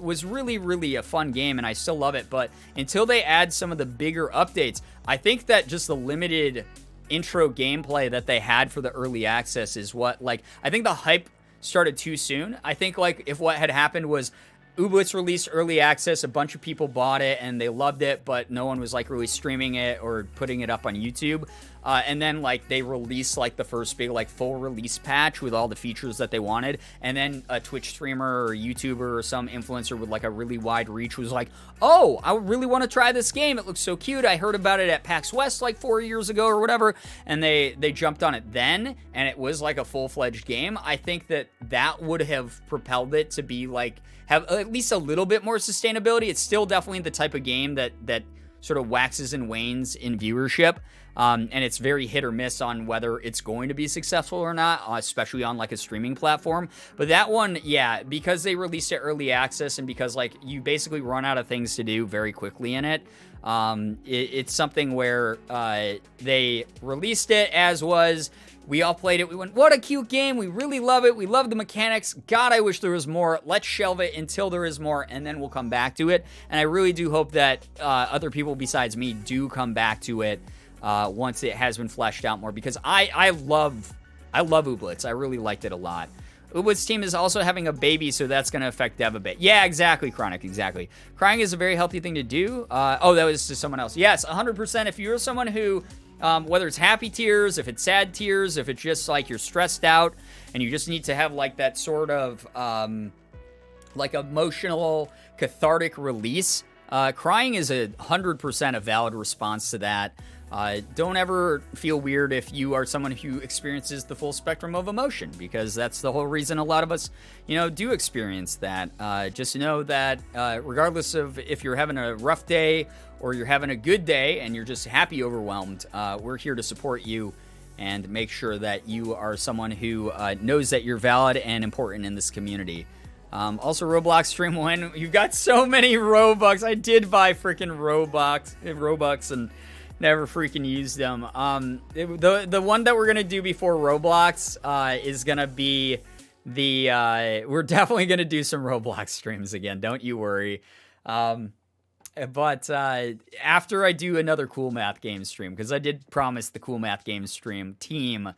was really, really a fun game, and I still love it. But until they add some of the bigger updates, I think that just the limited intro gameplay that they had for the early access is what, like, I think the hype started too soon. I think like if what had happened was Ooblets released early access. A bunch of people bought it and they loved it, but no one was like really streaming it or putting it up on YouTube. And then like they released like the first big like full release patch with all the features that they wanted. And then a Twitch streamer or YouTuber or some influencer with like a really wide reach was like, oh, I really want to try this game. It looks so cute. I heard about it at PAX West like 4 years ago or whatever. And they jumped on it then, and it was like a full-fledged game. I think that would have propelled it to be like, have at least a little bit more sustainability. It's still definitely the type of game that sort of waxes and wanes in viewership. And it's very hit or miss on whether it's going to be successful or not, especially on like a streaming platform. But that one, yeah, because they released it early access and because like you basically run out of things to do very quickly in it, it's something where they released it as was. We all played it. We went, what a cute game. We really love it. We love the mechanics. God, I wish there was more. Let's shelve it until there is more, and then we'll come back to it. And I really do hope that other people besides me do come back to it once it has been fleshed out more, because I love Ooblets. I really liked it a lot. Ooblets team is also having a baby, so that's going to affect Dev a bit. Yeah, exactly, Chronic, exactly. Crying is a very healthy thing to do. Oh, that was to someone else. Yes, 100%. If you're someone who, whether it's happy tears, if it's sad tears, if it's just like you're stressed out and you just need to have like that sort of like emotional cathartic release, crying is 100% a valid response to that. Don't ever feel weird if you are someone who experiences the full spectrum of emotion, because that's the whole reason a lot of us, do experience that. Just know that regardless of if you're having a rough day or you're having a good day and you're just happy overwhelmed, we're here to support you and make sure that you are someone who knows that you're valid and important in this community. Also, Roblox stream when you've got so many Robux. I did buy freaking Robux and never freaking used them. The one that we're gonna do before Roblox is gonna be we're definitely gonna do some Roblox streams again. Don't you worry. But after I do another Cool Math Games stream, because I did promise the Cool Math Games stream team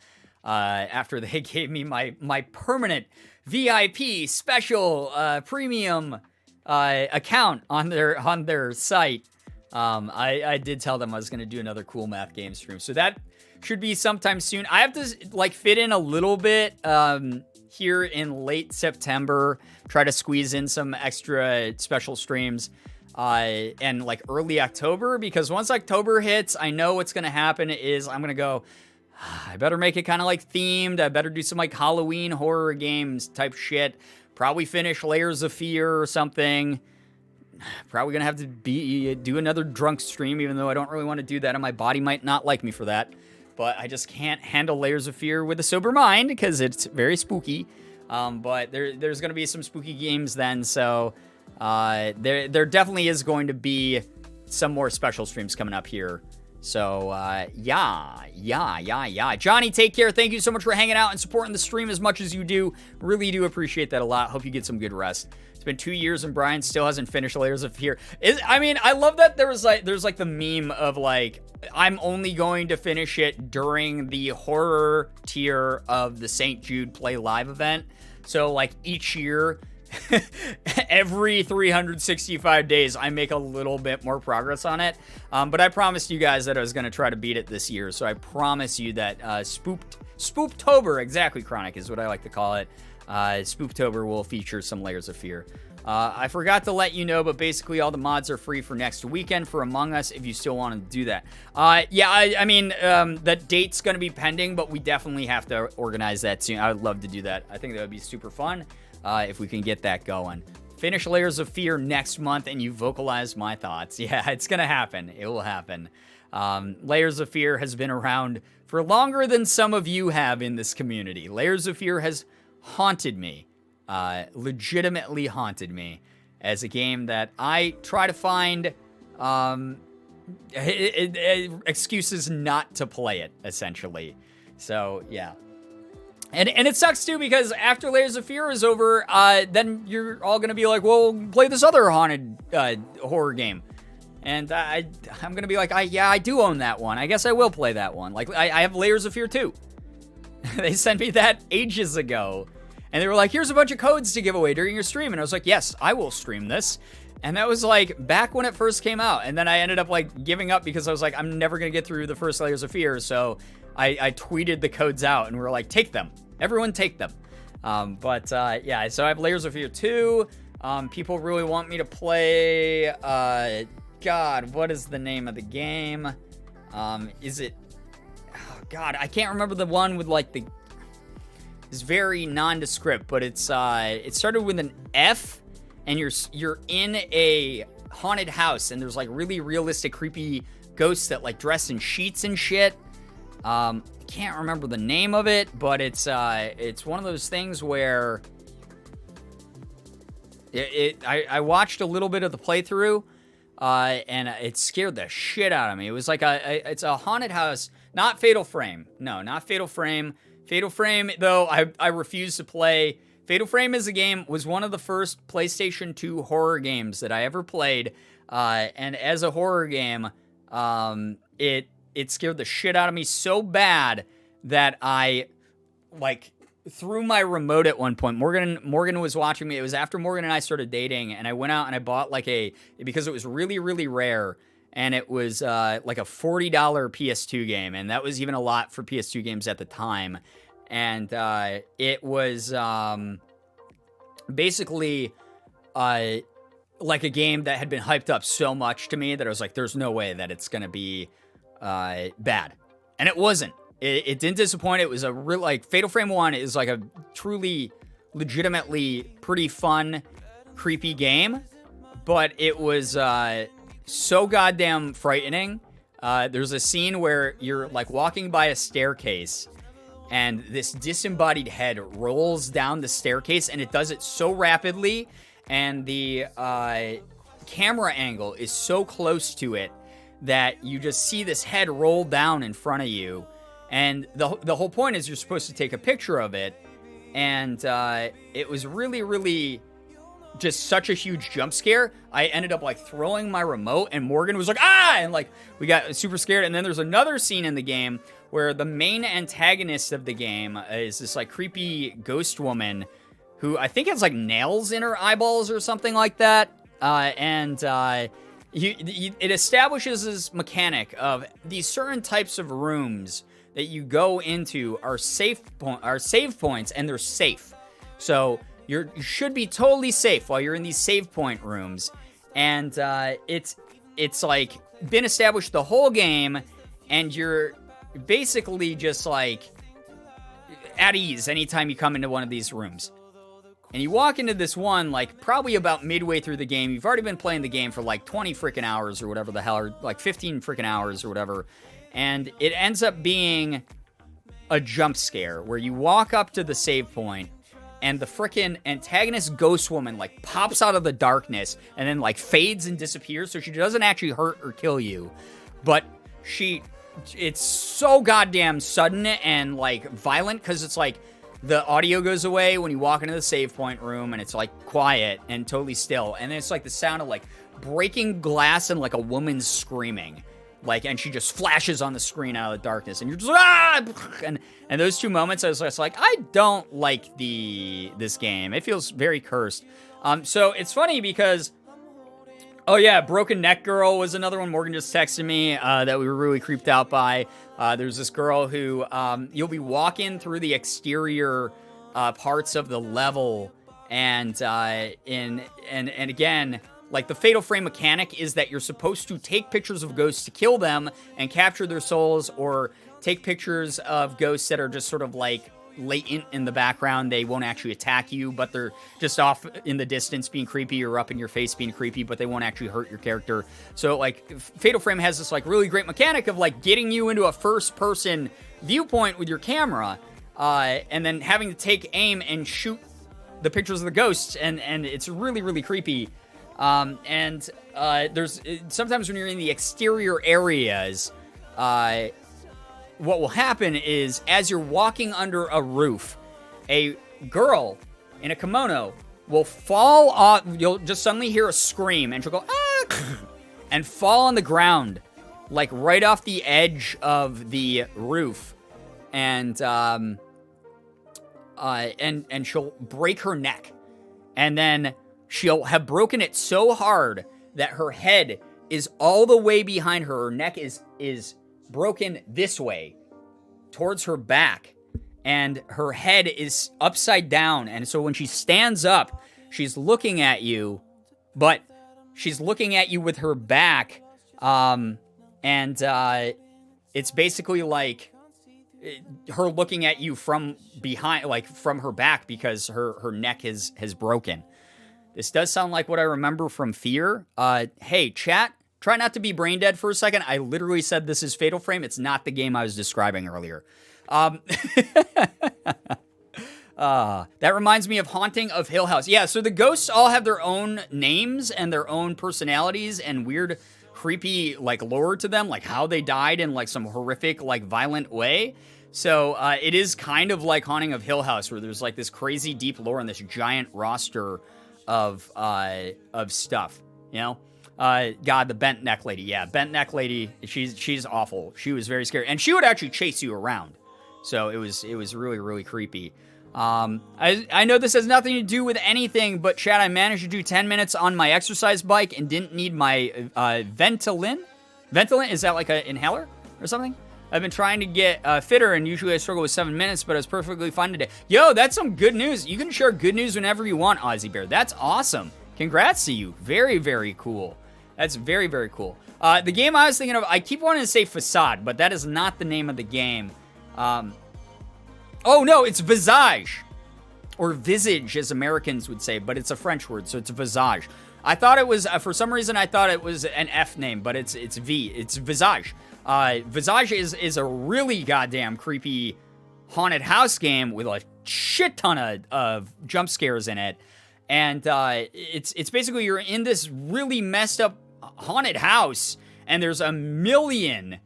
after they gave me my permanent VIP special premium account on their site. I did tell them I was going to do another Cool Math Game stream. So that should be sometime soon. I have to like fit in a little bit here in late September, try to squeeze in some extra special streams and like early October, because once October hits, I know what's going to happen is I'm going to go, I better make it kind of like themed. I better do some like Halloween horror games type shit. Probably finish Layers of Fear or something. Probably gonna have to do another drunk stream, even though I don't really want to do that, and my body might not like me for that. But I just can't handle Layers of Fear with a sober mind because it's very spooky. But there's gonna be some spooky games then, so there definitely is going to be some more special streams coming up here. So yeah. Johnny, take care. Thank you so much for hanging out and supporting the stream as much as you do. Really do appreciate that a lot. Hope you get some good rest. It's been 2 years and Brian still hasn't finished Layers of Fear. I love that there's like the meme of like, I'm only going to finish it during the horror tier of the St. Jude Play Live event. So like each year, every 365 days, I make a little bit more progress on it. But I promised you guys that I was going to try to beat it this year. So I promise you that Spooptober, exactly, Chronic is what I like to call it. Spooptober will feature some Layers of Fear. I forgot to let you know, but basically all the mods are free for next weekend for Among Us if you still want to do that. That date's going to be pending, but we definitely have to organize that soon. I would love to do that. I think that would be super fun if we can get that going. Finish Layers of Fear next month and you vocalize my thoughts. Yeah, it's going to happen. It will happen. Layers of Fear has been around for longer than some of you have in this community. Layers of Fear has haunted me, legitimately haunted me, as a game that I try to find excuses not to play it, essentially. So, yeah. And it sucks, too, because after Layers of Fear is over, then you're all going to be like, well, play this other haunted horror game. And I'm going to be like, I do own that one. I guess I will play that one. Like, I have Layers of Fear, too. They sent me that ages ago. And they were like, here's a bunch of codes to give away during your stream. And I was like, yes, I will stream this. And that was like back when it first came out. And then I ended up like giving up because I was like, I'm never going to get through the first Layers of Fear. So I tweeted the codes out and we were like, take them. Everyone take them. Yeah, so I have Layers of Fear 2. People really want me to play, God, what is the name of the game? Is it, oh God, I can't remember the one with like it's very nondescript, but it's, it started with an F, and you're in a haunted house, and there's like really realistic, creepy ghosts that like dress in sheets and shit. Can't remember the name of it, but it's one of those things where I watched a little bit of the playthrough, and it scared the shit out of me. It was like it's a haunted house, not Fatal Frame. No, not Fatal Frame. Fatal Frame, though, I refuse to play. Fatal Frame as a game was one of the first PlayStation 2 horror games that I ever played, and as a horror game, it scared the shit out of me so bad that I, like, threw my remote at one point. Morgan was watching me. It was after Morgan and I started dating, and I went out and I bought, like, because it was really, really rare, and it was, like, a $40 PS2 game, and that was even a lot for PS2 games at the time. And it was basically like a game that had been hyped up so much to me that I was like, there's no way that it's going to be bad. And it wasn't. It didn't disappoint. It was a real, like, Fatal Frame 1 is like a truly, legitimately pretty fun, creepy game. But it was so goddamn frightening. There's a scene where you're, like, walking by a staircase, and this disembodied head rolls down the staircase, and it does it so rapidly, and the camera angle is so close to it that you just see this head roll down in front of you. And the whole point is you're supposed to take a picture of it, and it was really, really just such a huge jump scare. I ended up, like, throwing my remote, and Morgan was like, ah! And, like, we got super scared. And then there's another scene in the game where the main antagonist of the game is this, like, creepy ghost woman who I think has, like, nails in her eyeballs or something like that. It establishes this mechanic of these certain types of rooms that you go into are save points, and they're safe. So you should be totally safe while you're in these save point rooms. And it's like been established the whole game, and you're basically just like at ease anytime you come into one of these rooms. And you walk into this one, like, probably about midway through the game. You've already been playing the game for, like, 20 freaking hours or whatever the hell, or, like, 15 freaking hours or whatever. And it ends up being a jump scare where you walk up to the save point, and the freaking antagonist ghost woman, like, pops out of the darkness and then, like, fades and disappears, so she doesn't actually hurt or kill you. But it's so goddamn sudden and, like, violent, because it's like the audio goes away when you walk into the save point room, and it's, like, quiet and totally still. And then it's, like, the sound of, like, breaking glass and, like, a woman screaming. Like, and she just flashes on the screen out of the darkness, and you're just like, ah! And those two moments, I was just like, I don't like this game. It feels very cursed. So it's funny because, oh yeah, Broken Neck Girl was another one. Morgan just texted me that we were really creeped out by. There's this girl who you'll be walking through the exterior parts of the level, and again, like, the Fatal Frame mechanic is that you're supposed to take pictures of ghosts to kill them and capture their souls, or take pictures of ghosts that are just sort of, like, latent in the background. They won't actually attack you, but they're just off in the distance being creepy, or up in your face being creepy, but they won't actually hurt your character. So, like, Fatal Frame has this, like, really great mechanic of, like, getting you into a first-person viewpoint with your camera, and then having to take aim and shoot the pictures of the ghosts, and it's really, really creepy. There's sometimes when you're in the exterior areas, what will happen is, as you're walking under a roof, a girl in a kimono will fall off. You'll just suddenly hear a scream, and she'll go, ah, and fall on the ground, like, right off the edge of the roof. And and she'll break her neck. And then she'll have broken it so hard that her head is all the way behind her. Her neck is broken this way towards her back, and her head is upside down. And so when she stands up, she's looking at you, but she's looking at you with her back, it's basically like her looking at you from behind, like from her back, because her neck has broken. This does sound like what I remember from Fear. Hey, chat, try not to be brain dead for a second. I literally said this is Fatal Frame. It's not the game I was describing earlier. That reminds me of Haunting of Hill House. Yeah, so the ghosts all have their own names and their own personalities and weird, creepy, like, lore to them, like how they died in, like, some horrific, like, violent way. So, it is kind of like Haunting of Hill House, where there's, like, this crazy deep lore and this giant roster of stuff, you know? God, the bent neck lady. Yeah, bent neck lady, she's awful. She was very scary. And she would actually chase you around. So it was really, really creepy. I know this has nothing to do with anything, but chat, I managed to do 10 minutes on my exercise bike and didn't need my Ventolin. Ventolin, is that like an inhaler or something? I've been trying to get fitter, and usually I struggle with 7 minutes, but I was perfectly fine today. Yo, that's some good news. You can share good news whenever you want, Ozzy Bear. That's awesome. Congrats to you. Very, very cool. That's very, very cool. The game I was thinking of, I keep wanting to say Facade, but that is not the name of the game. Oh, no, it's Visage. Or Visage, as Americans would say, but it's a French word, so it's Visage. I thought it was, for some reason, I thought it was an F name, but it's V. It's Visage. Visage is a really goddamn creepy haunted house game with a shit ton of jump scares in it. And it's basically you're in this really messed up haunted house, and there's a million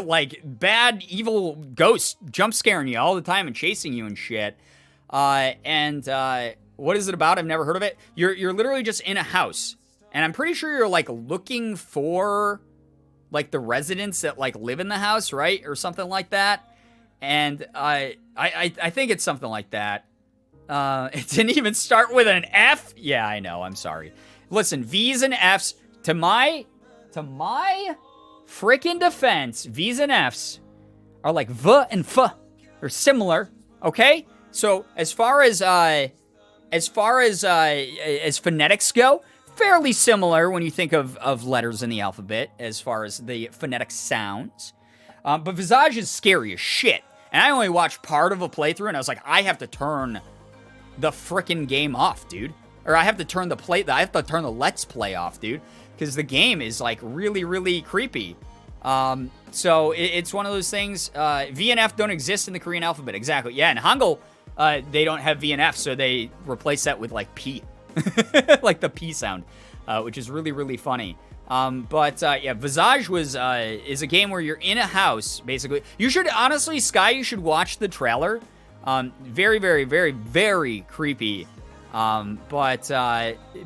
like bad evil ghosts jump scaring you all the time and chasing you and shit. What is it about? I've never heard of it. You're literally just in a house, and I'm pretty sure you're like looking for like the residents that like live in the house, right? Or something like that. And I think it's something like that. It didn't even start with an F. Yeah, I know. I'm sorry. Listen, V's and F's, to my freaking defense, V's and F's are like V and F. They're similar, okay? So as far as phonetics go, fairly similar when you think of letters in the alphabet as far as the phonetic sounds. But Visage is scary as shit. And I only watched part of a playthrough, and I was like, I have to turn the frickin' game off, dude. Or I have to turn the Let's Play off, dude. Because the game is, like, really, really creepy. So it's one of those things. V and F don't exist in the Korean alphabet. Exactly. Yeah, in Hangul, they don't have V and F, so they replace that with, like, P. Like the P sound, which is really, really funny. Yeah, Visage is a game where you're in a house, basically. You should, honestly, Sky, you should watch the trailer. Very, very, very, very creepy.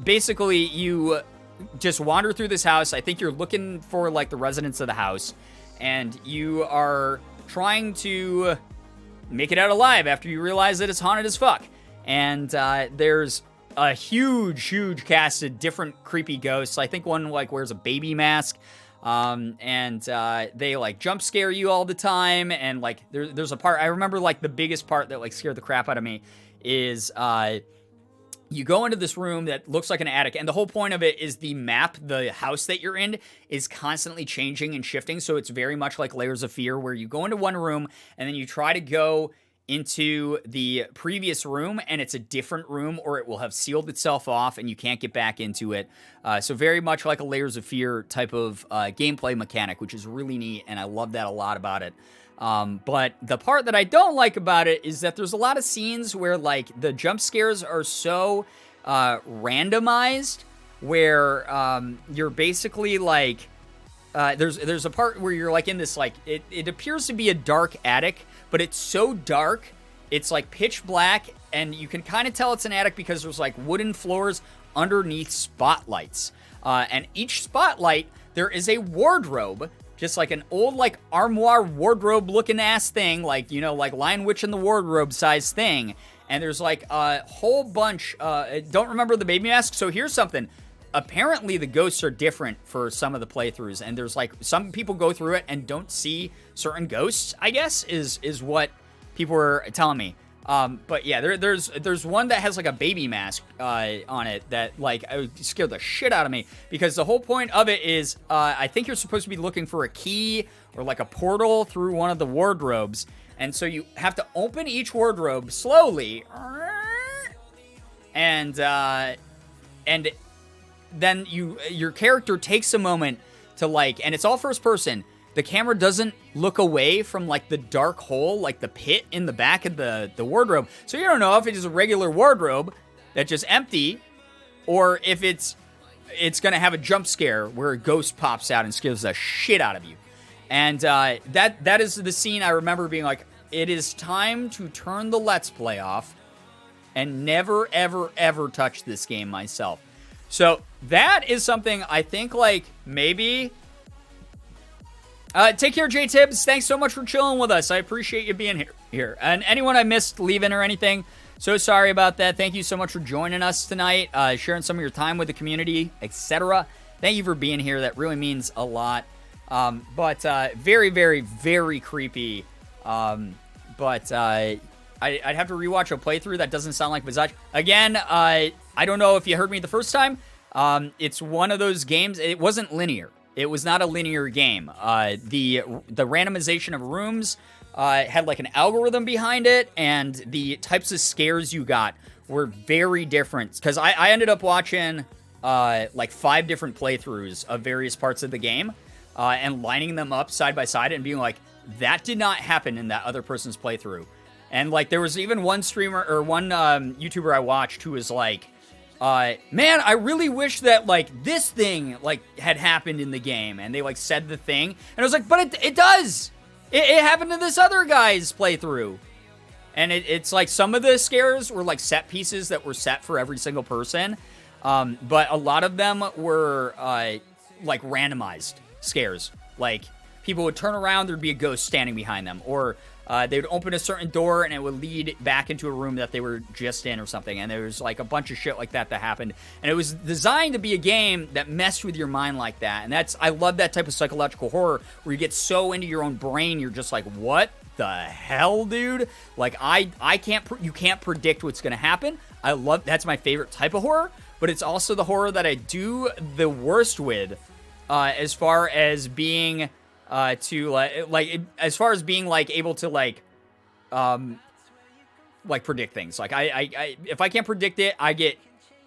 Basically, you just wander through this house. I think you're looking for, like, the residents of the house, and you are trying to make it out alive after you realize that it's haunted as fuck. And there's a huge cast of different creepy ghosts. I think one, like, wears a baby mask. They, like, jump scare you all the time. And, like, there's a part, I remember, like, the biggest part that, like, scared the crap out of me is, you go into this room that looks like an attic, and the whole point of it is the map, the house that you're in, is constantly changing and shifting, so it's very much like Layers of Fear, where you go into one room, and then you try to go into the previous room, and it's a different room, or it will have sealed itself off, and you can't get back into it. So very much like a Layers of Fear type of gameplay mechanic, which is really neat, and I love that a lot about it. But the part that I don't like about it is that there's a lot of scenes where, like, the jump scares are so randomized, where you're basically, like, there's a part where you're, like, in this, like, it appears to be a dark attic, but it's so dark, it's, like, pitch black, and you can kind of tell it's an attic because there's, like, wooden floors underneath spotlights. And each spotlight, there is a wardrobe just like an old like armoire wardrobe looking ass thing, like, you know, like Lion Witch in the Wardrobe size thing. And there's like a whole bunch, don't remember the baby mask. So here's something. Apparently the ghosts are different for some of the playthroughs, and there's like some people go through it and don't see certain ghosts, I guess, is what people were telling me. But yeah, there's one that has like a baby mask on it that like scared the shit out of me, because the whole point of it is I think you're supposed to be looking for a key or like a portal through one of the wardrobes, and so you have to open each wardrobe slowly, and then your character takes a moment to like, and it's all first person. The camera doesn't look away from like the dark hole, like the pit in the back of the wardrobe. So you don't know if it is a regular wardrobe that's just empty, or if it's gonna have a jump scare where a ghost pops out and scares the shit out of you. And that is the scene I remember being like, it is time to turn the Let's Play off and never, ever, ever touch this game myself. So that is something I think, like, maybe... take care, J-Tibbs. Thanks so much for chilling with us. I appreciate you being here. And anyone I missed leaving or anything, so sorry about that. Thank you so much for joining us tonight, sharing some of your time with the community, etc. Thank you for being here. That really means a lot. But very, very, very creepy. But I'd have to rewatch a playthrough. That doesn't sound like Visage. Again, I don't know if you heard me the first time. It's one of those games. It wasn't linear. It was not a linear game. The randomization of rooms had like an algorithm behind it, and the types of scares you got were very different. Because I ended up watching like 5 different playthroughs of various parts of the game, and lining them up side by side and being like, that did not happen in that other person's playthrough. And like there was even one streamer or one YouTuber I watched who was like, man, I really wish that, like, this thing, like, had happened in the game. And they, like, said the thing. And I was like, but it does! It happened to this other guy's playthrough. And it's, like, some of the scares were, like, set pieces that were set for every single person. But a lot of them were, like, randomized scares. Like, people would turn around, there'd be a ghost standing behind them. Or... they would open a certain door and it would lead back into a room that they were just in or something. And there was like a bunch of shit like that happened. And it was designed to be a game that messed with your mind like that. And I love that type of psychological horror where you get so into your own brain, you're just like, what the hell, dude? Like, you can't predict what's going to happen. That's my favorite type of horror, but it's also the horror that I do the worst with, as far as being... as far as being like able to like predict things. Like I if I can't predict it, I get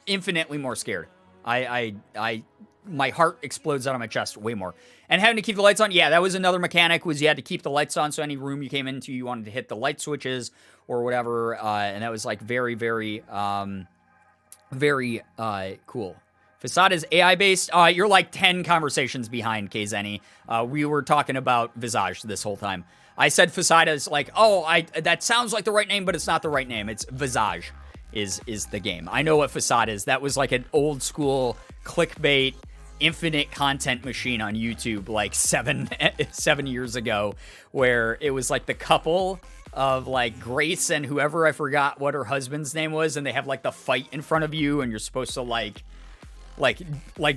infinitely more scared. My heart explodes out of my chest way more. And having to keep the lights on, yeah, that was another mechanic, was you had to keep the lights on. So any room you came into, you wanted to hit the light switches or whatever. And that was like very, very, very cool. Facade is AI-based. You're like 10 conversations behind, KZenny. We were talking about Visage this whole time. I said Facade is like, that sounds like the right name, but it's not the right name. It's Visage is the game. I know what Facade is. That was like an old school clickbait, infinite content machine on YouTube like 7 years ago, where it was like the couple of like Grace and whoever, I forgot what her husband's name was, and they have like the fight in front of you, and you're supposed to like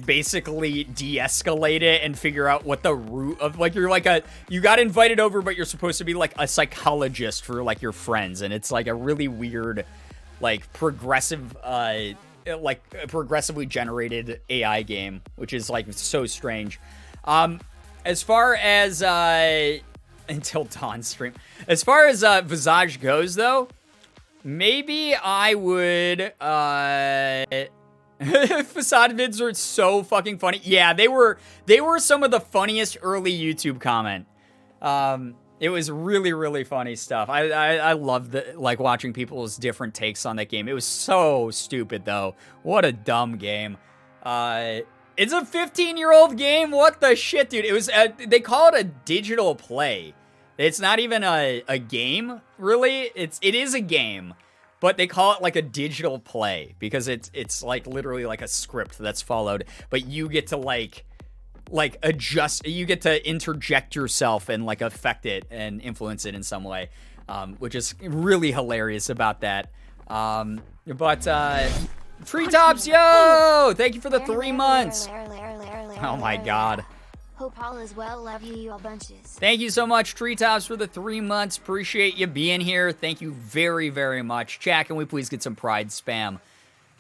basically de-escalate it and figure out what the root of, like, you got invited over, but you're supposed to be like a psychologist for like your friends, and it's like a really weird, like progressively generated AI game, which is like so strange. As far as Until Dawn stream, as far as Visage goes though, maybe I would Facade vids are so fucking funny. Yeah, they were some of the funniest early YouTube comment. It was really, really funny stuff. I loved like watching people's different takes on that game. It was so stupid though. What a dumb game. It's a 15-year-old game. What the shit, dude? It was they call it a digital play. It's not even a game, really. It is a game. But they call it like a digital play because it's like literally like a script that's followed, but you get to like like adjust, you get to interject yourself and like affect it and influence it in some way, which is really hilarious about that. Treetops, yo! Thank you for the 3 months. Oh my god. Hope all is well. Love you all bunches. Thank you so much, Treetops, for the 3 months. Appreciate you being here. Thank you very, very much. Chat, can we please get some pride spam?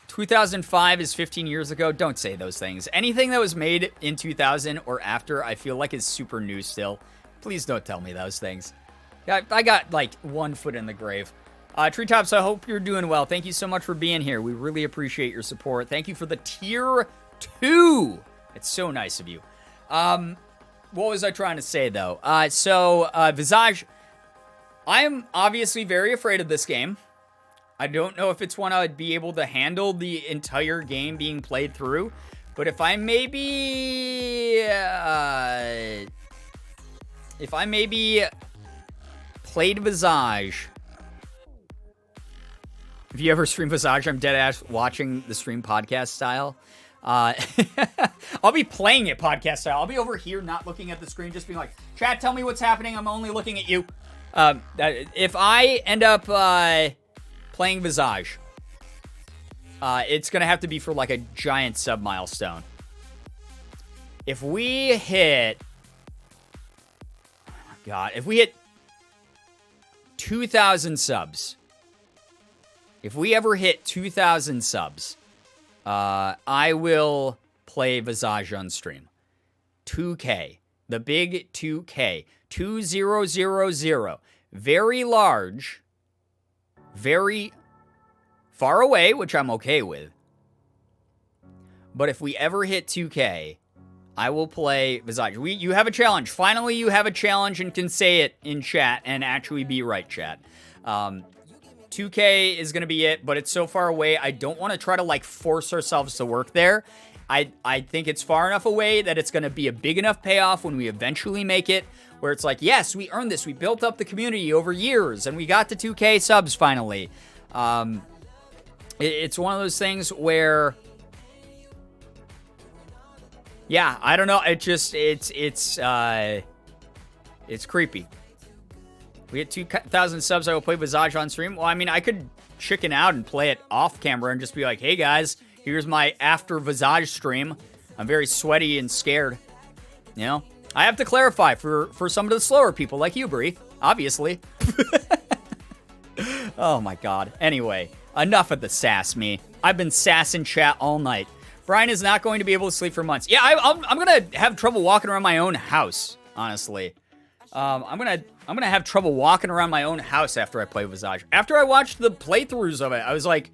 2005 is 15 years ago. Don't say those things. Anything that was made in 2000 or after, I feel like is super new still. Please don't tell me those things. I got like 1 foot in the grave. Treetops, I hope you're doing well. Thank you so much for being here. We really appreciate your support. Thank you for the tier 2. It's so nice of you. What was I trying to say, though? Visage, I am obviously very afraid of this game. I don't know if it's one I would be able to handle the entire game being played through, but if I maybe played Visage, if you ever stream Visage, I'm dead ass watching the stream podcast style. I'll be playing it podcast style. I'll be over here not looking at the screen, just being like, chat, tell me what's happening. I'm only looking at you. If I end up playing Visage, it's going to have to be for like a giant sub milestone. If we hit... Oh my god. If we hit 2,000 subs... If we ever hit 2,000 subs, I will play Visage on stream. 2K. The big 2K. 2000. Very large. Very far away, which I'm okay with. But if we ever hit 2K, I will play Visage. You have a challenge. Finally, you have a challenge and can say it in chat and actually be right, chat. 2K is going to be it, but it's so far away. I don't want to try to like force ourselves to work there. I think it's far enough away that it's going to be a big enough payoff when we eventually make it, where it's like, yes, we earned this. We built up the community over years, and we got to 2K subs finally. It's one of those things where, yeah, I don't know. It just, it's creepy. We hit 2,000 subs, I will play Visage on stream. Well, I mean, I could chicken out and play it off camera and just be like, hey guys, here's my after Visage stream. I'm very sweaty and scared. You know? I have to clarify for some of the slower people like you, Bree. Obviously. Oh my god. Anyway, enough of the sass, me. I've been sassing chat all night. Brian is not going to be able to sleep for months. Yeah, I'm gonna have trouble walking around my own house, honestly. I'm gonna have trouble walking around my own house after I play Visage. After I watched the playthroughs of it, I was like,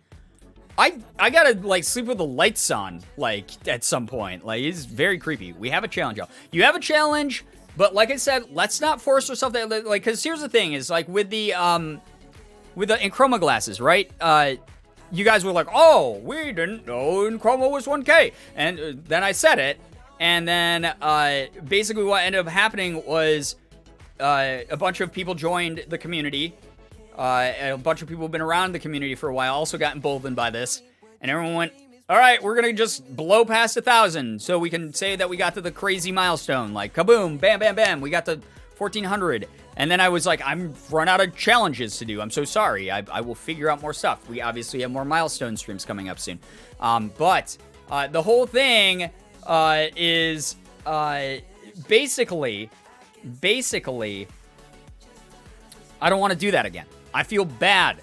I gotta like sleep with the lights on, like at some point. Like, it's very creepy. We have a challenge, y'all. You have a challenge, but like I said, let's not force ourselves that. Like, because here's the thing: is like with the Enchroma glasses, right? You guys were like, oh, we didn't know Enchroma was 1K, and then I said it, and then basically what ended up happening was. A bunch of people joined the community. A bunch of people have been around the community for a while, also got emboldened by this. And everyone went, all right, we're going to just blow past 1,000 so we can say that we got to the crazy milestone. Like, kaboom, bam, bam, bam, we got to 1,400. And then I was like, I'm run out of challenges to do. I'm so sorry. I will figure out more stuff. We obviously have more milestone streams coming up soon. But the whole thing is basically, I don't want to do that again. I feel bad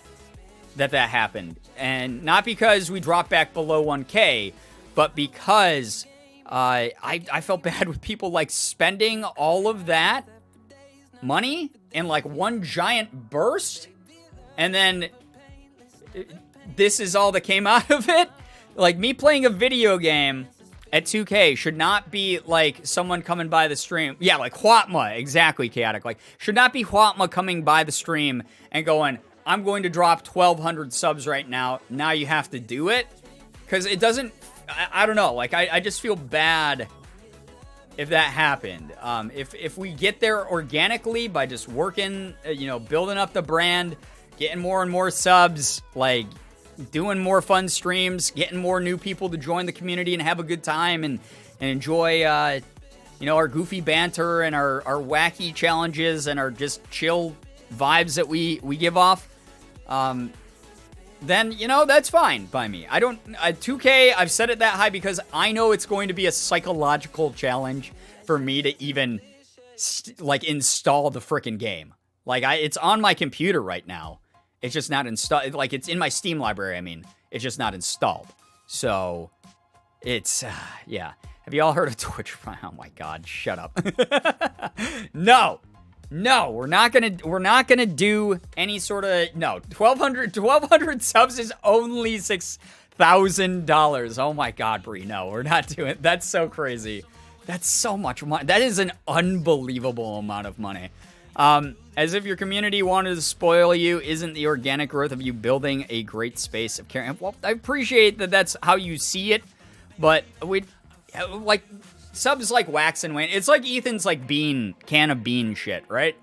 that happened. And not because we dropped back below 1K, but because I felt bad with people like spending all of that money in like one giant burst. And then this is all that came out of it. Like, me playing a video game at 2K should not be like someone coming by the stream. Yeah, like Huatma, exactly, Chaotic. Like, should not be Huatma coming by the stream and going, I'm going to drop 1,200 subs right now. Now you have to do it. Because it doesn't, I don't know. Like, I just feel bad if that happened. If we get there organically by just working, building up the brand, getting more and more subs, like, doing more fun streams, getting more new people to join the community and have a good time and enjoy our goofy banter and our wacky challenges and our just chill vibes that we give off, then, that's fine by me. 2K, I've set it that high because I know it's going to be a psychological challenge for me to even, install the frickin' game. It's on my computer right now. It's just not installed. It's in my Steam library, I mean. It's just not installed. So, it's, yeah. Have you all heard of Twitch? Oh my god, shut up. No, we're not gonna do any sort of, no. 1,200 subs is only $6,000. Oh my god, Bree, no, we're not doing, that's so crazy. That's so much money. That is an unbelievable amount of money. As if your community wanted to spoil you, isn't the organic growth of you building a great space of caring? Well, I appreciate that that's how you see it, but subs wax and wane. It's like Ethan's can of bean shit, right?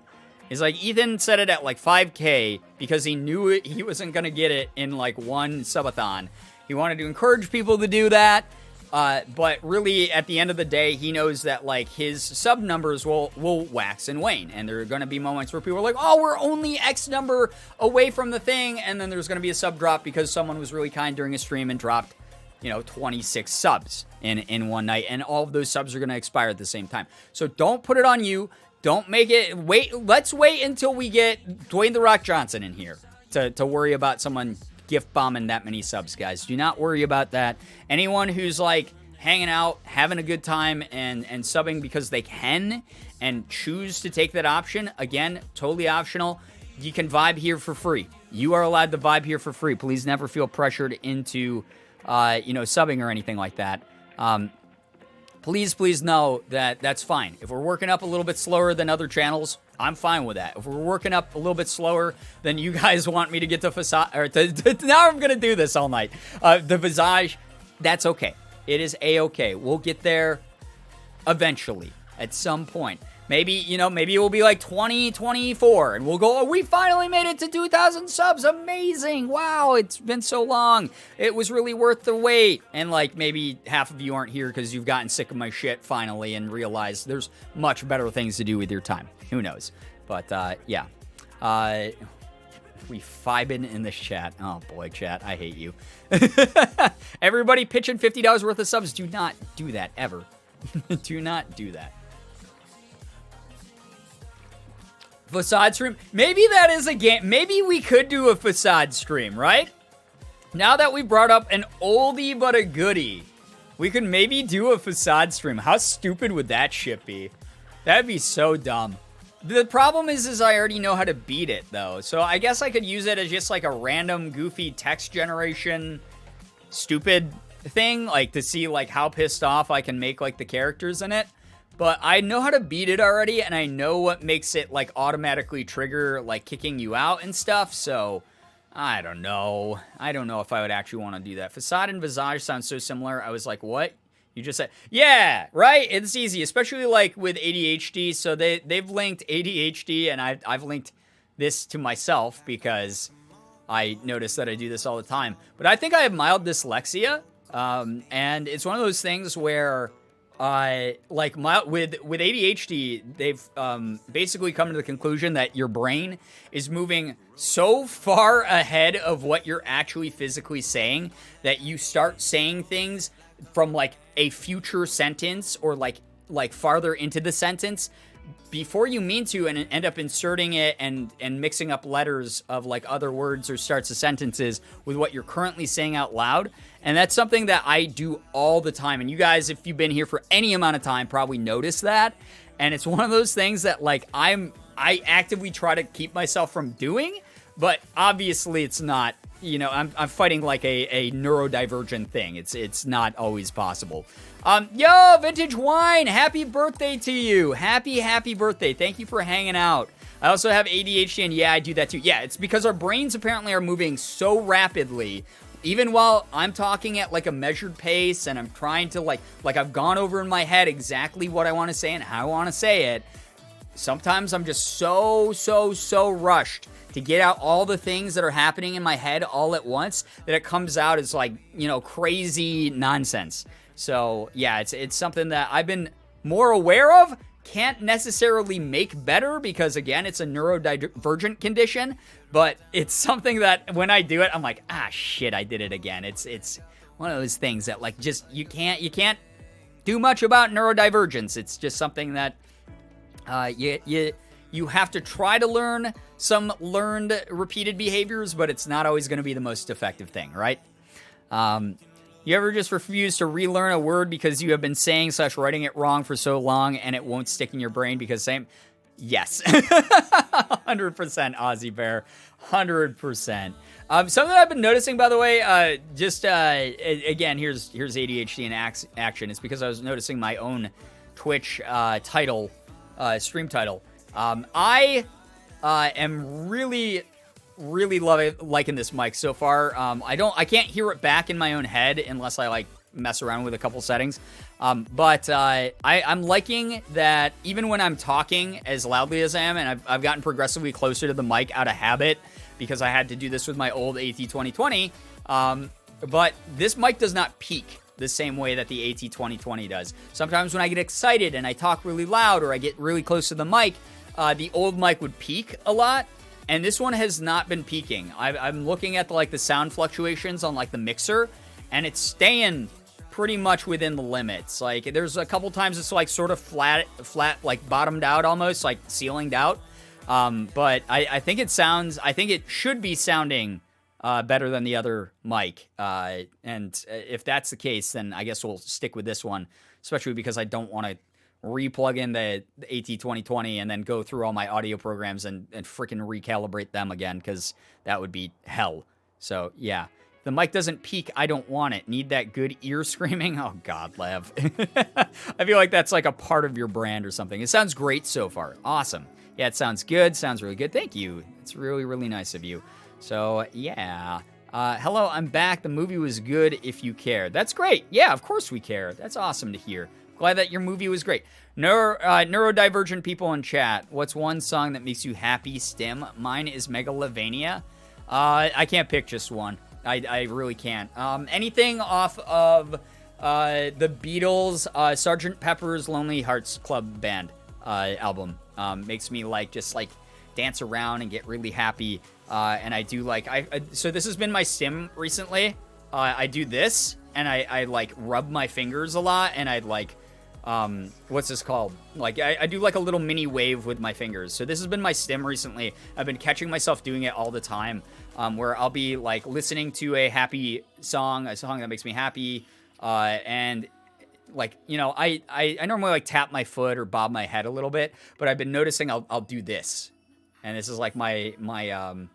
It's like Ethan set it at 5K because he knew he wasn't gonna get it in one subathon. He wanted to encourage people to do that. But really, at the end of the day, he knows that, his sub numbers will wax and wane. And there are going to be moments where people are like, oh, we're only X number away from the thing. And then there's going to be a sub drop because someone was really kind during a stream and dropped, 26 subs in one night. And all of those subs are going to expire at the same time. So don't put it on you. Don't make it. Let's wait until we get Dwayne The Rock Johnson in here to worry about someone gift bombing that many subs, guys. Do not worry about that. Anyone who's hanging out, having a good time, and subbing because they can and choose to take that option, again, totally optional. You can vibe here for free. You are allowed to vibe here for free. Please never feel pressured into subbing or anything like that. Please know that that's fine. If we're working up a little bit slower than other channels, I'm fine with that. If we're working up a little bit slower than you guys want me to get to Facade, or now I'm going to do this all night. The Visage, that's okay. It is A-okay. We'll get there eventually, at some point. Maybe it will be 2024, and we'll go, oh, we finally made it to 2,000 subs. Amazing. Wow, it's been so long. It was really worth the wait. And, maybe half of you aren't here because you've gotten sick of my shit finally and realized there's much better things to do with your time. Who knows? But, yeah. We vibing in this chat. Oh, boy, chat. I hate you. Everybody pitching $50 worth of subs. Do not do that, ever. Do not do that. Facade stream? Maybe that is a game. Maybe we could do a Facade stream, right? Now that we brought up an oldie but a goodie, we could maybe do a Facade stream. How stupid would that shit be? That'd be so dumb. The problem is I already know how to beat it, though. So I guess I could use it as just a random goofy text generation stupid thing, to see how pissed off I can make the characters in it. But I know how to beat it already, and I know what makes it automatically trigger kicking you out and stuff. So I don't know. I don't know if I would actually want to do that. Facade and Visage sound so similar. I was like, what? You just said, yeah, right? It's easy, especially with ADHD. So they've linked ADHD, and I've linked this to myself because I notice that I do this all the time. But I think I have mild dyslexia, and it's one of those things where with ADHD, they've basically come to the conclusion that your brain is moving so far ahead of what you're actually physically saying that you start saying things from a future sentence or farther into the sentence before you mean to, and end up inserting it and mixing up letters of other words or starts of sentences with what you're currently saying out loud. And that's something that I do all the time. And you guys, if you've been here for any amount of time, probably notice that. And it's one of those things that I actively try to keep myself from doing, but obviously it's not, I'm fighting a neurodivergent thing. It's not always possible. Yo, Vintage Wine, happy birthday to you. Happy birthday. Thank you for hanging out. I also have ADHD, and yeah, I do that too. Yeah, it's because our brains apparently are moving so rapidly, even while I'm talking at a measured pace, and I'm trying to I've gone over in my head exactly what I want to say and how I want to say it. Sometimes I'm just so rushed to get out all the things that are happening in my head all at once that it comes out as crazy nonsense. So yeah, it's something that I've been more aware of, can't necessarily make better because, again, it's a neurodivergent condition, but it's something that when I do it, I'm like, shit, I did it again. It's one of those things that, like, just you can't do much about neurodivergence. It's just something that you have to try to learn some learned repeated behaviors, but it's not always going to be the most effective thing, right? You ever just refuse to relearn a word because you have been saying / writing it wrong for so long and it won't stick in your brain because same? Yes. 100% Aussie Bear. 100%. Something I've been noticing, by the way, again, here's ADHD in action. It's because I was noticing my own Twitch stream title. I am really liking this mic so far. I can't hear it back in my own head unless I like mess around with a couple settings. But I'm liking that even when I'm talking as loudly as I am, and I've gotten progressively closer to the mic out of habit because I had to do this with my old AT2020. But this mic does not peak the same way that the AT2020 does. Sometimes when I get excited and I talk really loud or I get really close to the mic, the old mic would peak a lot. And this one has not been peaking. I'm looking at the sound fluctuations on the mixer, and it's staying pretty much within the limits. Like there's a couple times it's sort of flat, like bottomed out almost, like ceilinged out. But I think it should be sounding better than the other mic. And if that's the case, then I guess we'll stick with this one, especially because I don't want to re-plug in the AT2020 and then go through all my audio programs and freaking recalibrate them again, because that would be hell. So, yeah. If the mic doesn't peak, I don't want it. Need that good ear screaming? Oh, God, Lev. I feel like that's like a part of your brand or something. It sounds great so far. Awesome. Yeah, it sounds good. Sounds really good. Thank you. It's really, really nice of you. So, yeah. Hello, I'm back. The movie was good if you care. That's great. Yeah, of course we care. That's awesome to hear. Glad that your movie was great. Neurodivergent people in chat, what's one song that makes you happy, Stim? Mine is Megalovania. I can't pick just one. I really can't. Anything off of the Beatles, Sgt. Pepper's Lonely Hearts Club Band album makes me just dance around and get really happy. And I do so this has been my Stim recently. I do this and I rub my fingers a lot, and I'd what's this called? I do a little mini wave with my fingers. So this has been my Stim recently. I've been catching myself doing it all the time, where I'll be listening to a happy song, a song that makes me happy, and I normally tap my foot or bob my head a little bit, but I've been noticing I'll do this, and this is my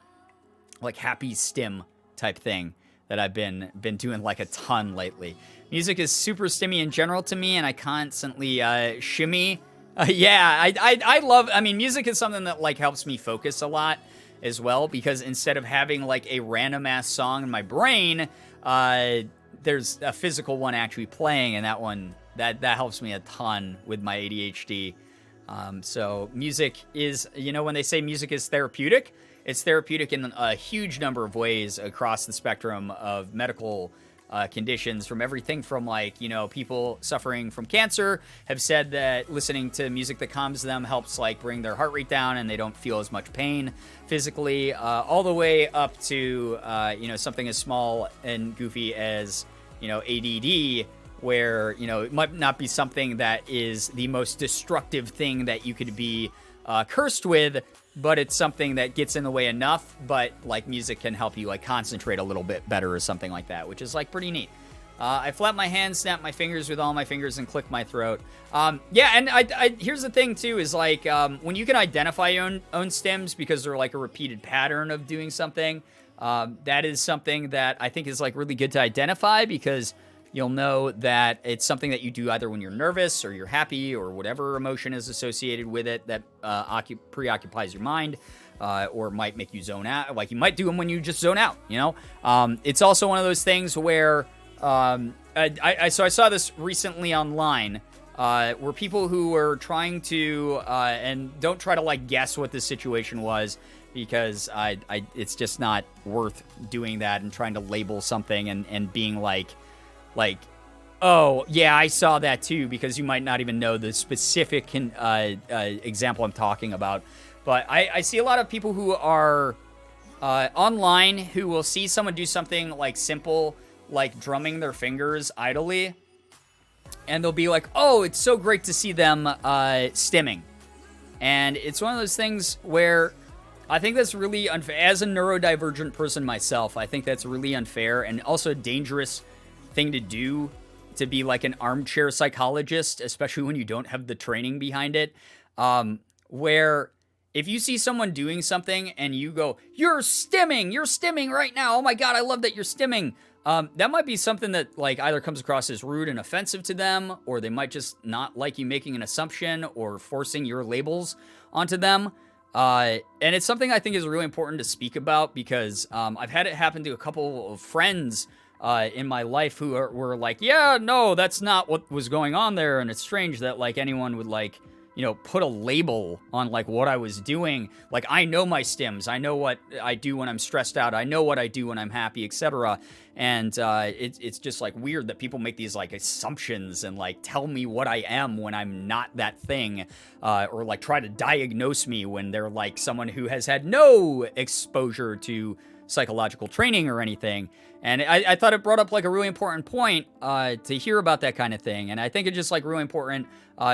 happy Stim type thing that I've been doing a ton lately. Music is super stimmy in general to me, and I constantly shimmy. I love, music is something that helps me focus a lot as well, because instead of having a random ass song in my brain, there's a physical one actually playing, and that one that helps me a ton with my ADHD. So music is, when they say music is therapeutic, it's therapeutic in a huge number of ways across the spectrum of medical conditions, from everything from people suffering from cancer have said that listening to music that calms them helps bring their heart rate down and they don't feel as much pain physically, all the way up to something as small and goofy as ADD, where it might not be something that is the most destructive thing that you could be cursed with, but it's something that gets in the way enough, but music can help you concentrate a little bit better or something like that, which is pretty neat. I flap my hands, snap my fingers with all my fingers, and click my throat. Yeah, and I here's the thing too, is when you can identify your own stims because they're a repeated pattern of doing something, that is something that I think is really good to identify, because you'll know that it's something that you do either when you're nervous or you're happy or whatever emotion is associated with it that preoccupies your mind, or might make you zone out. You might do them when you just zone out, It's also one of those things where I saw this recently online, where people who were trying to, and don't try to guess what the situation was, because it's just not worth doing that and trying to label something and being Oh, yeah, I saw that too, because you might not even know the specific example I'm talking about. But I see a lot of people who are online who will see someone do something like simple, like drumming their fingers idly, and they'll be like, oh, it's so great to see them stimming. And it's one of those things where I think that's really unfair. As a neurodivergent person myself, I think that's really unfair and also a dangerous thing to do, to be like an armchair psychologist, especially when you don't have the training behind it. Where if you see someone doing something and you go, you're stimming right now. Oh my God, I love that you're stimming. That might be something that like either comes across as rude and offensive to them, or they might just not like you making an assumption or forcing your labels onto them. And it's something I think is really important to speak about, because I've had it happen to a couple of friends in my life who were like, yeah, no, that's not what was going on there. And it's strange that like anyone would like, put a label on like what I was doing. Like, I know my stims. I know what I do when I'm stressed out. I know what I do when I'm happy, etc. And it's just like weird that people make these like assumptions and like tell me what I am when I'm not that thing, or like try to diagnose me when they're like someone who has had no exposure to psychological training or anything. And I thought it brought up like a really important point to hear about that kind of thing. And I think it's just like really important,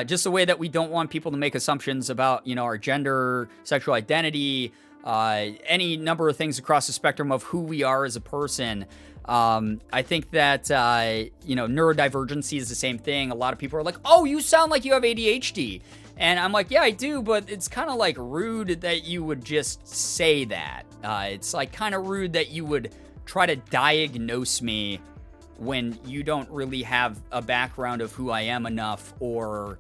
just the way that we don't want people to make assumptions about, our gender, sexual identity, any number of things across the spectrum of who we are as a person. I think that, neurodivergency is the same thing. A lot of people are like, oh, you sound like you have ADHD. And I'm like, yeah, I do, but it's kind of like rude that you would just say that. It's like kind of rude that you would try to diagnose me when you don't really have a background of who I am enough, or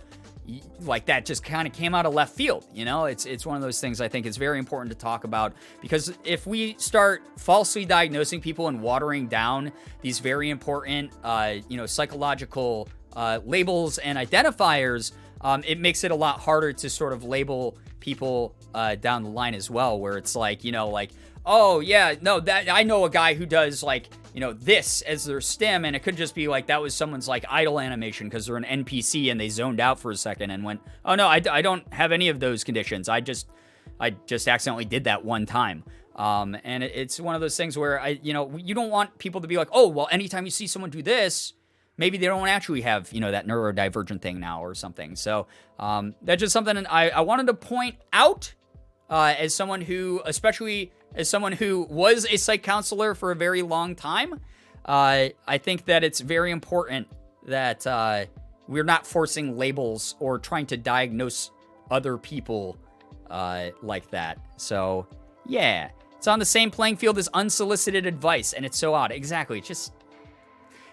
like that just kind of came out of left field. It's one of those things I think is very important to talk about, because if we start falsely diagnosing people and watering down these very important, psychological labels and identifiers, it makes it a lot harder to sort of label people down the line as well, where it's like, oh yeah, no, that I know a guy who does like, this as their stem, and it could just be like that was someone's like idle animation because they're an NPC and they zoned out for a second and went, oh no, I don't have any of those conditions. I just accidentally did that one time. And it's one of those things where you don't want people to be like, oh, well, anytime you see someone do this, maybe they don't actually have, that neurodivergent thing now or something. So that's just something I wanted to point out as someone who, especially as someone who was a psych counselor for a very long time. I think that it's very important that we're not forcing labels or trying to diagnose other people like that. So, yeah, it's on the same playing field as unsolicited advice, and it's so odd. Exactly.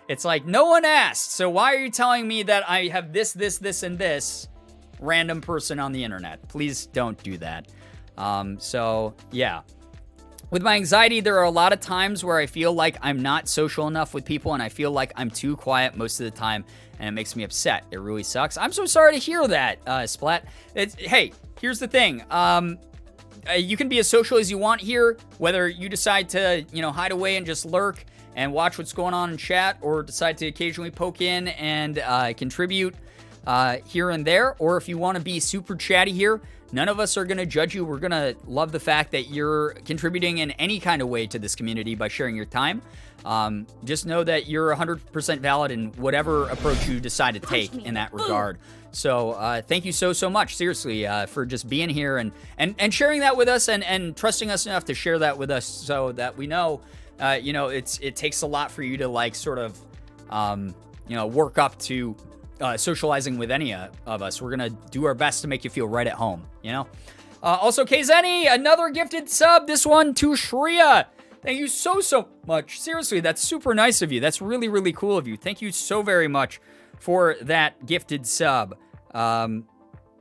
It's like, no one asked, so why are you telling me that I have this, and this random person on the internet? Please don't do that. So, yeah. With my anxiety, there are a lot of times where I feel like I'm not social enough with people, and I feel like I'm too quiet most of the time, and it makes me upset. It really sucks. I'm so sorry to hear that, Splat. Hey, here's the thing. You can be as social as you want here, whether you decide to, hide away and just lurk and watch what's going on in chat, or decide to occasionally poke in and contribute here and there, or if you want to be super chatty here, none of us are going to judge you. We're going to love the fact that you're contributing in any kind of way to this community by sharing your time. Just know that you're 100% valid in whatever approach you decide to take in that regard. So thank you so much, seriously, for just being here and sharing that with us, and trusting us enough to share that with us, so that we know, it takes a lot for you to like sort of, work up to socializing with any of us. We're gonna do our best to make you feel right at home, Also, Kzenny, another gifted sub, this one to Shreya. Thank you so much. Seriously, that's super nice of you. That's really, really cool of you. Thank you so very much for that gifted sub.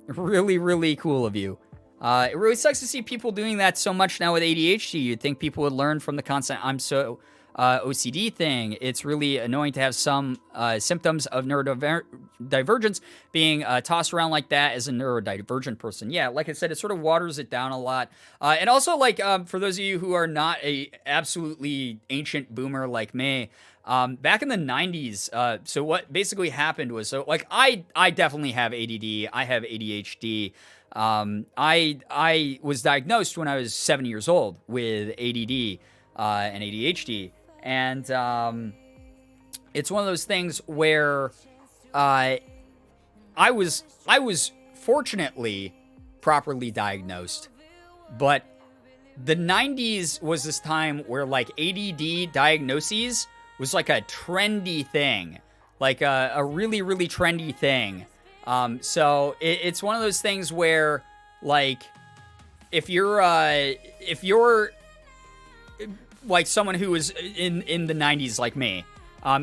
Really, really cool of you. It really sucks to see people doing that so much now with ADHD. You'd think people would learn from the constant I'm so OCD thing. It's really annoying to have some symptoms of neurodivergence being tossed around like that as a neurodivergent person. Yeah, like I said, it sort of waters it down a lot. And also, like, for those of you who are not a absolutely ancient boomer like me, Back in the 90s, so what basically happened was, so like I definitely have ADD, I have ADHD. I was diagnosed when I was 7 years old with ADD and ADHD, and it's one of those things where I was fortunately properly diagnosed, but the 90s was this time where like ADD diagnoses was like a trendy thing, like a really, really trendy thing. So it's one of those things where, like, if you're like someone who was in the 90s like me,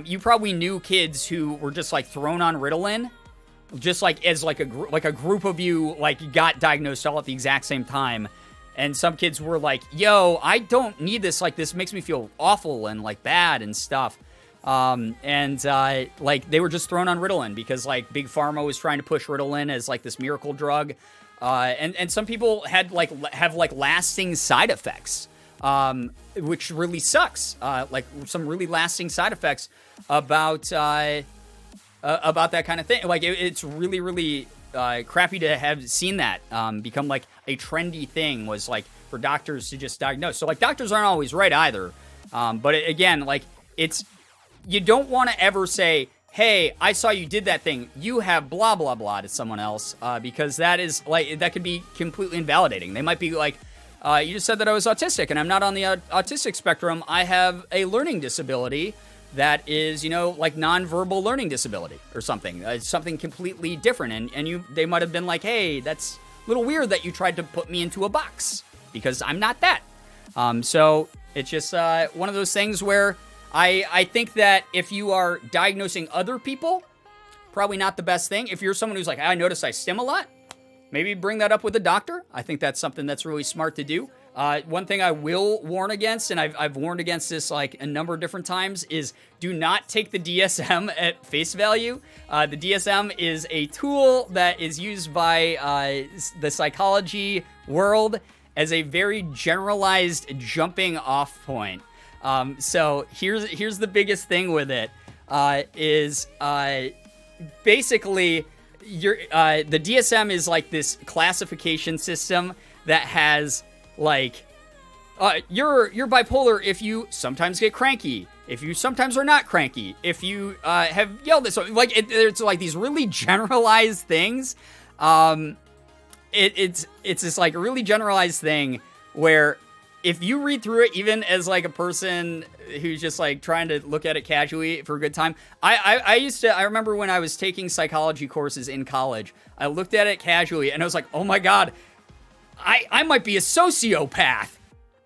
you probably knew kids who were just like thrown on Ritalin, just like as like a group of you like got diagnosed all at the exact same time. And some kids were like, yo, I don't need this. Like, this makes me feel awful and, like, bad and stuff. Like, they were just thrown on Ritalin because, like, Big Pharma was trying to push Ritalin as, like, this miracle drug. And some people had, like, have, like, lasting side effects, which really sucks. Like, some really lasting side effects about that kind of thing. Like, it's really, really crappy to have seen that become like a trendy thing, was like for doctors to just diagnose. So like doctors aren't always right either. But again, like you don't want to ever say, hey, I saw you did that thing, you have blah, blah, blah to someone else, because that is like, that could be completely invalidating. They might be like, you just said that I was autistic and I'm not on the autistic spectrum. I have a learning disability that is, you know, like nonverbal learning disability or something. Something completely different. And they might have been like, hey, that's a little weird that you tried to put me into a box because I'm not that. So it's just one of those things where I think that if you are diagnosing other people, probably not the best thing. If you're someone who's like, I notice I stim a lot, maybe bring that up with a doctor. I think that's something that's really smart to do. One thing I will warn against, and I've warned against this like a number of different times, is do not take the DSM at face value. The DSM is a tool that is used by the psychology world as a very generalized jumping off point. So here's the biggest thing with it, is basically the DSM is like this classification system that has like, you're bipolar if you sometimes get cranky, if you sometimes are not cranky, if you have yelled at someone. Like it's like these really generalized things. It's this like really generalized thing where if you read through it, even as like a person who's just like trying to look at it casually for a good time, I remember when I was taking psychology courses in college, I looked at it casually and I was like, oh my God, I might be a sociopath.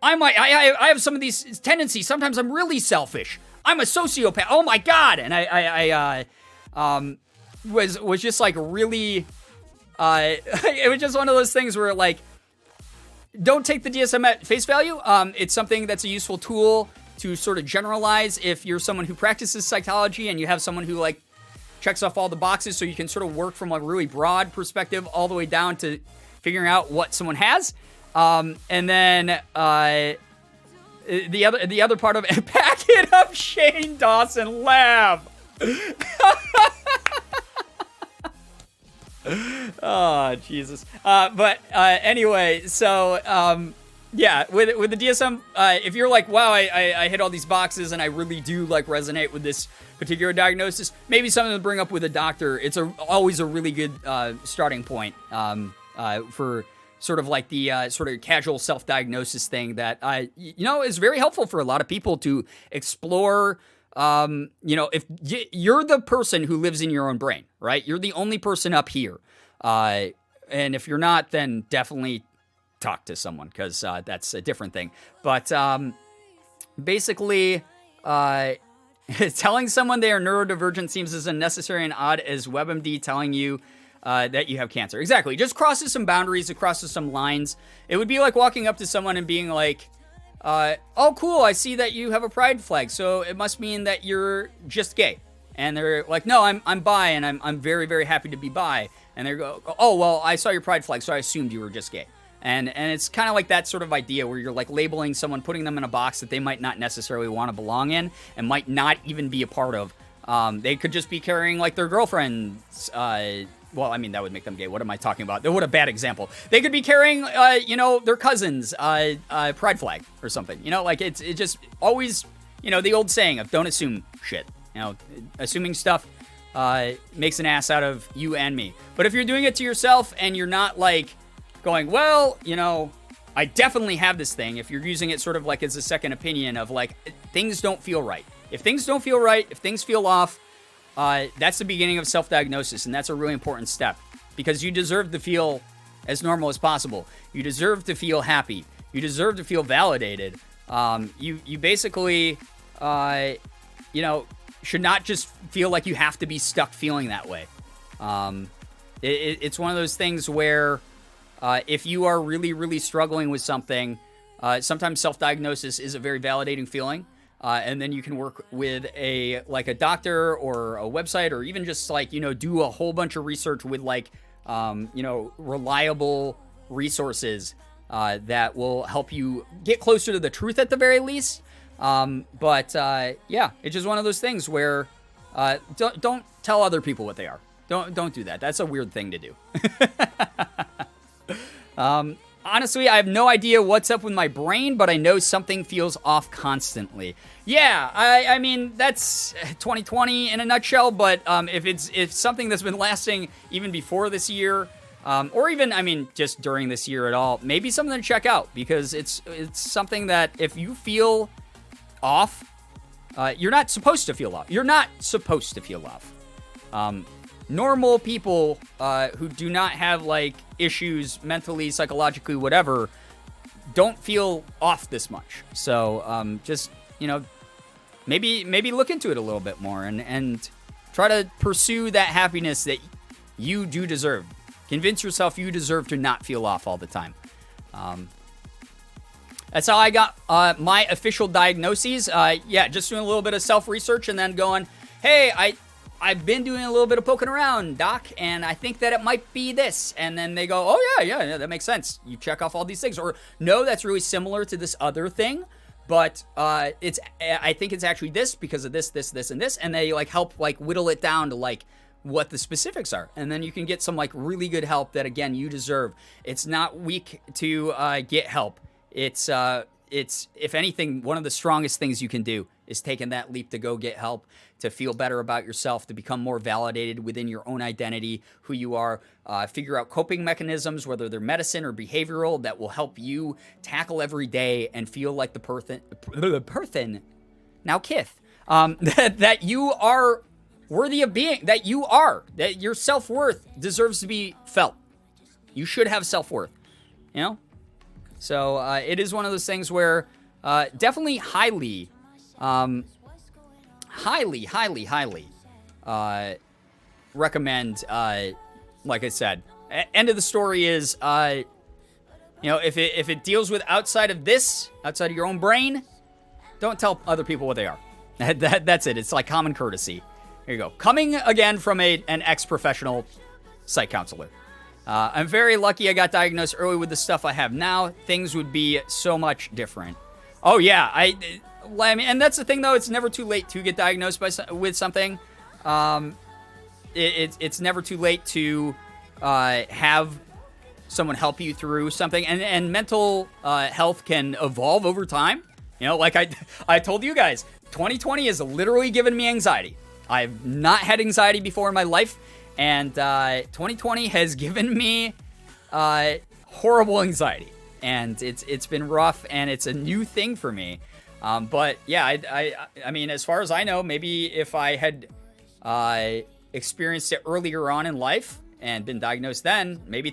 I have some of these tendencies. Sometimes I'm really selfish. I'm a sociopath. Oh my God. And I was just like really, it was just one of those things where like, don't take the DSM at face value. It's something that's a useful tool to sort of generalize if you're someone who practices psychology and you have someone who like checks off all the boxes, so you can sort of work from a really broad perspective all the way down to figuring out what someone has. And then the other part of it, pack it up, Shane Dawson, laugh. Oh, Jesus. But anyway, so yeah, with the DSM, if you're like, wow, I hit all these boxes and I really do like resonate with this particular diagnosis, maybe something to bring up with a doctor. It's always a really good starting point for sort of like the sort of casual self-diagnosis thing that is very helpful for a lot of people to explore. If you're the person who lives in your own brain, right? You're the only person up here. And if you're not, then definitely talk to someone, because that's a different thing. But basically, telling someone they are neurodivergent seems as unnecessary and odd as WebMD telling you that you have cancer. Exactly. It just crosses some boundaries. It crosses some lines. It would be like walking up to someone and being like, oh, cool, I see that you have a pride flag, so it must mean that you're just gay. And they're like, no, I'm bi, and I'm very, very happy to be bi. And they go, oh, well, I saw your pride flag, so I assumed you were just gay. And it's kind of like that sort of idea where you're like labeling someone, putting them in a box that they might not necessarily want to belong in and might not even be a part of. They could just be carrying like their girlfriend's, well, I mean, that would make them gay. What am I talking about? What a bad example. They could be carrying, their cousin's pride flag or something. Like it just always, the old saying of don't assume shit. Assuming stuff makes an ass out of you and me. But if you're doing it to yourself and you're not like going, well, I definitely have this thing. If you're using it sort of like as a second opinion of like, things don't feel right. If things don't feel right, if things feel off, that's the beginning of self-diagnosis, and that's a really important step because you deserve to feel as normal as possible. You deserve to feel happy. You deserve to feel validated. You basically, should not just feel like you have to be stuck feeling that way. It's one of those things where if you are really, really struggling with something, sometimes self-diagnosis is a very validating feeling. And then you can work with a doctor or a website or even just do a whole bunch of research with reliable resources that will help you get closer to the truth at the very least. But it's just one of those things where don't tell other people what they are. Don't do that. That's a weird thing to do. Honestly, I have no idea what's up with my brain, but I know something feels off constantly. Yeah, I mean, that's 2020 in a nutshell, but if something that's been lasting even before this year, or even, just during this year at all, maybe something to check out, because it's something that if you feel off, you're not supposed to feel off. You're not supposed to feel off. Normal people who do not have issues mentally, psychologically, whatever, don't feel off this much. So just maybe look into it a little bit more and try to pursue that happiness that you do deserve. Convince yourself you deserve to not feel off all the time. That's how I got my official diagnoses. Just doing a little bit of self-research and then going, hey, I've been doing a little bit of poking around, doc, and I think that it might be this. And then they go, oh, yeah, that makes sense. You check off all these things. Or, no, that's really similar to this other thing, but I think it's actually this because of this, and this. And they, help, whittle it down to, what the specifics are. And then you can get some, really good help that, again, you deserve. It's not weak to get help. It's, if anything, one of the strongest things you can do is taking that leap to go get help, to feel better about yourself, to become more validated within your own identity, who you are, figure out coping mechanisms, whether they're medicine or behavioral, that will help you tackle every day and feel like the person, now Kith, that you are worthy of being, that your self-worth deserves to be felt. You should have self-worth, So it is one of those things where definitely highly recommend, like I said. End of the story is, if it deals with outside of your own brain, don't tell other people what they are. That's it. It's like common courtesy. Here you go. Coming again from an ex-professional psych counselor. I'm very lucky I got diagnosed early with the stuff I have now. Things would be so much different. Oh, yeah. I mean, and that's the thing, though. It's never too late to get diagnosed with something. It's never too late to have someone help you through something. And mental health can evolve over time. Like I told you guys, 2020 has literally given me anxiety. I've not had anxiety before in my life. And 2020 has given me horrible anxiety. And it's been rough, and it's a new thing for me. But yeah, I mean, as far as I know, maybe if I had experienced it earlier on in life and been diagnosed then, maybe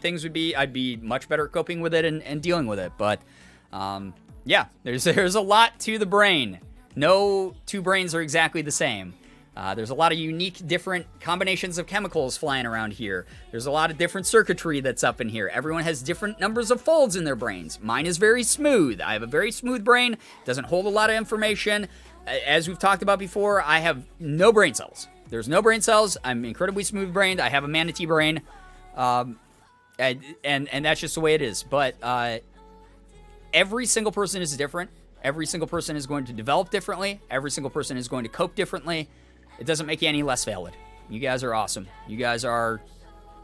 I'd be much better at coping with it and dealing with it. But yeah, there's a lot to the brain. No two brains are exactly the same. There's a lot of unique, different combinations of chemicals flying around here. There's a lot of different circuitry that's up in here. Everyone has different numbers of folds in their brains. Mine is very smooth. I have a very smooth brain. Doesn't hold a lot of information. As we've talked about before, I have no brain cells. There's no brain cells. I'm incredibly smooth-brained. I have a manatee brain. And that's just the way it is. But every single person is different. Every single person is going to develop differently. Every single person is going to cope differently. It doesn't make you any less valid. You guys are awesome. You guys are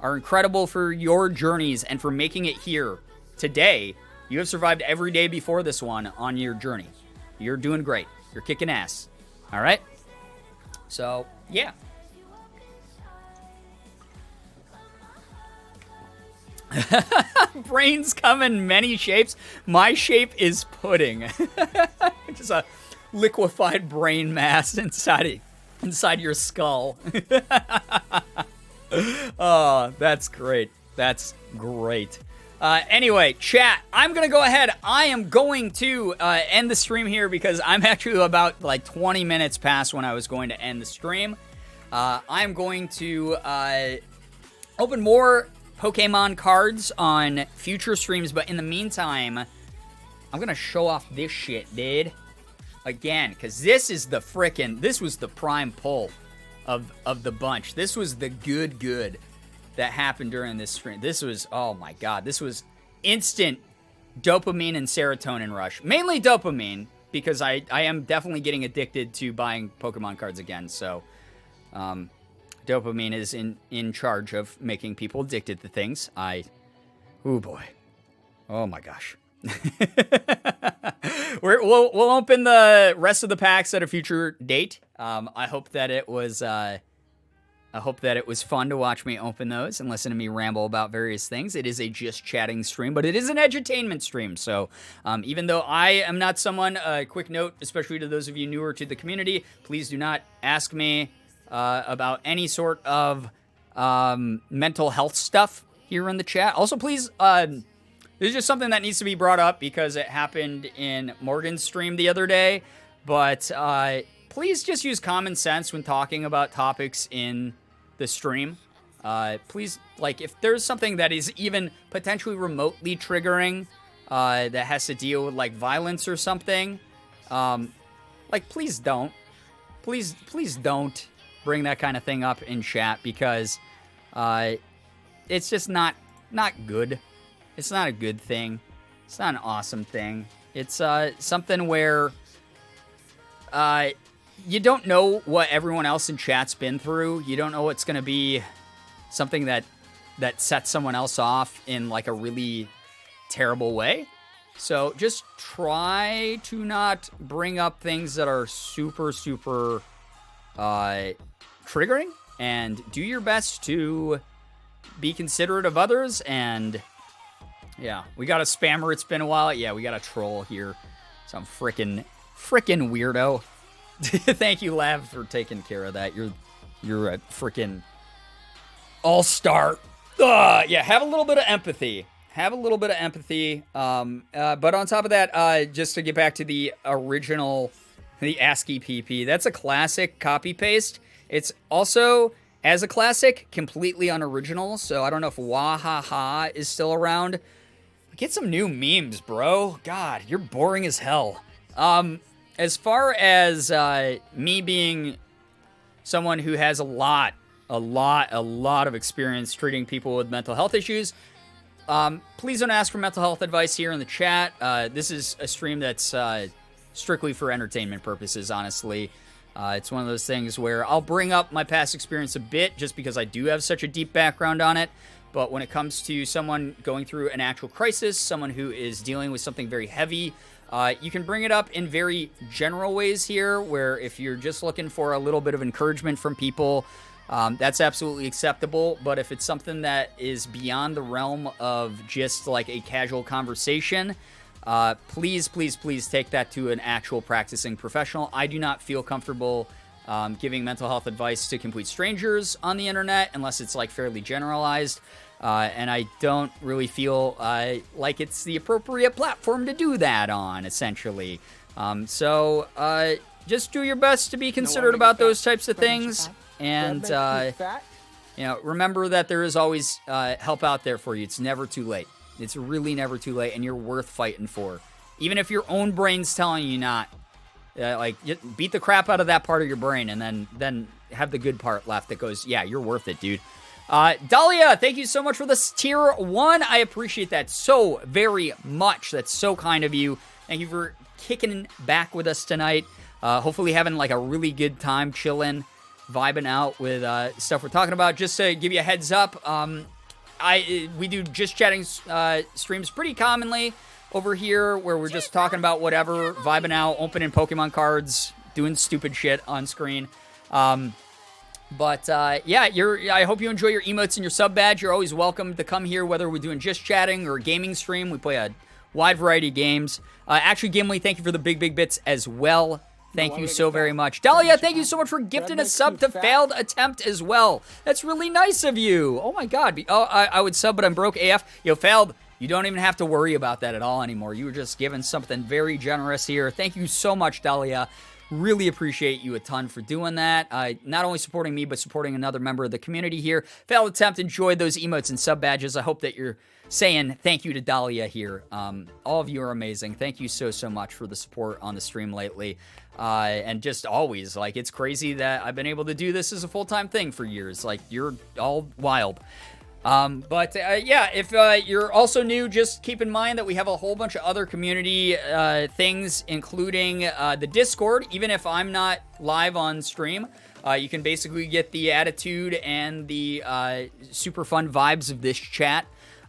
incredible for your journeys and for making it here today. You have survived every day before this one on your journey. You're doing great. You're kicking ass. All right? So, yeah. Brains come in many shapes. My shape is pudding. Just a liquefied brain mass inside your skull. Oh, that's great. That's great. Anyway, chat, I'm going to go ahead. I am going to end the stream here because I'm actually about like 20 minutes past when I was going to end the stream. I'm going to open more Pokemon cards on future streams, but in the meantime, I'm going to show off this shit, dude. Again, because this was the prime pull of the bunch. This was the good that happened during this stream. This was, oh my god, this was instant dopamine and serotonin rush. Mainly dopamine, because I am definitely getting addicted to buying Pokemon cards again, so dopamine is in charge of making people addicted to things. Oh boy. Oh my gosh. We'll open the rest of the packs at a future date. I hope that it was fun to watch me open those and listen to me ramble about various things. It is a just chatting stream, but it is an edutainment stream. So even though I am not someone, quick note, especially to those of you newer to the community, please do not ask me about any sort of mental health stuff here in the chat. Also, please, this is just something that needs to be brought up because it happened in Morgan's stream the other day. But please just use common sense when talking about topics in the stream. Please, like, if there's something that is even potentially remotely triggering that has to deal with, like, violence or something, like, please don't. Please don't bring that kind of thing up in chat because it's just not good. It's not a good thing. It's not an awesome thing. It's something where you don't know what everyone else in chat's been through. You don't know what's going to be something that sets someone else off in like a really terrible way. So just try to not bring up things that are super triggering, and do your best to be considerate of others. And yeah, we got a spammer. It's been a while. Yeah, we got a troll here. Some frickin' weirdo. Thank you, Lav, for taking care of that. You're a frickin' all-star. Yeah, have a little bit of empathy. But on top of that, just to get back to the original, the ASCII PP, that's a classic copy-paste. It's also, as a classic, completely unoriginal, so I don't know if Wahaha is still around. Get some new memes, bro. God, you're boring as hell. As far as me being someone who has a lot of experience treating people with mental health issues, please don't ask for mental health advice here in the chat. This is a stream that's strictly for entertainment purposes, honestly. It's one of those things where I'll bring up my past experience a bit just because I do have such a deep background on it. But when it comes to someone going through an actual crisis, someone who is dealing with something very heavy, you can bring it up in very general ways here, where if you're just looking for a little bit of encouragement from people, that's absolutely acceptable. But if it's something that is beyond the realm of just like a casual conversation, please take that to an actual practicing professional. I do not feel comfortable giving mental health advice to complete strangers on the internet unless it's like fairly generalized. And I don't really feel like it's the appropriate platform to do that on, essentially. So just do your best to be considerate about those types of things. And, remember that there is always help out there for you. It's never too late. It's really never too late, and you're worth fighting for. Even if your own brain's telling you not. Beat the crap out of that part of your brain, and then have the good part left that goes, yeah, you're worth it, dude. Dahlia, thank you so much for this tier 1. I appreciate that so very much. That's so kind of you. Thank you for kicking back with us tonight. Hopefully having like a really good time chilling, vibing out with stuff we're talking about. Just to give you a heads up, we do Just Chatting streams pretty commonly over here where we're just talking about whatever, vibing out, opening Pokemon cards, doing stupid shit on screen. But yeah, I hope you enjoy your emotes and your sub badge. You're always welcome to come here, whether we're doing Just Chatting or a gaming stream. We play a wide variety of games. Actually, Gimli, thank you for the big bits as well. Thank you so very much. Dahlia, thank you so much for gifting a sub to Failed Attempt as well. That's really nice of you. Oh my god. Oh, I would sub, but I'm broke AF. Yo, Failed, you don't even have to worry about that at all anymore. You were just given something very generous here. Thank you so much, Dahlia. Really appreciate you a ton for doing that. Not only supporting me, but supporting another member of the community here. Failed Attempt, enjoyed those emotes and sub badges. I hope that you're saying thank you to Dahlia here. All of you are amazing. Thank you so much for the support on the stream lately. And just always, like, it's crazy that I've been able to do this as a full-time thing for years. Like, you're all wild. Yeah, if you're also new, just keep in mind that we have a whole bunch of other community things, including the Discord. Even if I'm not live on stream, you can basically get the attitude and the super fun vibes of this chat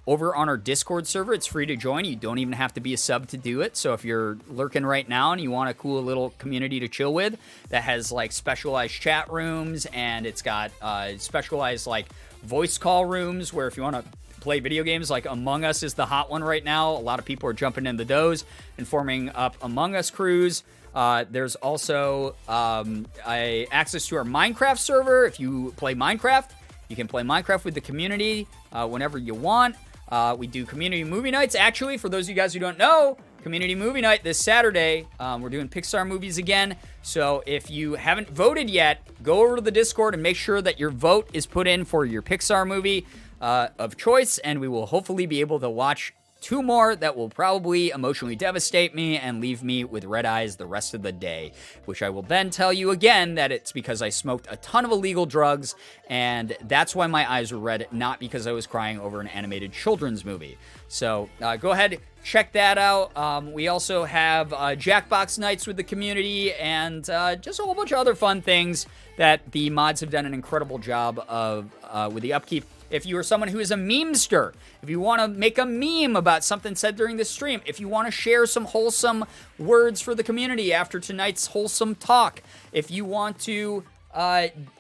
over on our Discord server. It's free to join. You don't even have to be a sub to do it. So if you're lurking right now and you want a cool little community to chill with that has like specialized chat rooms, and it's got specialized like voice call rooms where if you want to play video games, like Among Us is the hot one right now. A lot of people are jumping into those and forming up Among Us crews. There's also access to our Minecraft server. If you play Minecraft, you can play Minecraft with the community whenever you want. We do community movie nights. Actually, for those of you guys who don't know, community movie night this Saturday. We're doing Pixar movies again. So if you haven't voted yet, go over to the Discord and make sure that your vote is put in for your Pixar movie of choice, and we will hopefully be able to watch 2 more that will probably emotionally devastate me and leave me with red eyes the rest of the day, which I will then tell you again that it's because I smoked a ton of illegal drugs, and that's why my eyes were red, not because I was crying over an animated children's movie. So go ahead, check that out. We also have Jackbox nights with the community and just a whole bunch of other fun things that the mods have done an incredible job of with the upkeep. If you are someone who is a memester, if you want to make a meme about something said during the stream, if you want to share some wholesome words for the community after tonight's wholesome talk, if you want to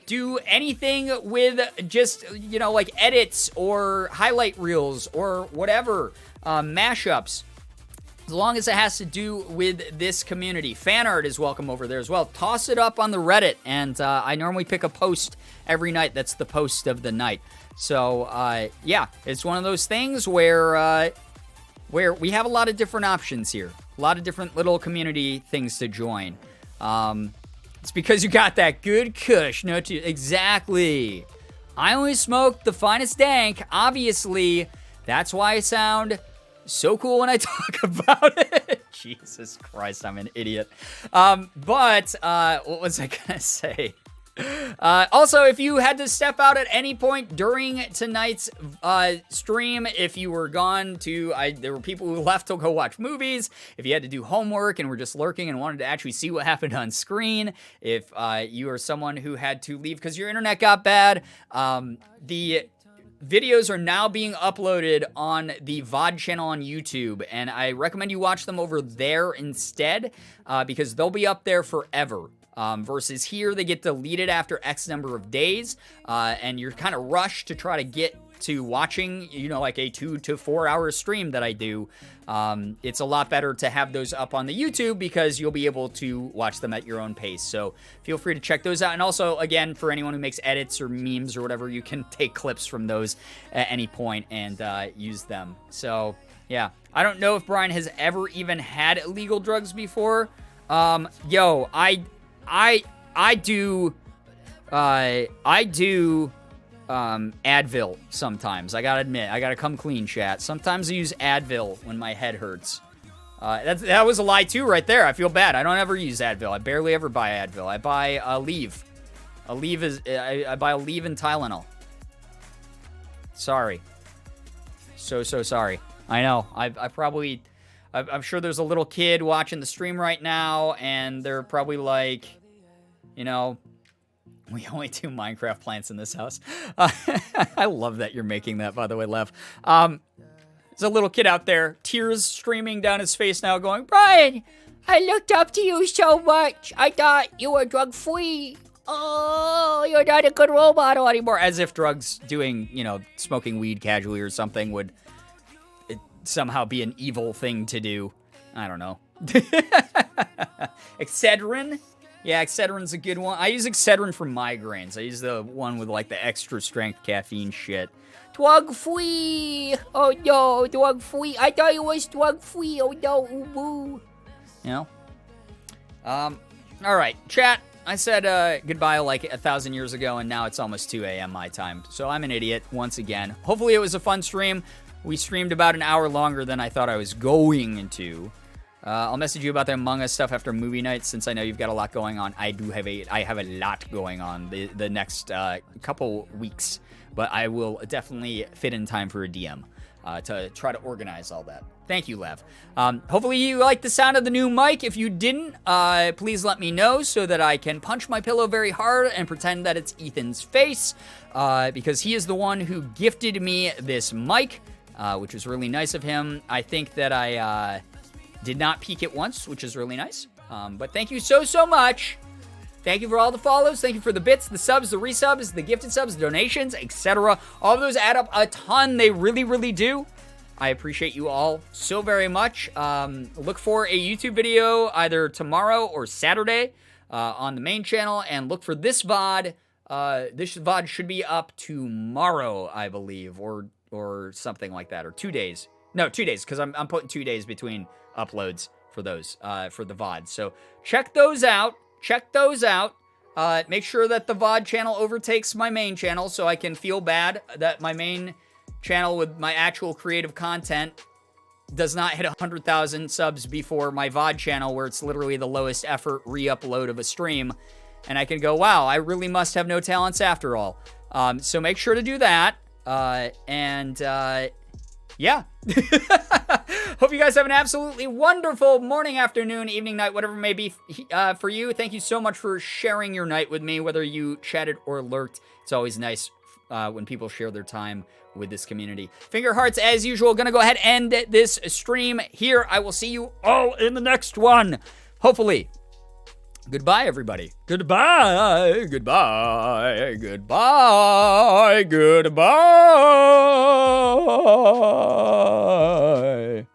do anything with just, you know, like edits or highlight reels or whatever, mashups, as long as it has to do with this community. Fan art is welcome over there as well. Toss it up on the Reddit, and I normally pick a post every night that's the post of the night. So, yeah, it's one of those things where we have a lot of different options here. A lot of different little community things to join. It's because you got that good kush, no? Exactly. I only smoke the finest dank, obviously. That's why I sound so cool when I talk about it. Jesus Christ, I'm an idiot. But what was I gonna say? Also, if you had to step out at any point during tonight's stream, if you were gone to, there were people who left to go watch movies, if you had to do homework and were just lurking and wanted to actually see what happened on screen, if you are someone who had to leave because your internet got bad, the videos are now being uploaded on the VOD channel on YouTube, and I recommend you watch them over there instead, because they'll be up there forever. Versus here, they get deleted after X number of days, and you're kind of rushed to try to get to watching, you know, like a 2 to 4 hour stream that I do. It's a lot better to have those up on the YouTube because you'll be able to watch them at your own pace. So feel free to check those out. And also, again, for anyone who makes edits or memes or whatever, you can take clips from those at any point and use them. So, yeah. I don't know if Brian has ever even had illegal drugs before. Yo, I do Advil sometimes. I gotta admit, I gotta come clean, chat. Sometimes I use Advil when my head hurts. That was a lie too, right there. I feel bad. I don't ever use Advil. I barely ever buy Advil. I buy Aleve. I buy Aleve and Tylenol. Sorry. So sorry. I know. I'm sure there's a little kid watching the stream right now, and they're probably like, you know, we only do Minecraft plants in this house. I love that you're making that, by the way, Lev. There's a little kid out there, tears streaming down his face now, going, Brian, I looked up to you so much. I thought you were drug-free. Oh, you're not a good role model anymore. As if drugs doing, you know, smoking weed casually or something would somehow be an evil thing to do. I don't know. Excedrin? Yeah, Excedrin's a good one. I use Excedrin for migraines. I use the one with, like, the extra strength caffeine shit. Drug-free! Oh, no, drug-free. I thought it was drug-free. Oh, no, ooh-boo. You know? All right, chat. I said goodbye like 1,000 years ago, and now it's almost 2 a.m. my time. So I'm an idiot once again. Hopefully it was a fun stream. We streamed about an hour longer than I thought I was going to. I'll message you about the Among Us stuff after movie night, since I know you've got a lot going on. I have a lot going on the next couple weeks, but I will definitely fit in time for a DM to try to organize all that. Thank you, Lev. Hopefully you like the sound of the new mic. If you didn't, please let me know so that I can punch my pillow very hard and pretend that it's Ethan's face, because he is the one who gifted me this mic, which was really nice of him. I think that I did not peek it once, which is really nice. But thank you so much. Thank you for all the follows. Thank you for the bits, the subs, the resubs, the gifted subs, the donations, etc. All of those add up a ton. They really, really do. I appreciate you all so very much. Look for a YouTube video either tomorrow or Saturday on the main channel, and look for this VOD. This VOD should be up tomorrow, I believe, or something like that, or 2 days. No, 2 days, because I'm putting 2 days between uploads for those, for the VOD. So check those out. Make sure that the VOD channel overtakes my main channel so I can feel bad that my main channel with my actual creative content does not hit 100,000 subs before my VOD channel, where it's literally the lowest effort re-upload of a stream. And I can go, wow, I really must have no talents after all. So make sure to do that. Yeah. Hope you guys have an absolutely wonderful morning, afternoon, evening, night, whatever it may be for you. Thank you so much for sharing your night with me, whether you chatted or lurked. It's always nice when people share their time with this community. Finger hearts as usual. Gonna go ahead and end this stream here. I will see you all in the next one. Hopefully. Goodbye, everybody. Goodbye. Goodbye. Goodbye. Goodbye.